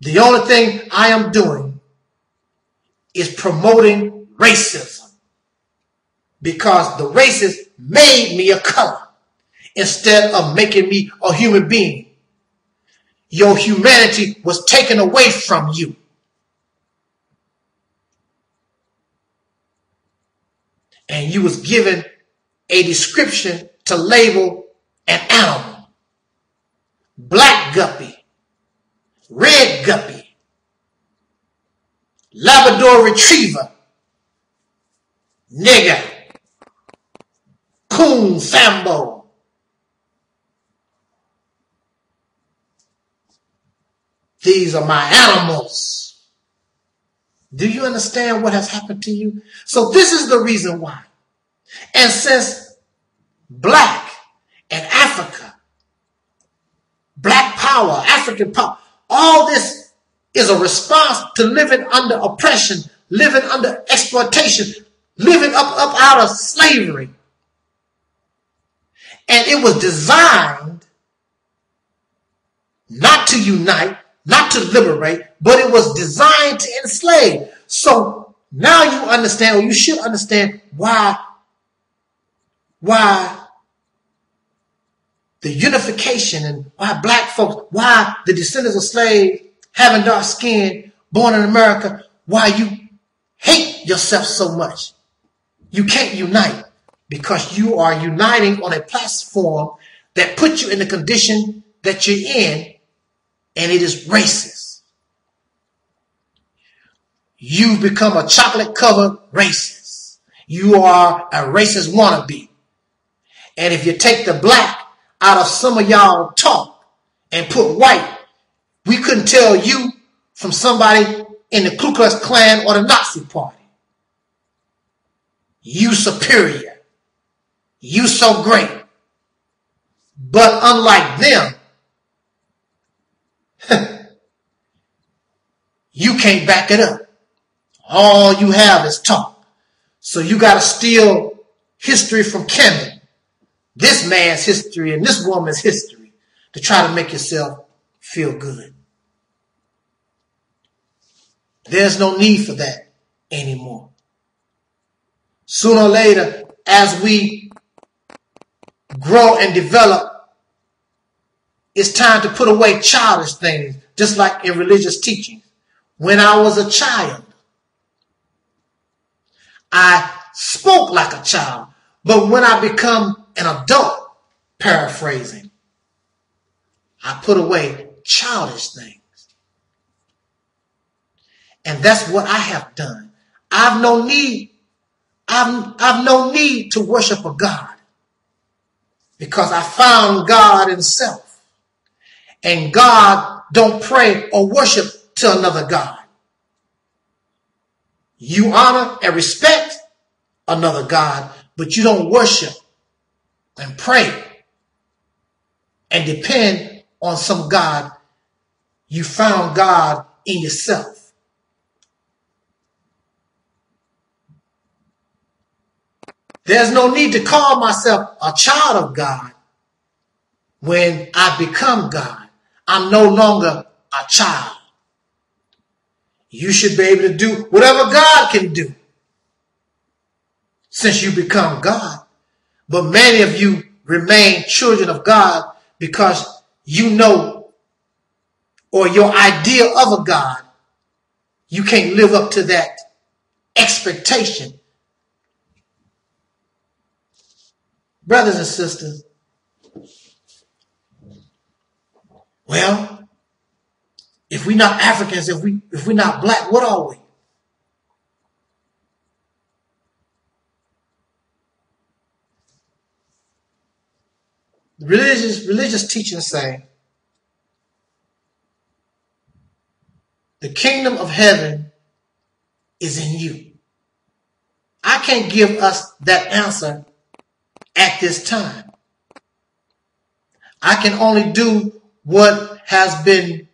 the only thing I am doing is promoting racism because the racists made me a color instead of making me a human being. Your humanity was taken away from you. And you was given a description to label an animal. Black guppy. Red guppy, Labrador retriever, nigger, coon sambo. These are my animals. Do you understand what has happened to you? So this is the reason why. And since black and Africa, black power, African power, all this is a response to living under oppression, living under exploitation, living up out of slavery. And it was designed not to unite, not to liberate, but it was designed to enslave. So now you understand, or you should understand why the unification and why black folks, why the descendants of slaves, having dark skin, born in America, why you hate yourself so much. You can't unite because you are uniting on a platform that puts you in the condition that you're in, and it is racist. You've become a chocolate-covered racist. You are a racist wannabe. And if you take the black out of some of y'all talk and put white, we couldn't tell you from somebody in the Ku Klux Klan or the Nazi Party. You superior. You so great. But unlike them, you can't back it up. All you have is talk. So you got to steal history from Kemet, this man's history and this woman's history, to try to make yourself feel good. There's no need for that anymore. Sooner or later, as we grow and develop, it's time to put away childish things, just like in religious teachings. When I was a child, I spoke like a child, but when I become an adult, paraphrasing, I put away childish things. And that's what I have done. I've no need to worship a God, because I found God in self. And God don't pray or worship to another God. You honor and respect another God, but you don't worship and pray and depend on some God. You found God in yourself. There's no need to call myself a child of God when I become God. I'm no longer a child. You should be able to do whatever God can do since you become God. But many of you remain children of God because you know, or your idea of a God, you can't live up to that expectation. Brothers and sisters, well, if we're not Africans, if we're not black, what are we? Religious teachings say the kingdom of heaven is in you. I can't give us that answer at this time. I can only do what has been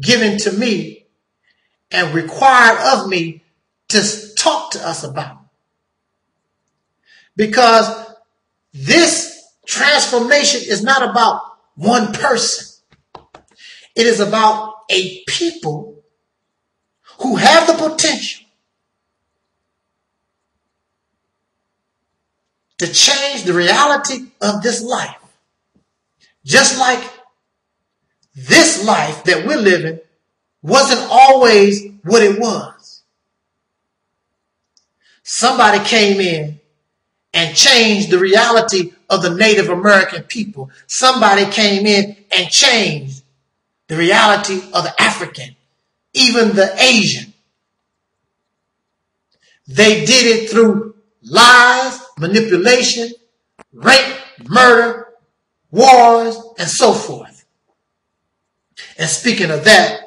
given to me and required of me to talk to us about. Because this transformation is not about one person. It is about a people who have the potential to change the reality of this life. Just like this life that we're living wasn't always what it was. Somebody came in and changed the reality of the Native American people. Somebody came in and changed the reality of the African, even the Asian. They did it through lies, manipulation, rape, murder, wars, and so forth. And speaking of that,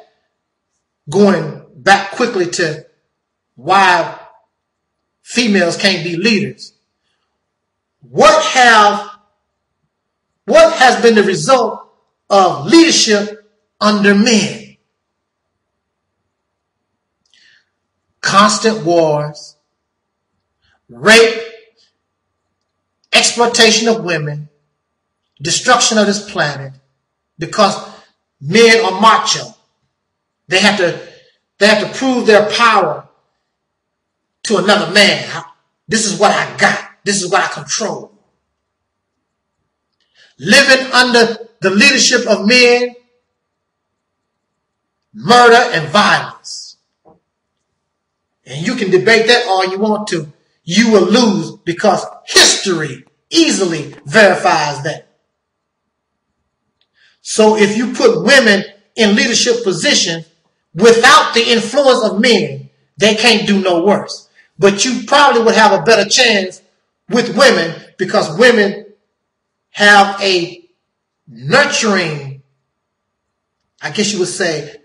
going back quickly to why females can't be leaders. What has been the result of leadership under men? Constant wars, rape, exploitation of women, destruction of this planet, because men are macho. They have to prove their power to another man. This is what I got. This is what I control. Living under the leadership of men, murder and violence. And you can debate that all you want to. you will lose, because history easily verifies that. So if you put women in leadership positions without the influence of men, they can't do no worse. But you probably would have a better chance with women, because women have a nurturing, I guess you would say,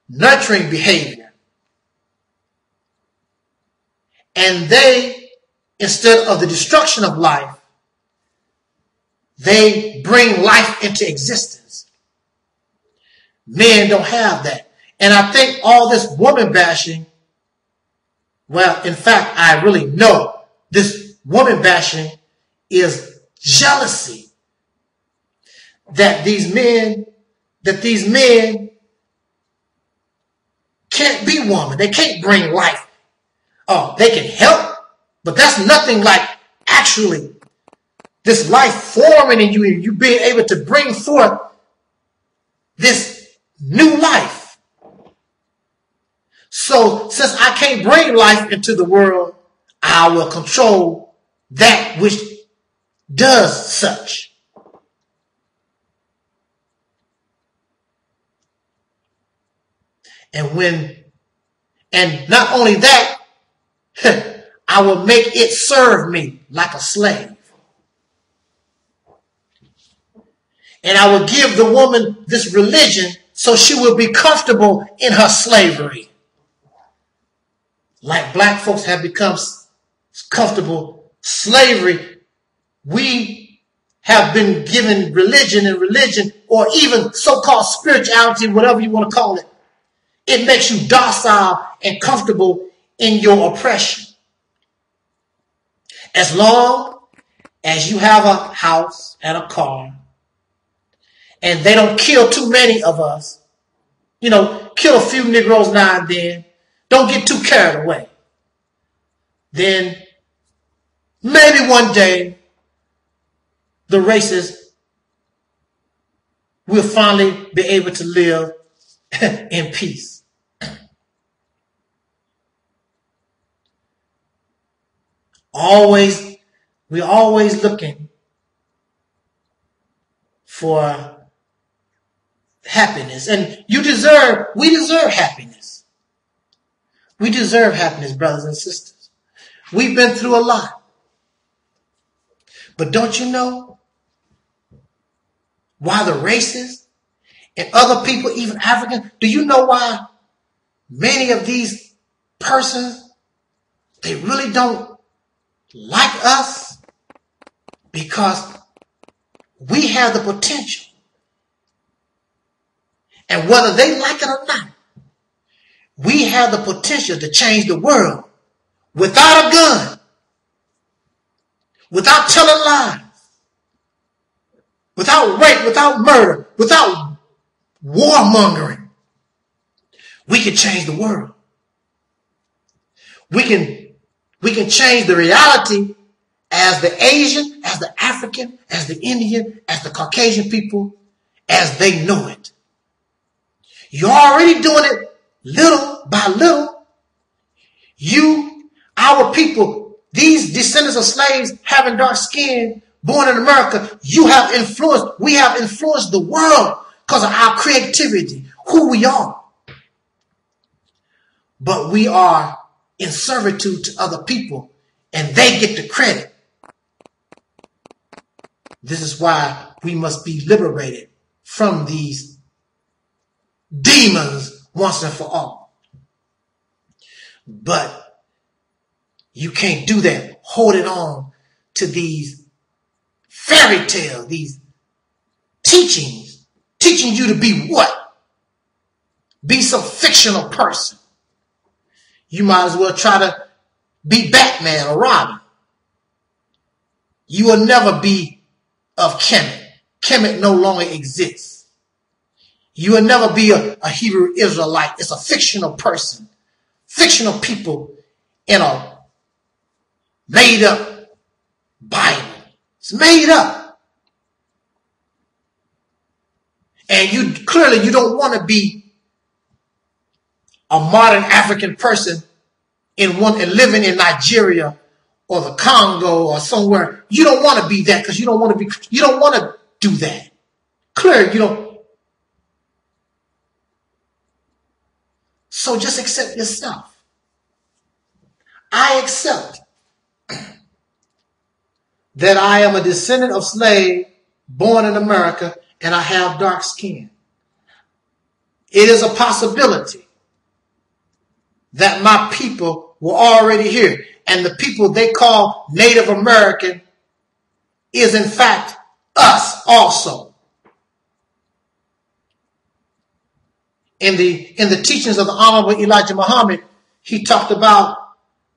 nurturing behavior. And they, instead of the destruction of life, they bring life into existence. Men don't have that. And I think all this woman bashing, well, in fact, I really know this woman bashing is jealousy that these men can't be woman. They can't bring life. Oh, they can help, but that's nothing like actually this life forming in you and you being able to bring forth this new life. So since I can't bring life into the world, I will control that which does such. And not only that, I will make it serve me like a slave. And I will give the woman this religion so she will be comfortable in her slavery. Like black folks have become comfortable slavery, we have been given religion, or even so-called spirituality, whatever you want to call it. It makes you docile and comfortable in your oppression. As long as you have a house and a car, and they don't kill too many of us, kill a few Negroes now and then, don't get too carried away, then maybe one day the races will finally be able to live in peace. We're always looking for happiness. And we deserve happiness. We deserve happiness, brothers and sisters. We've been through a lot. But don't you know why the races and other people, even African, do you know why many of these persons, they really don't like us? Because we have the potential. And whether they like it or not, we have the potential to change the world without a gun, without telling lies, without rape, without murder, without warmongering. We can change the world. We can change the reality as the Asian, as the African, as the Indian, as the Caucasian people, as they know it. You're already doing it little by little. Our people, these descendants of slaves having dark skin, born in America, we have influenced the world because of our creativity, who we are. But we are in servitude to other people, and they get the credit. This is why we must be liberated from these demons once and for all. But you can't do that holding on to these fairy tales, these teachings, teaching you to be what? Be some fictional person. You might as well try to be Batman or Robin. You will never be of Kemet. Kemet no longer exists. You will never be a Hebrew Israelite. It's a fictional person. Fictional people in a made up Bible. It's made up. And you don't want to be a modern African person and living in Nigeria or the Congo or somewhere. You don't want to be that because you don't want to do that. Clear, you don't. So just accept yourself. I accept that I am a descendant of slave born in America and I have dark skin. It is a possibility that my people were already here, and the people they call Native American is in fact us also. In the teachings of the Honorable Elijah Muhammad, he talked about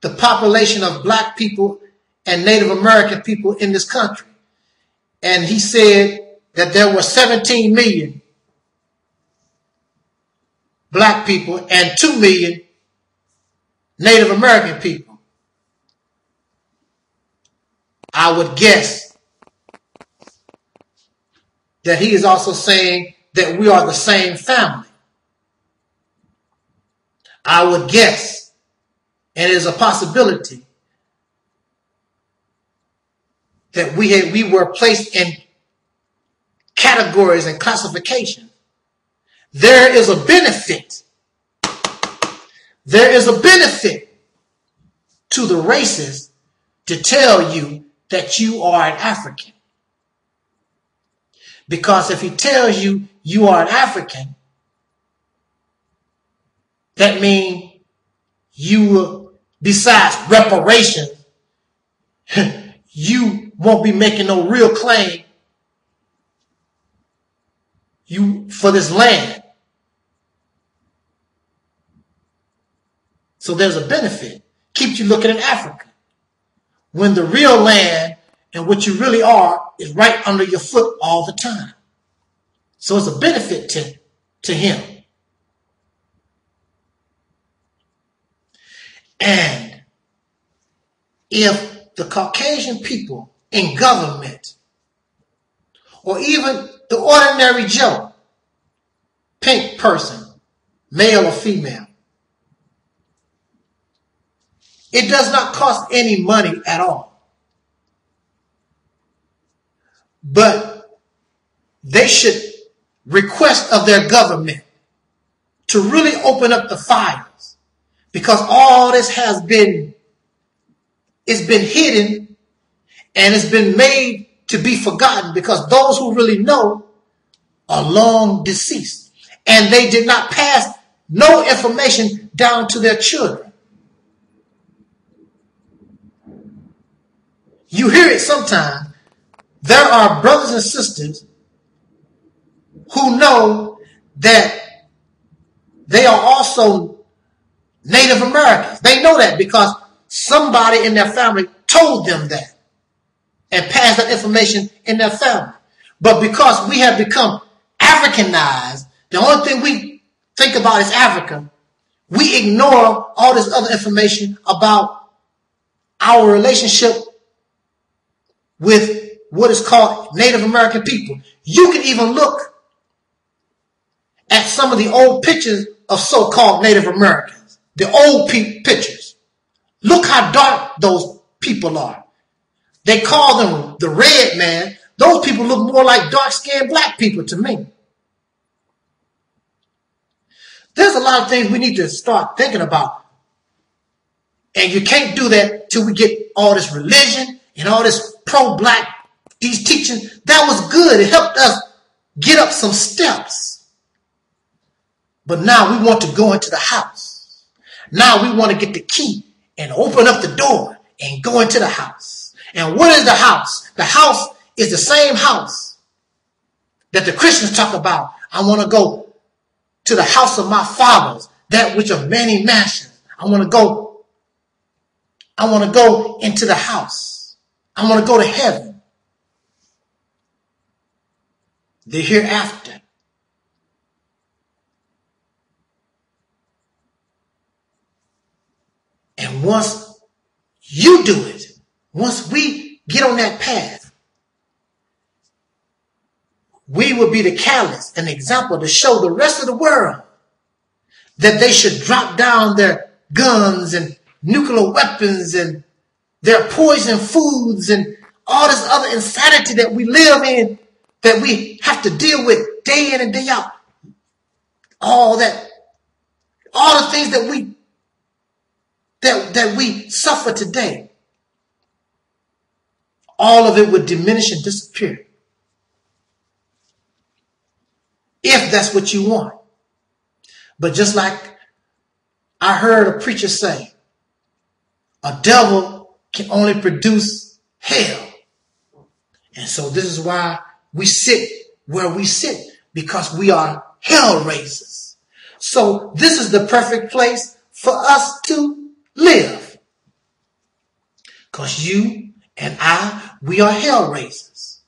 the population of black people and Native American people in this country. And he said that there were 17 million black people and 2 million Native American people. I would guess that he is also saying that we are the same family. I would guess, and it is a possibility, that we were placed in categories and classifications. There is a benefit. There is a benefit to the races to tell you that you are an African. Because if he tells you you are an African, that means you, besides reparations, you won't be making no real claim for this land. So there's a benefit. Keeps you looking at Africa. When the real land and what you really are is right under your foot all the time. So it's a benefit to him. And if the Caucasian people in government, or even the ordinary Joe, pink person, male or female, it does not cost any money at all. But they should request of their government to really open up the files, because all this has been, it's been hidden and it's been made to be forgotten, because those who really know are long deceased and they did not pass no information down to their children. You hear it sometimes. There are brothers and sisters who know that they are also Native Americans. They know that because somebody in their family told them that and passed that information in their family. But because we have become Africanized, the only thing we think about is Africa, we ignore all this other information about our relationship with what is called Native American people. You can even look at some of the old pictures of so-called Native Americans, the old pictures. Look how dark those people are. They call them the red man. Those people look more like dark-skinned black people to me. There's a lot of things we need to start thinking about. And you can't do that till we get all this religion and all this pro-black, these teachings. That was good. It helped us get up some steps. But now we want to go into the house. Now we want to get the key and open up the door and go into the house. And what is the house? The house is the same house that the Christians talk about. I want to go to the house of my fathers, that which of many mansions. I want to go into the house. I want to go to heaven, the hereafter. And once you do it, once we get on that path, we will be the catalyst, an example to show the rest of the world that they should drop down their guns and nuclear weapons and their poison foods and all this other insanity that we live in, that we have to deal with day in and day out. All the things that we suffer today, all of it would diminish and disappear if that's what you want. But just like I heard a preacher say, a devil can only produce hell. And so this is why we sit where we sit, because we are hell raisers. So this is the perfect place for us to live. Because you and we are hell raisers.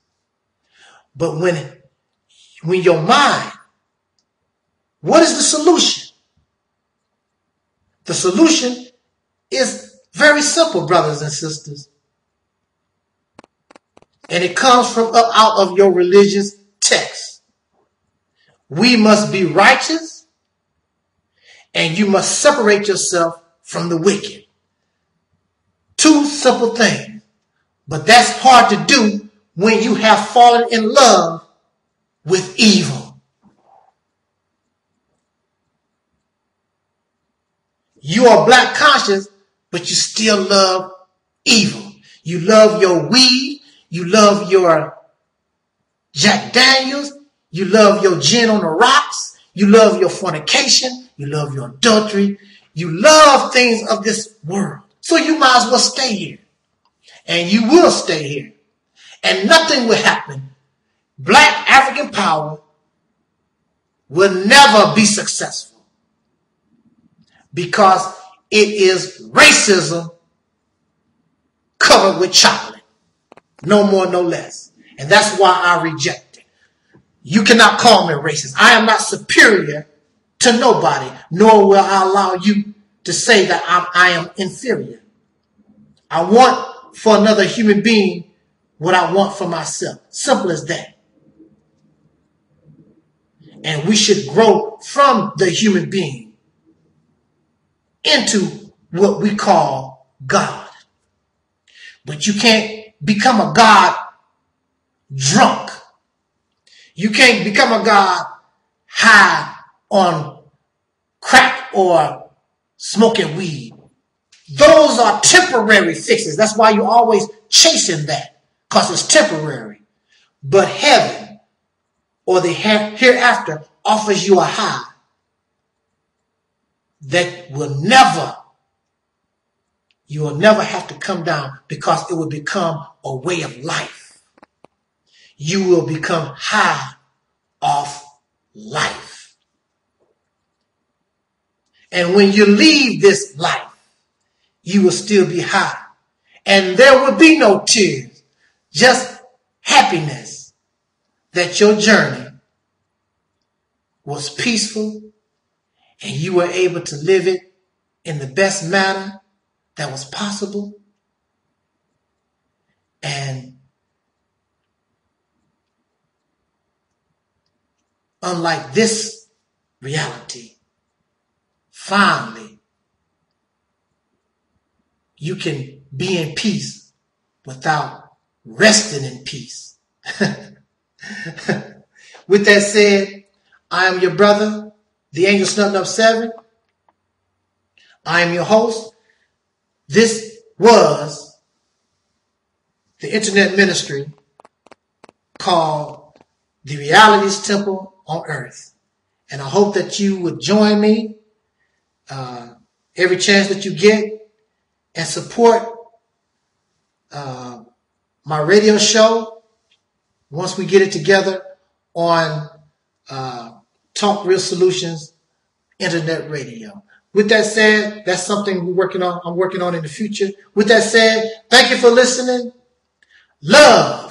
But when your mind, what is the solution? The solution is very simple, brothers and sisters. And it comes from up out of your religious text. We must be righteous, and you must separate yourself from the wicked. Two simple things. But that's hard to do when you have fallen in love with evil. You are black conscious, but you still love evil. You love your weed. You love your Jack Daniels. You love your gin on the rocks. You love your fornication. You love your adultery. You love things of this world. So you might as well stay here. And you will stay here. And nothing will happen. Black African power will never be successful. Because it is racism covered with chocolate. No more, no less. And that's why I reject it. You cannot call me racist. I am not superior to nobody, nor will I allow you to say that I am inferior. I want for another human being what I want for myself. Simple as that. And we should grow from the human being into what we call God. But you can't become a God drunk. You can't become a God high on crack or smoking weed. Those are temporary fixes. That's why you're always chasing that, because it's temporary. But heaven or the hereafter offers you a high that you will never have to come down, because it will become a way of life. You will become high off life. And when you leave this life, you will still be high. And there will be no tears, just happiness that your journey was peaceful and you were able to live it in the best manner that was possible. And unlike this reality, finally, you can be in peace without resting in peace. With that said, I am your brother, the Angel Snutting Up 7. I am your host. This was the internet ministry called the Reality's Temple on Earth. And I hope that you would join me every chance that you get and support my radio show once we get it together on Talk Real Solutions Internet Radio. With that said, that's something I'm working on in the future. With that said, thank you for listening. Love.